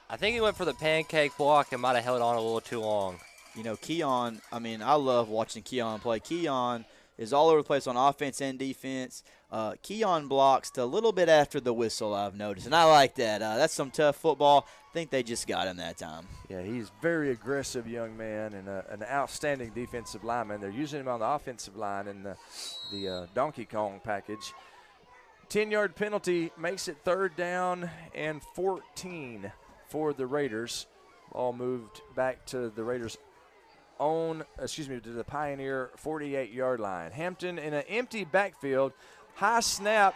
I think he went for the pancake block and might have held on a little too long. You know, Keon, I mean, I love watching Keon play. Keon is all over the place on offense and defense. Keon blocks to a little bit after the whistle, I've noticed, and I like that. That's some tough football. I think they just got him that time. Yeah, he's very aggressive young man and an outstanding defensive lineman. They're using him on the offensive line in the Donkey Kong package. 10-yard penalty makes it 3rd down and 14 for the Raiders. Ball moved back to the Raiders' to the Pioneer 48-yard line. Hampton in an empty backfield. High snap.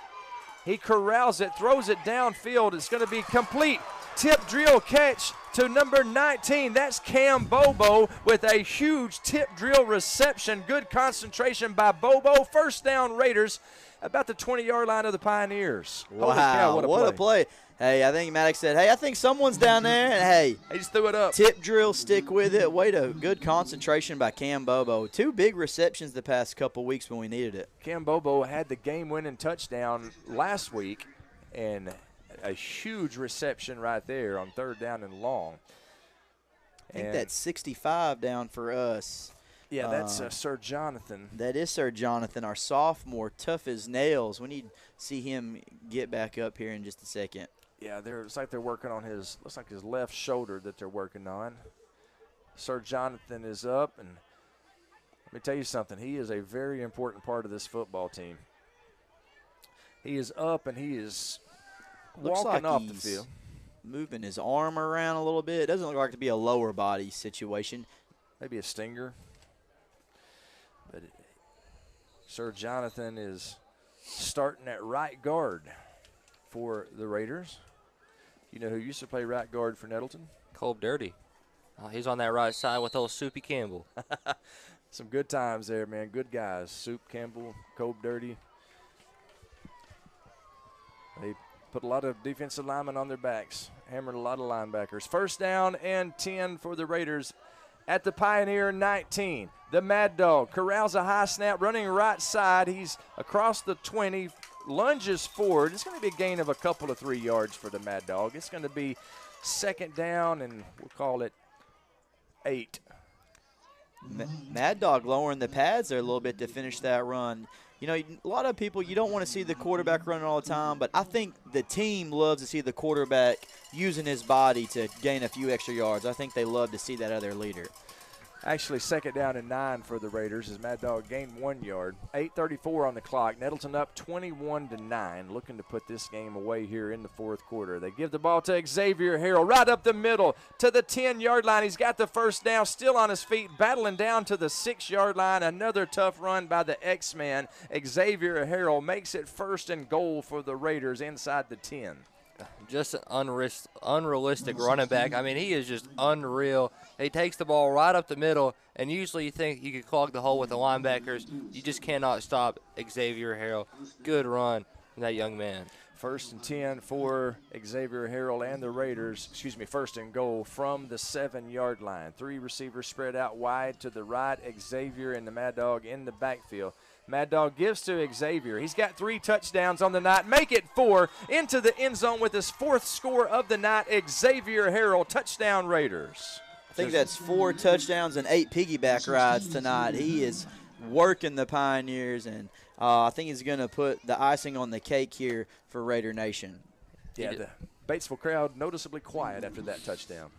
He corrals it, throws it downfield. It's going to be complete. Tip drill catch to number 19. That's Cam Bobo with a huge tip drill reception. Good concentration by Bobo. 1st down Raiders about the 20-yard line of the Pioneers. Wow, Holy cow, what a play. Hey, I think Maddox said, hey, I think someone's down there. And, hey, he just threw it up. Tip drill, stick with it. Way to good concentration by Cam Bobo. 2 big receptions the past couple weeks when we needed it. Cam Bobo had the game-winning touchdown last week, and a huge reception right there on 3rd down and long. I think that's 65 down for us. Yeah, that's Sir Jonathan. That is Sir Jonathan, our sophomore, tough as nails. We need to see him get back up here in just a second. Yeah, it's like they're working on his left shoulder that they're working on. Sir Jonathan is up, and let me tell you something. He is a very important part of this football team. He is up, and he is walking off the field. Moving his arm around a little bit. It doesn't look like to be a lower body situation. Maybe a stinger. But Sir Jonathan is starting at right guard for the Raiders. You know who used to play right guard for Nettleton? Colb Dirty. He's on that right side with old Soupy Campbell. Some good times there, man. Good guys. Soup Campbell, Colb Dirty. They put a lot of defensive linemen on their backs, hammered a lot of linebackers. 1st down and 10 for the Raiders at the Pioneer 19. The Mad Dog corrals a high snap, running right side. He's across the 20, lunges forward. It's going to be a gain of a couple of 3 yards for the Mad Dog. It's going to be 2nd down, and we'll call it 8. Mad Dog lowering the pads there a little bit to finish that run. You know, a lot of people, you don't want to see the quarterback running all the time, but I think the team loves to see the quarterback using his body to gain a few extra yards. I think they love to see that out of their leader. Actually, 2nd down and 9 for the Raiders as Mad Dog gained 1 yard. 8:34 on the clock. Nettleton up 21-9, looking to put this game away here in the 4th quarter. They give the ball to Xavier Harrell right up the middle to the 10-yard line. He's got the 1st down, still on his feet, battling down to the 6-yard line. Another tough run by the X-Man. Xavier Harrell makes it 1st and goal for the Raiders inside the 10. Just an unrealistic running back. I mean, he is just unreal. He takes the ball right up the middle, and usually you think you could clog the hole with the linebackers. You just cannot stop Xavier Harrell. Good run from that young man. First and 10 for Xavier Harrell and the Raiders. First and goal from the 7-yard line. 3 receivers spread out wide to the right. Xavier and the Mad Dog in the backfield. Mad Dog gives to Xavier. He's got 3 touchdowns on the night. Make it 4 into the end zone with his 4th score of the night. Xavier Harrell, touchdown Raiders. I think that's 4 touchdowns and 8 piggyback rides tonight. He is working the Pioneers, and I think he's going to put the icing on the cake here for Raider Nation. Yeah, the Batesville crowd noticeably quiet after that touchdown.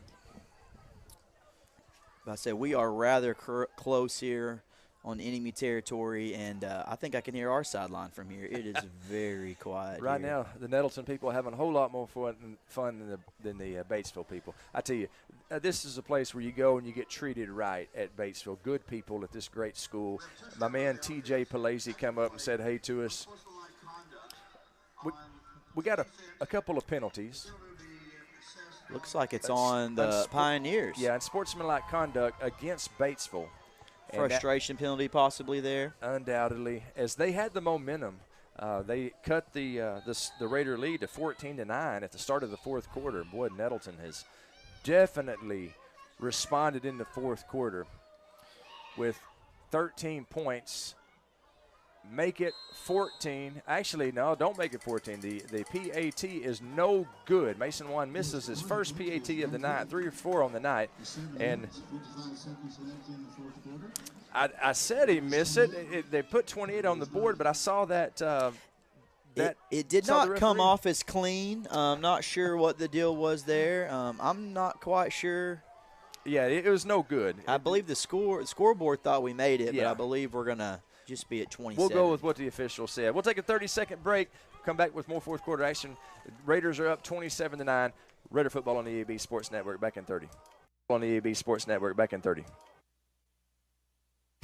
I say we are rather close here on enemy territory, and I think I can hear our sideline from here. It is very quiet right here. now. The Nettleton people are having a whole lot more fun than the Batesville people. I tell you, this is a place where you go and you get treated right at Batesville. Good people at this great school. My man T.J. Palazzi come up and said hey to us. We got a couple of penalties. Looks like it's on the Pioneers. Yeah, and sportsmanlike conduct against Batesville. Frustration penalty possibly there. Undoubtedly. As they had the momentum, they cut the Raider lead to 14-9 at the start of the 4th quarter. Boy, Nettleton has definitely responded in the 4th quarter with 13 points. Make it 14. Actually, no, don't make it 14. The PAT is no good. Mason Wan misses his first PAT of the night, 3 or 4 on the night. And I said he missed it. They put 28 on the board, but I saw that. It did not come off as clean. I'm not sure what the deal was there. I'm not quite sure. Yeah, it was no good. I believe the scoreboard thought we made it, but I believe we're going to just be at 27. We'll go with what the official said. We'll take a 30-second break, come back with more 4th quarter action. Raiders are up 27-9. Raider football on the EAB Sports Network, back in 30. On the EAB Sports Network, back in 30.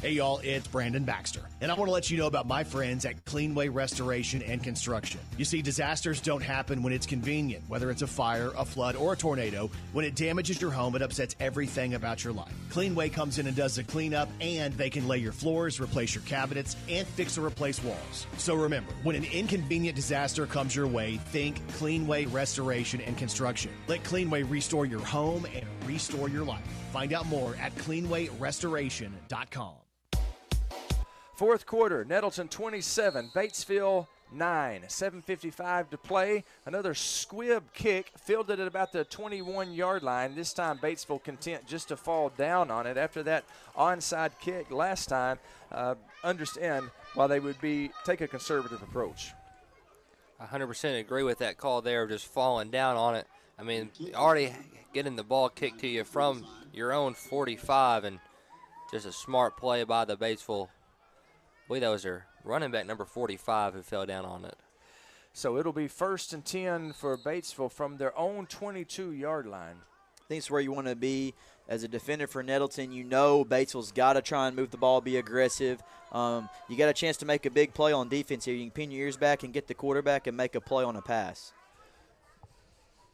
Hey y'all, it's Brandon Baxter, and I want to let you know about my friends at Cleanway Restoration and Construction. You see, disasters don't happen when it's convenient, whether it's a fire, a flood, or a tornado. When it damages your home, it upsets everything about your life. Cleanway comes in and does the cleanup, and they can lay your floors, replace your cabinets, and fix or replace walls. So remember, when an inconvenient disaster comes your way, think Cleanway Restoration and Construction. Let Cleanway restore your home and restore your life. Find out more at cleanwayrestoration.com. 4th quarter, Nettleton 27, Batesville 9, 7:55 to play. Another squib kick, fielded at about the 21-yard line. This time Batesville content just to fall down on it after that onside kick last time. Understand why they would take a conservative approach. 100% agree with that call there of just falling down on it. I mean, already getting the ball kicked to you from your own 45, and just a smart play by the Batesville. I believe that was their running back, number 45, who fell down on it. So it'll be 1st and 10 for Batesville from their own 22-yard line. I think it's where you want to be as a defender for Nettleton. You know Batesville's got to try and move the ball, be aggressive. You got a chance to make a big play on defense here. You can pin your ears back and get the quarterback and make a play on a pass.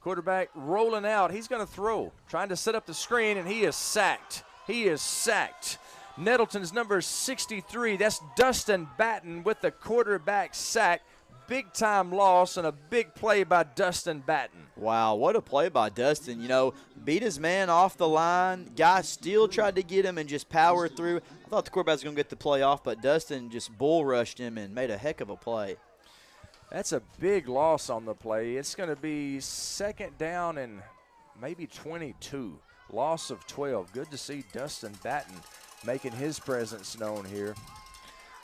Quarterback rolling out. He's going to throw, trying to set up the screen, and he is sacked. He is sacked. Nettleton's number 63, that's Dustin Batten with the quarterback sack. Big-time loss and a big play by Dustin Batten. Wow, what a play by Dustin. You know, beat his man off the line. Guy still tried to get him and just powered through. I thought the quarterback was going to get the play off, but Dustin just bull rushed him and made a heck of a play. That's a big loss on the play. It's going to be 2nd down and maybe 22. Loss of 12. Good to see Dustin Batten making his presence known here.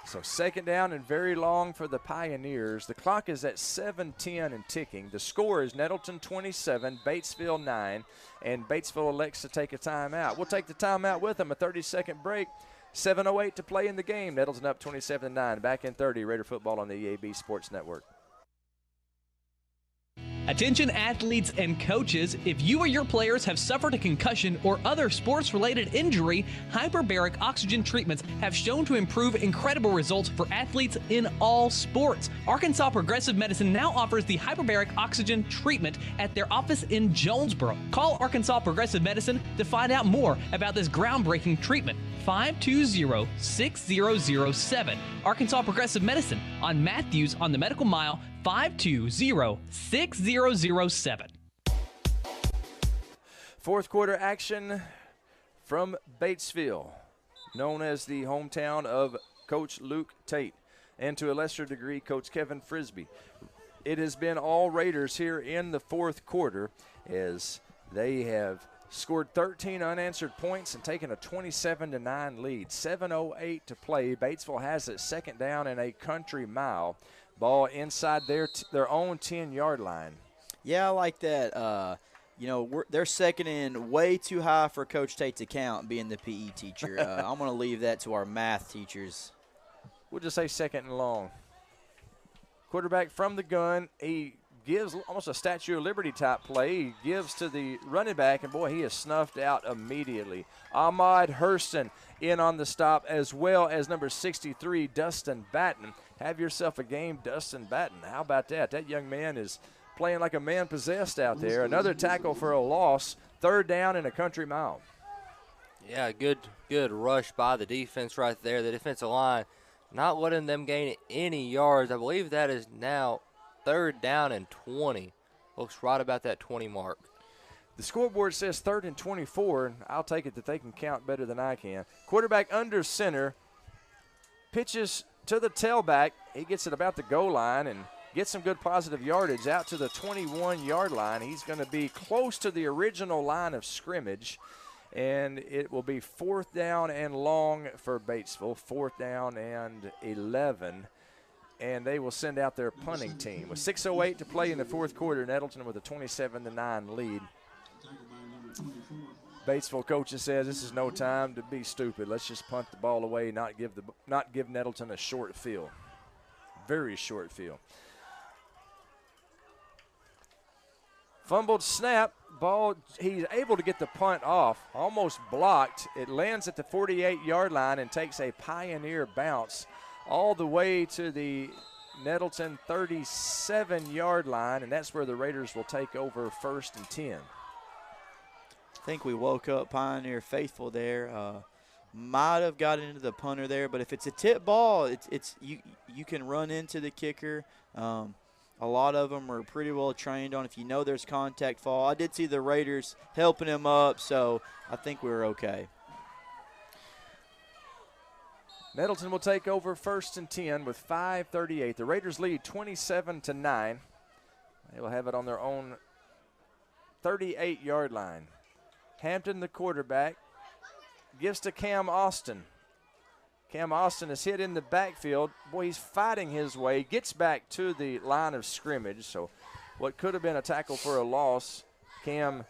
So 2nd down and very long for the Pioneers. The clock is at 7:10 and ticking. The score is Nettleton 27, Batesville 9, and Batesville elects to take a timeout. We'll take the timeout with them, a 30-second break. 7:08 to play in the game. Nettleton up 27-9. Back in 30, Raider football on the EAB Sports Network. Attention athletes and coaches, if you or your players have suffered a concussion or other sports-related injury, hyperbaric oxygen treatments have shown to improve incredible results for athletes in all sports. Arkansas Progressive Medicine now offers the hyperbaric oxygen treatment at their office in Jonesboro. Call Arkansas Progressive Medicine to find out more about this groundbreaking treatment. 520-6007. Arkansas Progressive Medicine on Matthews on the Medical Mile, 520-6007. Fourth quarter action from Batesville, known as the hometown of Coach Luke Tate, and to a lesser degree, Coach Kevin Frisbee. It has been all Raiders here in the fourth quarter as they have scored 13 unanswered points and taken a 27-9 lead. 7:08 to play. Batesville has it second down and a country mile. Ball inside their own 10-yard line. Yeah, I like that. They're second in way too high for Coach Tate to count, being the PE teacher. I'm going to leave that to our math teachers. We'll just say second and long. Quarterback from the gun. He gives almost a Statue of Liberty type play. He gives to the running back, and boy, he is snuffed out immediately. Ahmad Hurston in on the stop, as well as number 63, Dustin Batten. Have yourself a game, Dustin Batten. How about that? That young man is playing like a man possessed out there. Another tackle for a loss. Third down and a country mile. Yeah, good rush by the defense right there. The defensive line not letting them gain any yards. I believe that is now third down and 20. Looks right about that 20 mark. The scoreboard says 3rd and 24, and I'll take it that they can count better than I can. Quarterback under center, pitches to the tailback. He gets it about the goal line and gets some good positive yardage out to the 21-yard line. He's going to be close to the original line of scrimmage, and it will be 4th down and long for Batesville, 4th down and 11. And they will send out their punting team. With 6:08 to play in the fourth quarter, Nettleton with a 27-9 lead. Batesville coaches says this is no time to be stupid. Let's just punt the ball away, not give Nettleton a short field. Very short field. Fumbled snap, ball, he's able to get the punt off, almost blocked. It lands at the 48-yard line and takes a pioneer bounce all the way to the Nettleton 37-yard line, and that's where the Raiders will take over 1st and 10. I think we woke up Pioneer faithful there. Might have got into the punter there, but if it's a tip ball, it's you can run into the kicker. A lot of them are pretty well trained on if you know there's contact fall. I did see the Raiders helping him up, so I think we were okay. Nettleton will take over 1st and 10 with 5:38. The Raiders lead 27-9. They will have it on their own 38-yard line. Hampton, the quarterback, gives to Cam Austin. Cam Austin is hit in the backfield. Boy, he's fighting his way, gets back to the line of scrimmage. So what could have been a tackle for a loss, Cam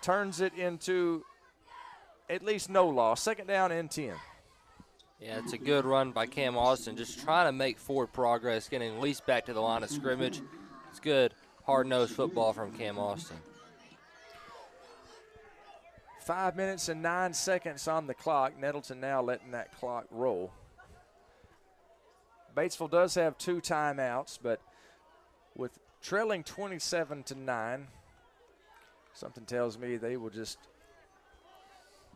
turns it into at least no loss. 2nd down and 10. Yeah, it's a good run by Cam Austin, just trying to make forward progress, getting at least back to the line of scrimmage. It's good, hard-nosed football from Cam Austin. 5 minutes and 9 seconds on the clock. Nettleton now letting that clock roll. Batesville does have 2 timeouts, but with trailing 27-9, something tells me they will just.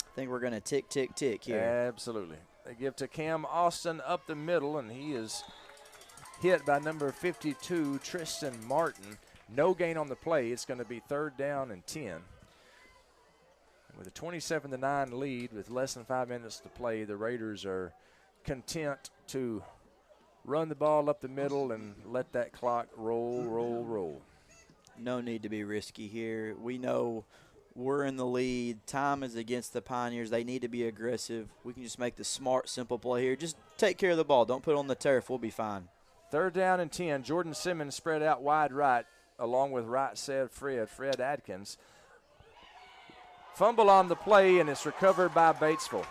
I think we're going to tick, tick, tick here. Absolutely. They give to Cam Austin up the middle, and he is hit by number 52, Tristan Martin. No gain on the play. It's going to be 3rd down and 10. With a 27-9 lead with less than 5 minutes to play, the Raiders are content to run the ball up the middle and let that clock roll. No need to be risky here. We know we're in the lead. Time is against the Pioneers. They need to be aggressive. We can just make the smart, simple play here. Just take care of the ball. Don't put it on the turf. We'll be fine. 3rd down and 10. Jordan Simmons spread out wide right, along with right side Fred Adkins. Fumble on the play, and it's recovered by Batesville.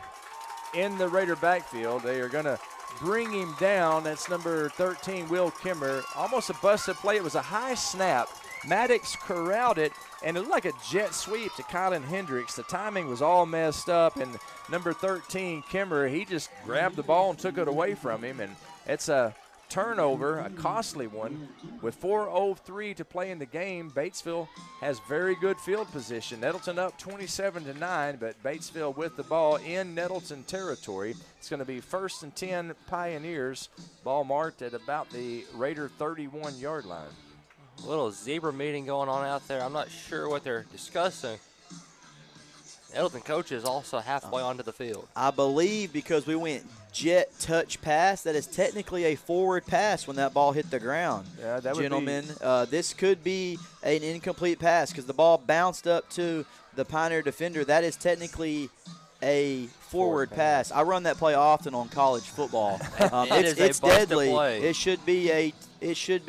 In the Raider backfield, they are going to bring him down. That's number 13, Will Kimmer. Almost a busted play. It was a high snap. Maddox corralled it, and it looked like a jet sweep to Kylan Hendricks. The timing was all messed up, and number 13, Kimmer, he just grabbed the ball and took it away from him, and it's a turnover, a costly one. With 4:03 to play in the game, Batesville has very good field position. Nettleton up 27-9, but Batesville with the ball in Nettleton territory. It's going to be 1st and 10 Pioneers. Ball marked at about the Raider 31-yard line. A little zebra meeting going on out there. I'm not sure what they're discussing. Nettleton coach is also halfway onto the field. I believe because we went jet touch pass, that is technically a forward pass when that ball hit the ground. Yeah, that would Gentlemen, this could be an incomplete pass because the ball bounced up to the Pioneer defender. That is technically a forward pass. I run that play often on college football. It's deadly. Play. It should be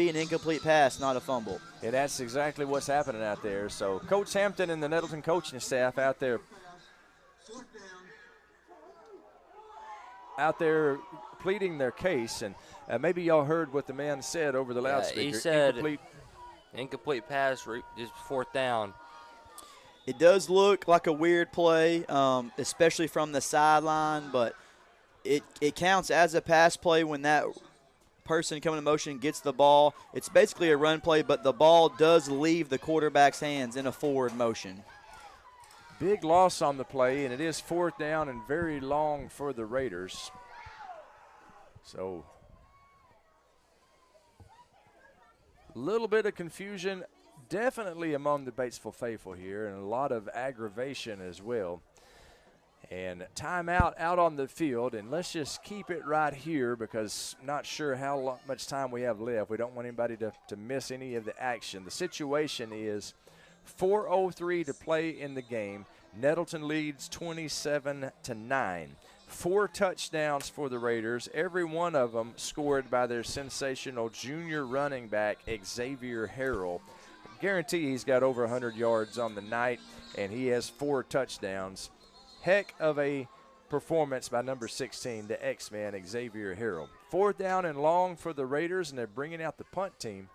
an incomplete pass, not a fumble. Yeah, that's exactly what's happening out there. So Coach Hampton and the Nettleton coaching staff out there pleading their case, and maybe y'all heard what the man said over the loudspeaker. He said incomplete pass, just 4th down. It does look like a weird play, especially from the sideline, but it counts as a pass play when that person coming in motion gets the ball. It's basically a run play, but the ball does leave the quarterback's hands in a forward motion. Big loss on the play, and it is 4th down and very long for the Raiders. So a little bit of confusion definitely among the Batesville faithful here, and a lot of aggravation as well. And timeout out on the field, and let's just keep it right here because not sure how much time we have left. We don't want anybody to miss any of the action. The situation is 4:03 to play in the game. Nettleton leads 27-9. 4 touchdowns for the Raiders, every one of them scored by their sensational junior running back, Xavier Harrell. Guarantee he's got over 100 yards on the night, and he has 4 touchdowns. Heck of a performance by number 16, the X-Man, Xavier Harrell. 4th down and long for the Raiders, and they're bringing out the punt team.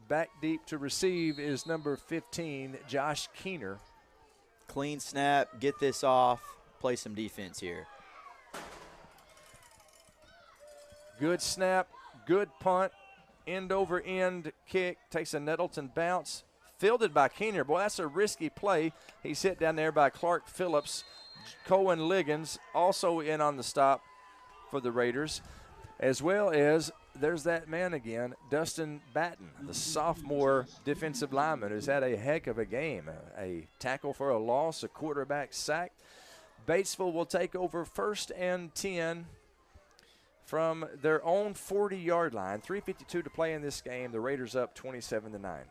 Back deep to receive is number 15, Josh Keener. Clean snap, get this off, play some defense here. Good snap, good punt, end over end kick, takes a Nettleton bounce, fielded by Keener. Boy, that's a risky play. He's hit down there by Clark Phillips. Cohen Liggins also in on the stop for the Raiders, as well as there's that man again, Dustin Batten, the sophomore defensive lineman who's had a heck of a game. A tackle for a loss, a quarterback sack. Batesville will take over 1st and 10 from their own 40-yard line. 3:52 to play in this game. The Raiders up 27-9.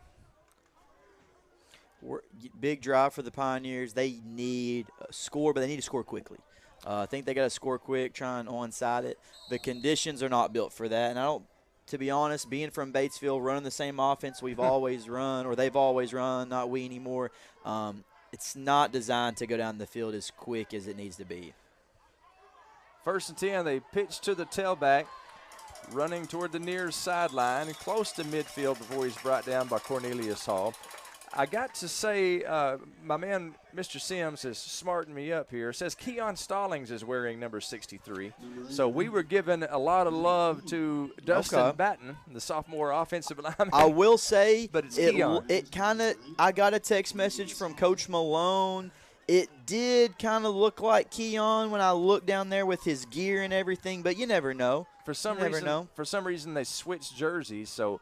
Big drive for the Pioneers. They need a score, but they need to score quickly. I think they got to score quick, try and onside it. The conditions are not built for that. And to be honest, being from Batesville, running the same offense we've always run, or they've always run, not we anymore, it's not designed to go down the field as quick as it needs to be. 1st and 10, they pitch to the tailback, running toward the near sideline, close to midfield before he's brought down by Cornelius Hall. I got to say, my man, Mr. Sims, has smartened me up here. It says Keon Stallings is wearing number 63. So we were giving a lot of love to Dustin Batten, the sophomore offensive lineman. I will say, but it's Keon. It kind of, I got a text message from Coach Malone. It did kind of look like Keon when I looked down there with his gear and everything, but you never know. For some reason, they switched jerseys. So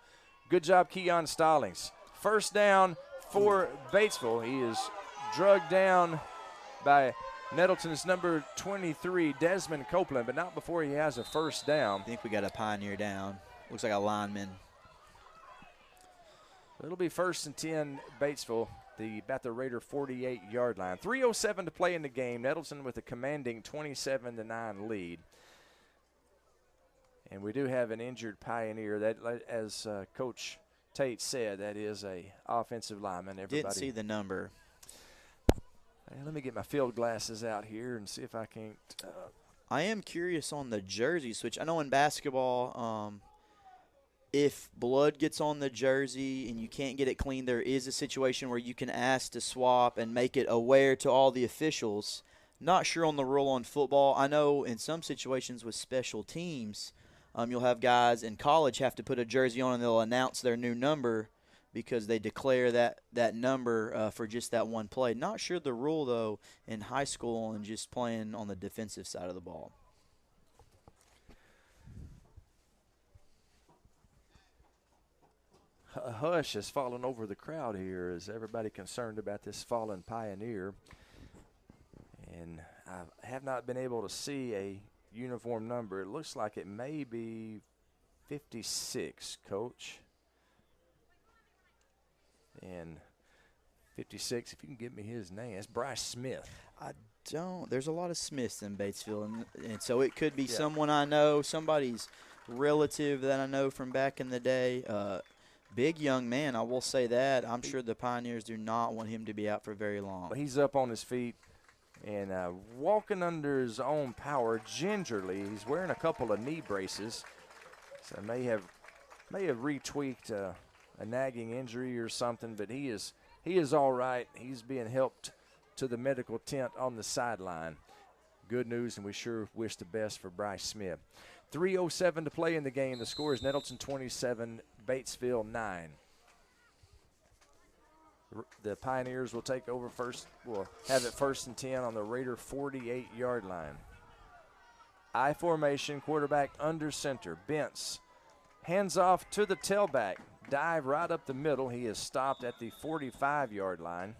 good job, Keon Stallings. 1st down for Batesville. He is drugged down by Nettleton's number 23, Desmond Copeland, but not before he has a 1st down. I think we got a Pioneer down. Looks like a lineman. It'll be 1st and 10 Batesville, about the Raider 48-yard line. 3:07 to play in the game. Nettleton with a commanding 27-9 lead. And we do have an injured Pioneer. That, as Coach Tate said, that is a offensive lineman. Everybody didn't see the number. Hey, let me get my field glasses out here and see if I can't. I am curious on the jersey switch. I know in basketball, if blood gets on the jersey and you can't get it clean, there is a situation where you can ask to swap and make it aware to all the officials. Not sure on the rule on football. I know in some situations with special teams, You'll have guys in college have to put a jersey on and they'll announce their new number because they declare that number for just that one play. Not sure the rule, though, in high school and just playing on the defensive side of the ball. A hush has fallen over the crowd here as everybody concerned about this fallen Pioneer. And I have not been able to see a uniform number. It looks like it may be 56, Coach. And 56, if you can give me his name, that's Bryce Smith. I don't. There's a lot of Smiths in Batesville, and so it could be someone I know, somebody's relative that I know from back in the day. Big young man, I will say that. I'm sure the Pioneers do not want him to be out for very long. But he's up on his feet and walking under his own power gingerly. He's wearing a couple of knee braces, so may have retweaked a nagging injury or something, but he is all right. He's being helped to the medical tent on the sideline. Good news, and we sure wish the best for Bryce Smith. 3:07 to play in the game. The score is Nettleton 27, Batesville 9. The Pioneers will take over first. Will have it 1st and 10 on the Raider 48-yard line. I formation, quarterback under center. Bentz hands off to the tailback. Dive right up the middle. He is stopped at the 45-yard line.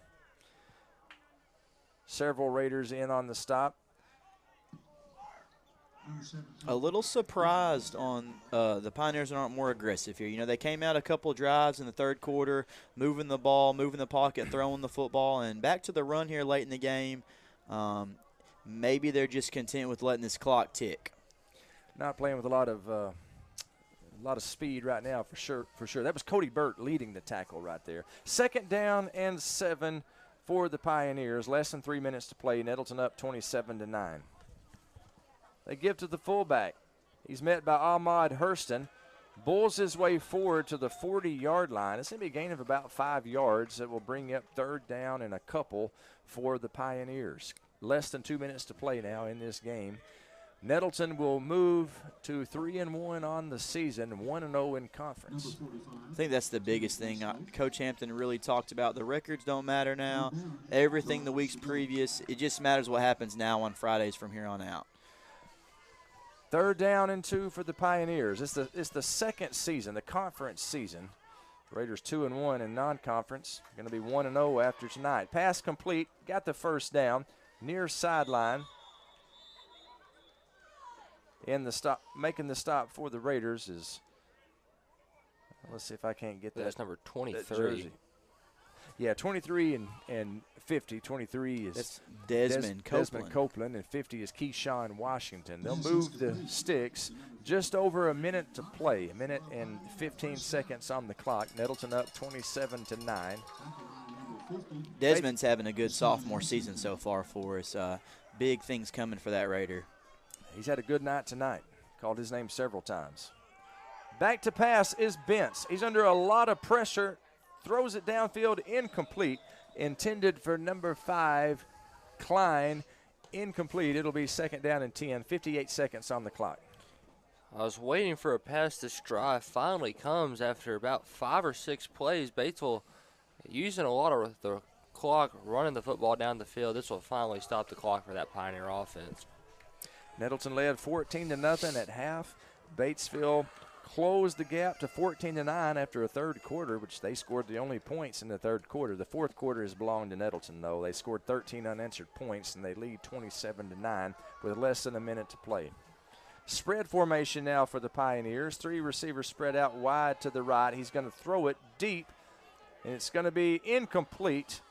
Several Raiders in on the stop. A little surprised on the Pioneers aren't more aggressive here. You know, they came out a couple drives in the third quarter, moving the ball, moving the pocket, throwing the football, and back to the run here late in the game. Maybe they're just content with letting this clock tick. Not playing with a lot of speed right now, for sure. That was Cody Burt leading the tackle right there. 2nd down and 7 for the Pioneers. Less than 3 minutes to play. Nettleton up 27-9. They give to the fullback. He's met by Ahmad Hurston. Bulls his way forward to the 40-yard line. It's going to be a gain of about 5 yards that will bring up 3rd down and a couple for the Pioneers. Less than 2 minutes to play now in this game. Nettleton will move to 3-1 on the season, 1-0 in conference. I think that's the biggest thing. Coach Hampton really talked about the records don't matter now. Everything the weeks previous, it just matters what happens now on Fridays from here on out. 3rd down and 2 for the Pioneers. It's the second season, the conference season. Raiders 2-1 in non-conference. Going to be 1-0 after tonight. Pass complete. Got the 1st down. Near sideline. And the stop, making the stop for the Raiders is. Let's see if I can't get that. That's number 23. That jersey. Yeah, 23 and 50. 23 is that's Desmond Copeland, and 50 is Keyshawn Washington. They'll move the sticks. Just over a minute to play. A minute and 15 seconds on the clock. Nettleton up 27-9. Desmond's having a good sophomore season so far for us. Big things coming for that Raider. He's had a good night tonight. Called his name several times. Back to pass is Bentz. He's under a lot of pressure. Throws it downfield, incomplete. Intended for number 5, Klein. Incomplete. It'll be 2nd down and 10. 58 seconds on the clock. I was waiting for a pass. This drive finally comes after about 5 or 6 plays. Batesville using a lot of the clock, running the football down the field. This will finally stop the clock for that Pioneer offense. Nettleton led 14-0 at half. Batesville closed the gap to 14-9 after a third quarter, which they scored the only points in the third quarter. The fourth quarter has belonged to Nettleton, though. They scored 13 unanswered points, and they lead 27-9 with less than a minute to play. Spread formation now for the Pioneers. 3 receivers spread out wide to the right. He's going to throw it deep, and it's going to be incomplete.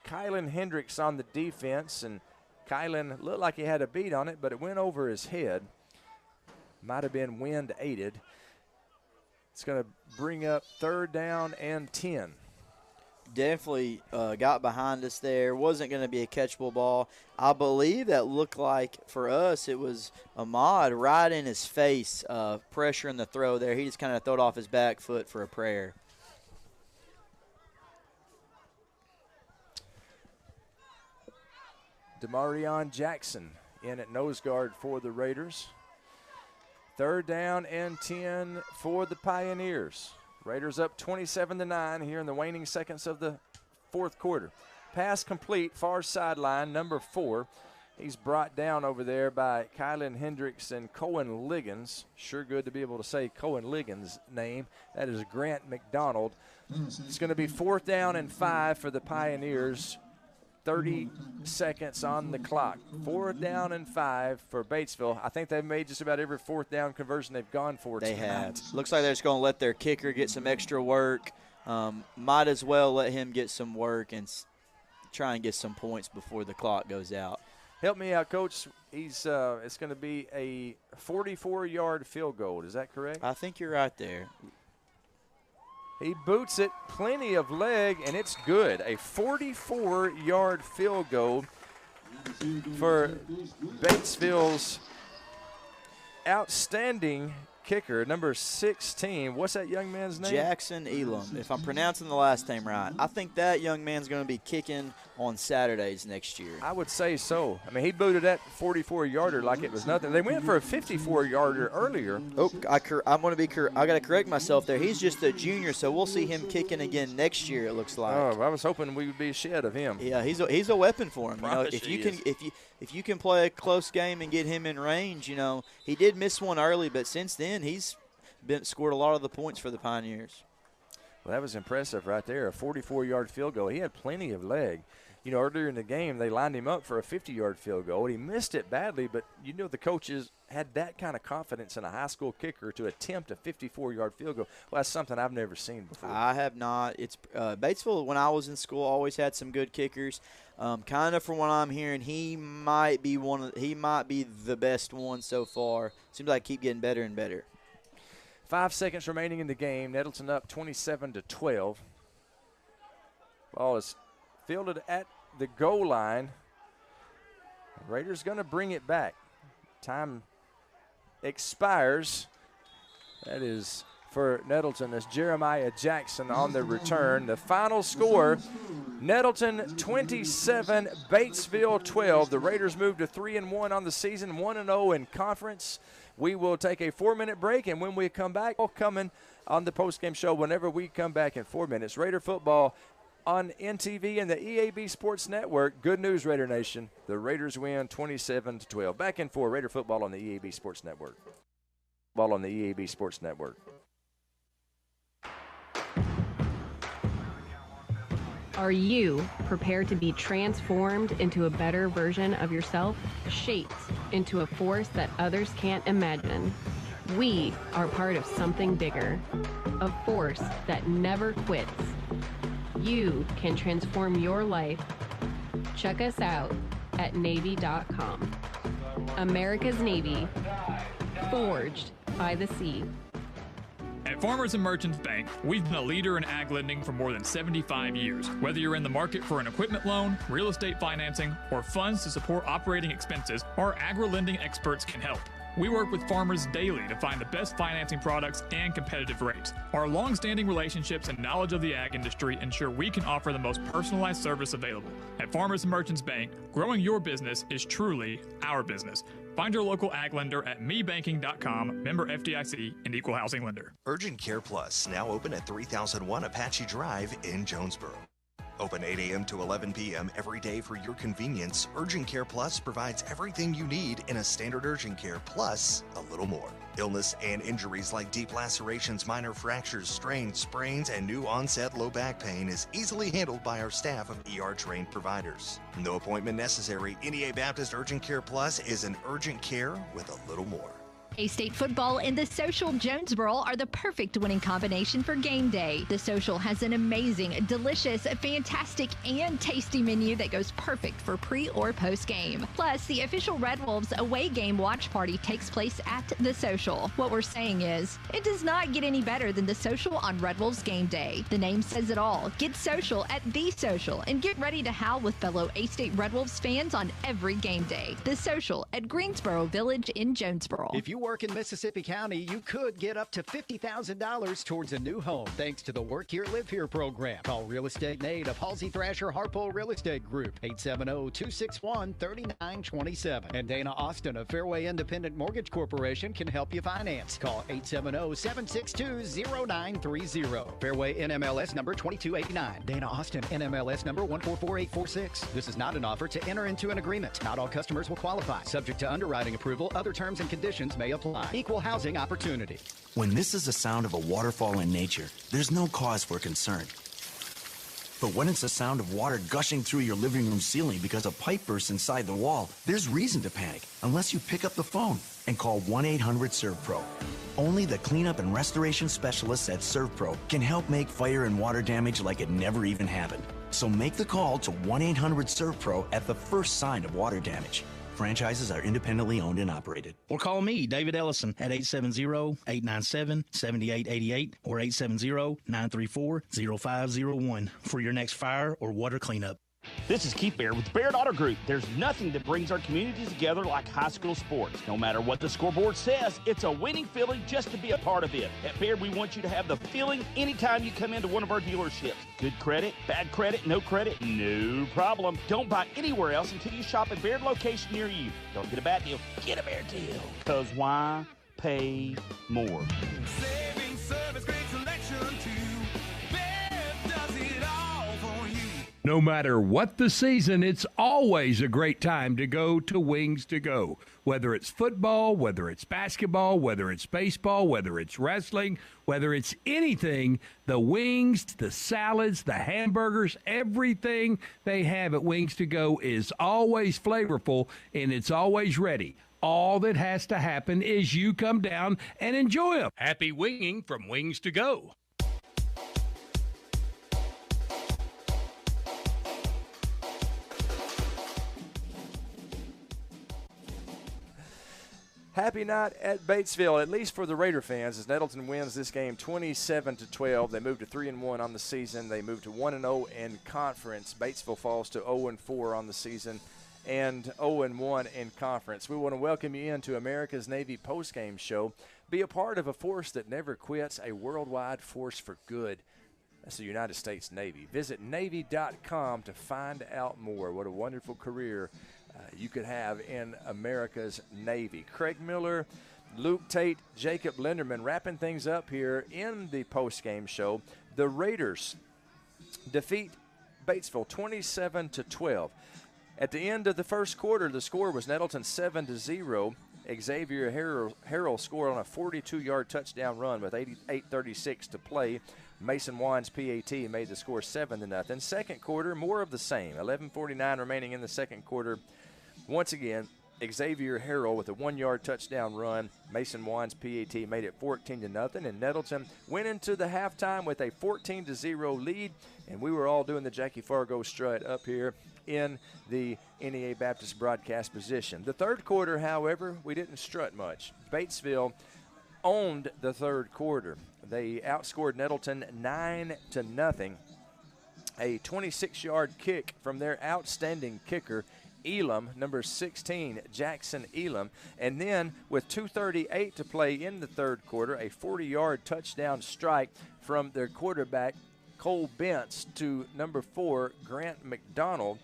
Kylan Hendricks on the defense, and Kylan looked like he had a beat on it, but it went over his head. Might have been wind aided. It's going to bring up 3rd down and 10. Definitely got behind us there. Wasn't going to be a catchable ball. I believe that looked like, for us, it was Ahmad right in his face, pressuring the throw there. He just kind of threw it off his back foot for a prayer. Demarion Jackson in at nose guard for the Raiders. 3rd down and 10 for the Pioneers. Raiders up 27-9 here in the waning seconds of the 4th quarter. Pass complete, far sideline, number 4. He's brought down over there by Kylan Hendricks and Cohen Liggins. Sure good to be able to say Cohen Liggins' name. That is Grant McDonald. It's going to be 4th down and 5 for the Pioneers. 30 seconds on the clock. 4th down and 5 for Batesville. I think they've made just about every 4th down conversion they've gone for They tonight. have. Looks like they're just going to let their kicker get some extra work. Might as well let him get some work and try and get some points before the clock goes out. Help me out, Coach. It's going to be a 44-yard field goal. Is that correct? I think you're right there. He boots it, plenty of leg, and it's good. A 44-yard field goal for Batesville's outstanding kicker, number 16. What's that young man's name? Jackson Elam, if I'm pronouncing the last name right. I think that young man's going to be kicking on Saturdays next year. I would say so. I mean, he booted that 44-yarder like it was nothing. They went for a 54-yarder earlier. Oh, I got to correct myself there. He's just a junior, so we'll see him kicking again next year, it looks like. Oh, I was hoping we would be shed of him. Yeah, he's a weapon for him. You know, if you can play a close game and get him in range, you know, he did miss one early, but since then he's scored a lot of the points for the Pioneers. Well, that was impressive right there, a 44-yard field goal. He had plenty of leg. You know, earlier in the game, they lined him up for a 50-yard field goal. He missed it badly, but you know the coaches had that kind of confidence in a high school kicker to attempt a 54-yard field goal. Well, that's something I've never seen before. I have not. It's Batesville, when I was in school, always had some good kickers. Kind of from what I'm hearing, he might be the best one so far. Seems like keep getting better and better. 5 seconds remaining in the game. Nettleton up 27-12. Ball is fielded at the goal line. Raiders going to bring it back. Time expires. That is for Nettleton. That's Jeremiah Jackson on the return. The final score, Nettleton 27, Batesville 12. The Raiders move to 3-1 on the season, 1-0 in conference. We will take a 4-minute break, and when we come back, all coming on the postgame show whenever we come back in 4 minutes. Raider football on NTV and the EAB Sports Network. Good news, Raider Nation. The Raiders win 27-12. Back in 4, Raider football on the EAB Sports Network. Ball on the EAB Sports Network. Are you prepared to be transformed into a better version of yourself? Shaped into a force that others can't imagine? We are part of something bigger, a force that never quits. You can transform your life. Check us out at Navy.com. America's Navy, forged by the sea. At Farmers and Merchants Bank, we've been a leader in ag lending for more than 75 years. Whether you're in the market for an equipment loan, real estate financing, or funds to support operating expenses, our agri-lending experts can help. We work with farmers daily to find the best financing products and competitive rates. Our long-standing relationships and knowledge of the ag industry ensure we can offer the most personalized service available. At Farmers and Merchants Bank, growing your business is truly our business. Find your local ag lender at mebanking.com, member FDIC, and equal housing lender. Urgent Care Plus, now open at 3001 Apache Drive in Jonesboro. Open 8 a.m. to 11 p.m. every day for your convenience. Urgent Care Plus provides everything you need in a standard urgent care, plus a little more. Illness and injuries like deep lacerations, minor fractures, strains, sprains, and new onset low back pain is easily handled by our staff of ER-trained providers. No appointment necessary. NEA Baptist Urgent Care Plus is an urgent care with a little more. A-State football and the Social Jonesboro are the perfect winning combination for game day. The Social has an amazing, delicious, fantastic, and tasty menu that goes perfect for pre or post game. Plus, the official Red Wolves away game watch party takes place at the Social. What we're saying is, it does not get any better than the Social on Red Wolves game day. The name says it all. Get social at the Social and get ready to howl with fellow A-State Red Wolves fans on every game day. The Social at Greensboro Village in Jonesboro. If you work in Mississippi County, you could get up to $50,000 towards a new home thanks to the Work Here, Live Here program. Call Real Estate Nate of Halsey Thrasher Harpole Real Estate Group, 870-261-3927. And Dana Austin of Fairway Independent Mortgage Corporation can help you finance. Call 870-762-0930. Fairway NMLS number 2289. Dana Austin NMLS number 144846. This is not an offer to enter into an agreement. Not all customers will qualify. Subject to underwriting approval, other terms and conditions may apply. Equal housing opportunity. When this is the sound of a waterfall in nature, there's no cause for concern. But when it's the sound of water gushing through your living room ceiling because a pipe bursts inside the wall, there's reason to panic unless you pick up the phone and call 1-800-SERVPRO. Only the cleanup and restoration specialists at ServPro can help make fire and water damage like it never even happened. So make the call to 1-800-SERVPRO at the first sign of water damage. Franchises are independently owned and operated. Or call me, David Ellison, at 870-897-7888 or 870-934-0501 for your next fire or water cleanup. This is Keith Baird with Baird Auto Group. There's nothing that brings our communities together like high school sports. No matter what the scoreboard says, it's a winning feeling just to be a part of it. At Baird, we want you to have the feeling anytime you come into one of our dealerships. Good credit, bad credit, no problem. Don't buy anywhere else until you shop at Baird location near you. Don't get a bad deal, get a Baird deal. Because why pay more? Saving service, great selection too. Bev does it all for you. No matter what the season, it's always a great time to go to Wings to Go. Whether it's football, whether it's basketball, whether it's baseball, whether it's wrestling, whether it's anything, the wings, the salads, the hamburgers, everything they have at Wings to Go is always flavorful and it's always ready. All that has to happen is you come down and enjoy them. Happy winging from Wings to Go. Happy night at Batesville, at least for the Raider fans, as Nettleton wins this game 27-12. They move to 3-1 on the season. They move to 1-0 in conference. Batesville falls to 0-4 on the season and 0-1 in conference. We want to welcome you into America's Navy postgame show. Be a part of a force that never quits, a worldwide force for good. That's the United States Navy. Visit Navy.com to find out more. What a wonderful career you could have in America's Navy. Craig Miller, Luke Tate, Jacob Linderman wrapping things up here in the postgame show. The Raiders defeat Batesville 27-12. At the end of the first quarter, the score was Nettleton 7-0. Xavier Harrell scored on a 42-yard touchdown run with 8:36 to play. Mason Wine's PAT made the score 7-0. Second quarter, more of the same. 11:49 remaining in the second quarter. Once again, Xavier Harrell with a 1-yard touchdown run. Mason Wine's PAT made it 14-0. And Nettleton went into the halftime with a 14-0 lead. And we were all doing the Jackie Fargo strut up here in the NEA Baptist broadcast position. The third quarter, however, we didn't strut much. Batesville owned the third quarter. They outscored Nettleton 9-0. A 26-yard kick from their outstanding kicker, Elam, number 16, Jackson Elam. And then with 2:38 to play in the third quarter, a 40-yard touchdown strike from their quarterback, Cole Bentz, to number 4, Grant McDonald.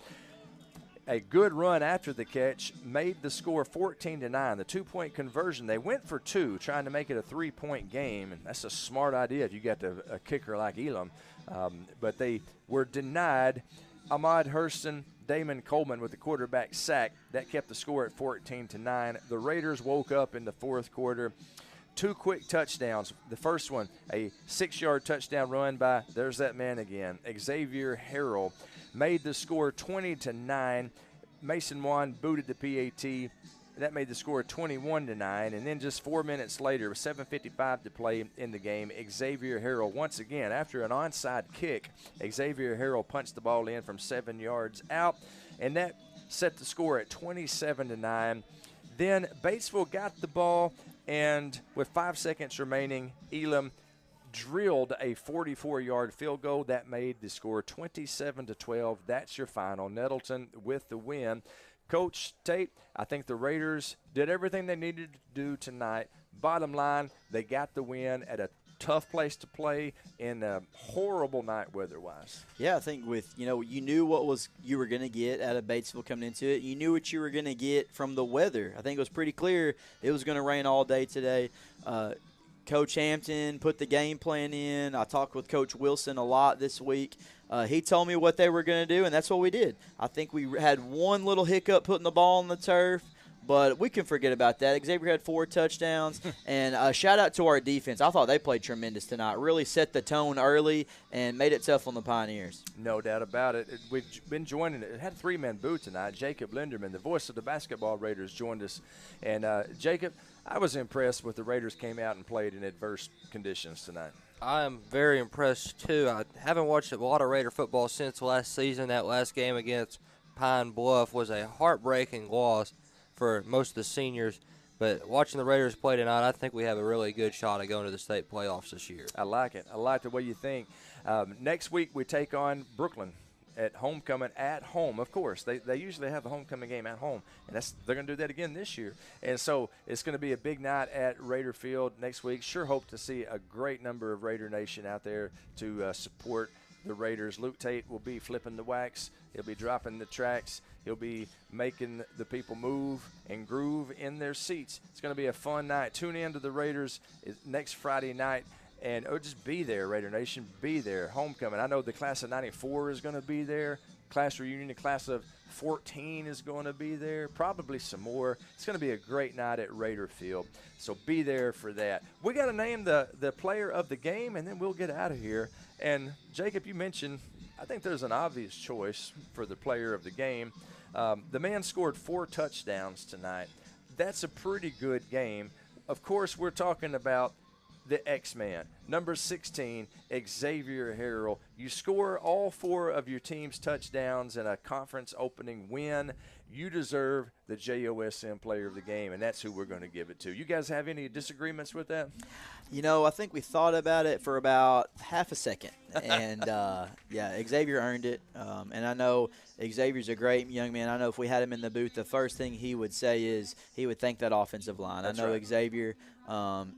A good run after the catch made the score 14-9. The two-point conversion, they went for two, trying to make it a three-point game. And that's a smart idea if you got a kicker like Elam. But they were denied. Ahmad Hurston, Damon Coleman with the quarterback sack. That kept the score at 14-9. The Raiders woke up in the fourth quarter. Two quick touchdowns. The first one, a 6-yard touchdown run by, there's that man again, Xavier Harrell, made the score 20-9. Mason Wine booted the PAT. That made the score 21-9. And then just 4 minutes later, with 7:55 to play in the game, Xavier Harrell, once again, after an onside kick, Xavier Harrell punched the ball in from 7 yards out. And that set the score at 27-9. Then Batesville got the ball, and with 5 seconds remaining, Elam drilled a 44-yard field goal. That made the score 27-12. That's your final. Nettleton with the win. Coach Tate, I think the Raiders did everything they needed to do tonight. Bottom line, they got the win at a tough place to play in a horrible night weather-wise. Yeah, I think you knew what you were going to get out of Batesville coming into it. You knew what you were going to get from the weather. I think it was pretty clear it was going to rain all day today. Coach Hampton put the game plan in. I talked with Coach Wilson a lot this week. He told me what they were going to do, and that's what we did. I think we had one little hiccup putting the ball on the turf, but we can forget about that. Xavier had 4 touchdowns, and shout out to our defense. I thought they played tremendous tonight. Really set the tone early and made it tough on the Pioneers. No doubt about it. We've been joining it. It had a 3-man booth tonight. Jacob Linderman, the voice of the basketball Raiders, joined us. And, Jacob, I was impressed with the Raiders came out and played in adverse conditions tonight. I am very impressed, too. I haven't watched a lot of Raider football since last season. That last game against Pine Bluff was a heartbreaking loss for most of the seniors. But watching the Raiders play tonight, I think we have a really good shot at going to the state playoffs this year. I like it. I like the way you think. Next week we take on Brooklyn at homecoming at home. Of course, they usually have the homecoming game at home, and they're going to do that again this year. And so it's going to be a big night at Raider Field next week. Sure hope to see a great number of Raider Nation out there to support the Raiders. Luke Tate will be flipping the wax. He'll be dropping the tracks. He'll be making the people move and groove in their seats. It's going to be a fun night. Tune in to the Raiders next Friday night. And just be there, Raider Nation. Be there. Homecoming. I know the class of 94 is going to be there. Class reunion, the class of 14 is going to be there. Probably some more. It's going to be a great night at Raider Field. So be there for that. We got to name the player of the game, and then we'll get out of here. And, Jacob, you mentioned, I think there's an obvious choice for the player of the game. The man scored 4 touchdowns tonight. That's a pretty good game. Of course, we're talking about the X-Man, number 16, Xavier Harrell. You score all 4 of your team's touchdowns in a conference opening win. You deserve the JOSM player of the game, and that's who we're going to give it to. You guys have any disagreements with that? I think we thought about it for about half a second. And, Xavier earned it. And I know Xavier's a great young man. I know if we had him in the booth, the first thing he would say is he would thank that offensive line. That's I know right. Xavier,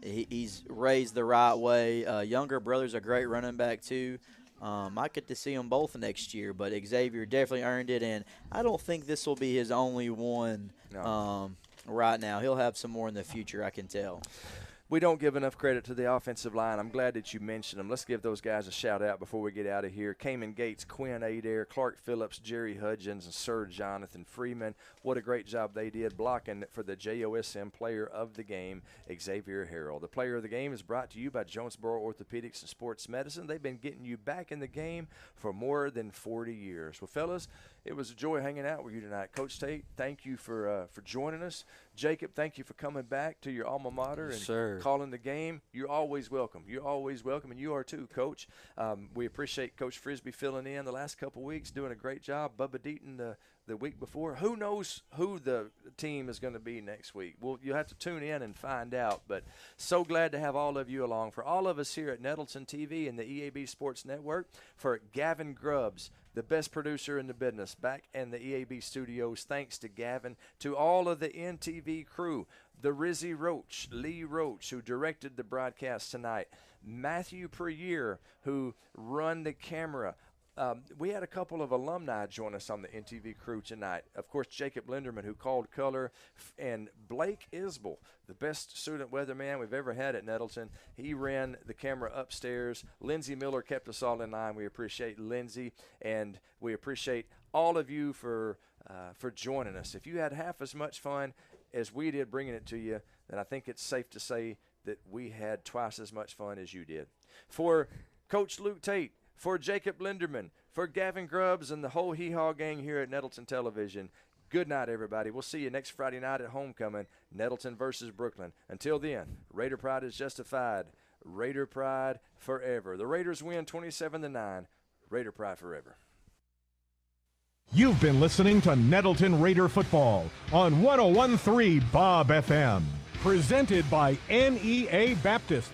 he's raised the right way. Younger brother's a great running back, too. I get to see them both next year, but Xavier definitely earned it, and I don't think this will be his only one right now. He'll have some more in the future, I can tell. We don't give enough credit to the offensive line. I'm glad that you mentioned them. Let's give those guys a shout-out before we get out of here. Cayman Gates, Quinn Adair, Clark Phillips, Jerry Hudgens, and Sir Jonathan Freeman. What a great job they did blocking for the JOSM player of the game, Xavier Harrell. The player of the game is brought to you by Jonesboro Orthopedics and Sports Medicine. They've been getting you back in the game for more than 40 years. Well, fellas, it was a joy hanging out with you tonight. Coach Tate, thank you for joining us. Jacob, thank you for coming back to your alma mater and calling the game. You're always welcome. You're always welcome, and you are too, Coach. We appreciate Coach Frisbee filling in the last couple weeks, doing a great job. Bubba Deaton the week before. Who knows who the team is going to be next week? Well, you'll have to tune in and find out. But so glad to have all of you along. For all of us here at Nettleton TV and the EAB Sports Network, for Gavin Grubbs, the best producer in the business, back in the EAB studios. Thanks to Gavin. To all of the NTV crew, the Rizzy Roach, Lee Roach, who directed the broadcast tonight, Matthew Preyer, who run the camera. We had a couple of alumni join us on the NTV crew tonight. Of course, Jacob Linderman, who called color, and Blake Isbell, the best student weatherman we've ever had at Nettleton. He ran the camera upstairs. Lindsey Miller kept us all in line. We appreciate Lindsey, and we appreciate all of you for joining us. If you had half as much fun as we did bringing it to you, then I think it's safe to say that we had twice as much fun as you did. For Coach Luke Tate, for Jacob Linderman, for Gavin Grubbs, and the whole Hee-Haw gang here at Nettleton Television, good night, everybody. We'll see you next Friday night at homecoming, Nettleton versus Brooklyn. Until then, Raider pride is justified. Raider pride forever. The Raiders win 27-9. Raider pride forever. You've been listening to Nettleton Raider Football on 101.3 Bob FM. Presented by NEA Baptist,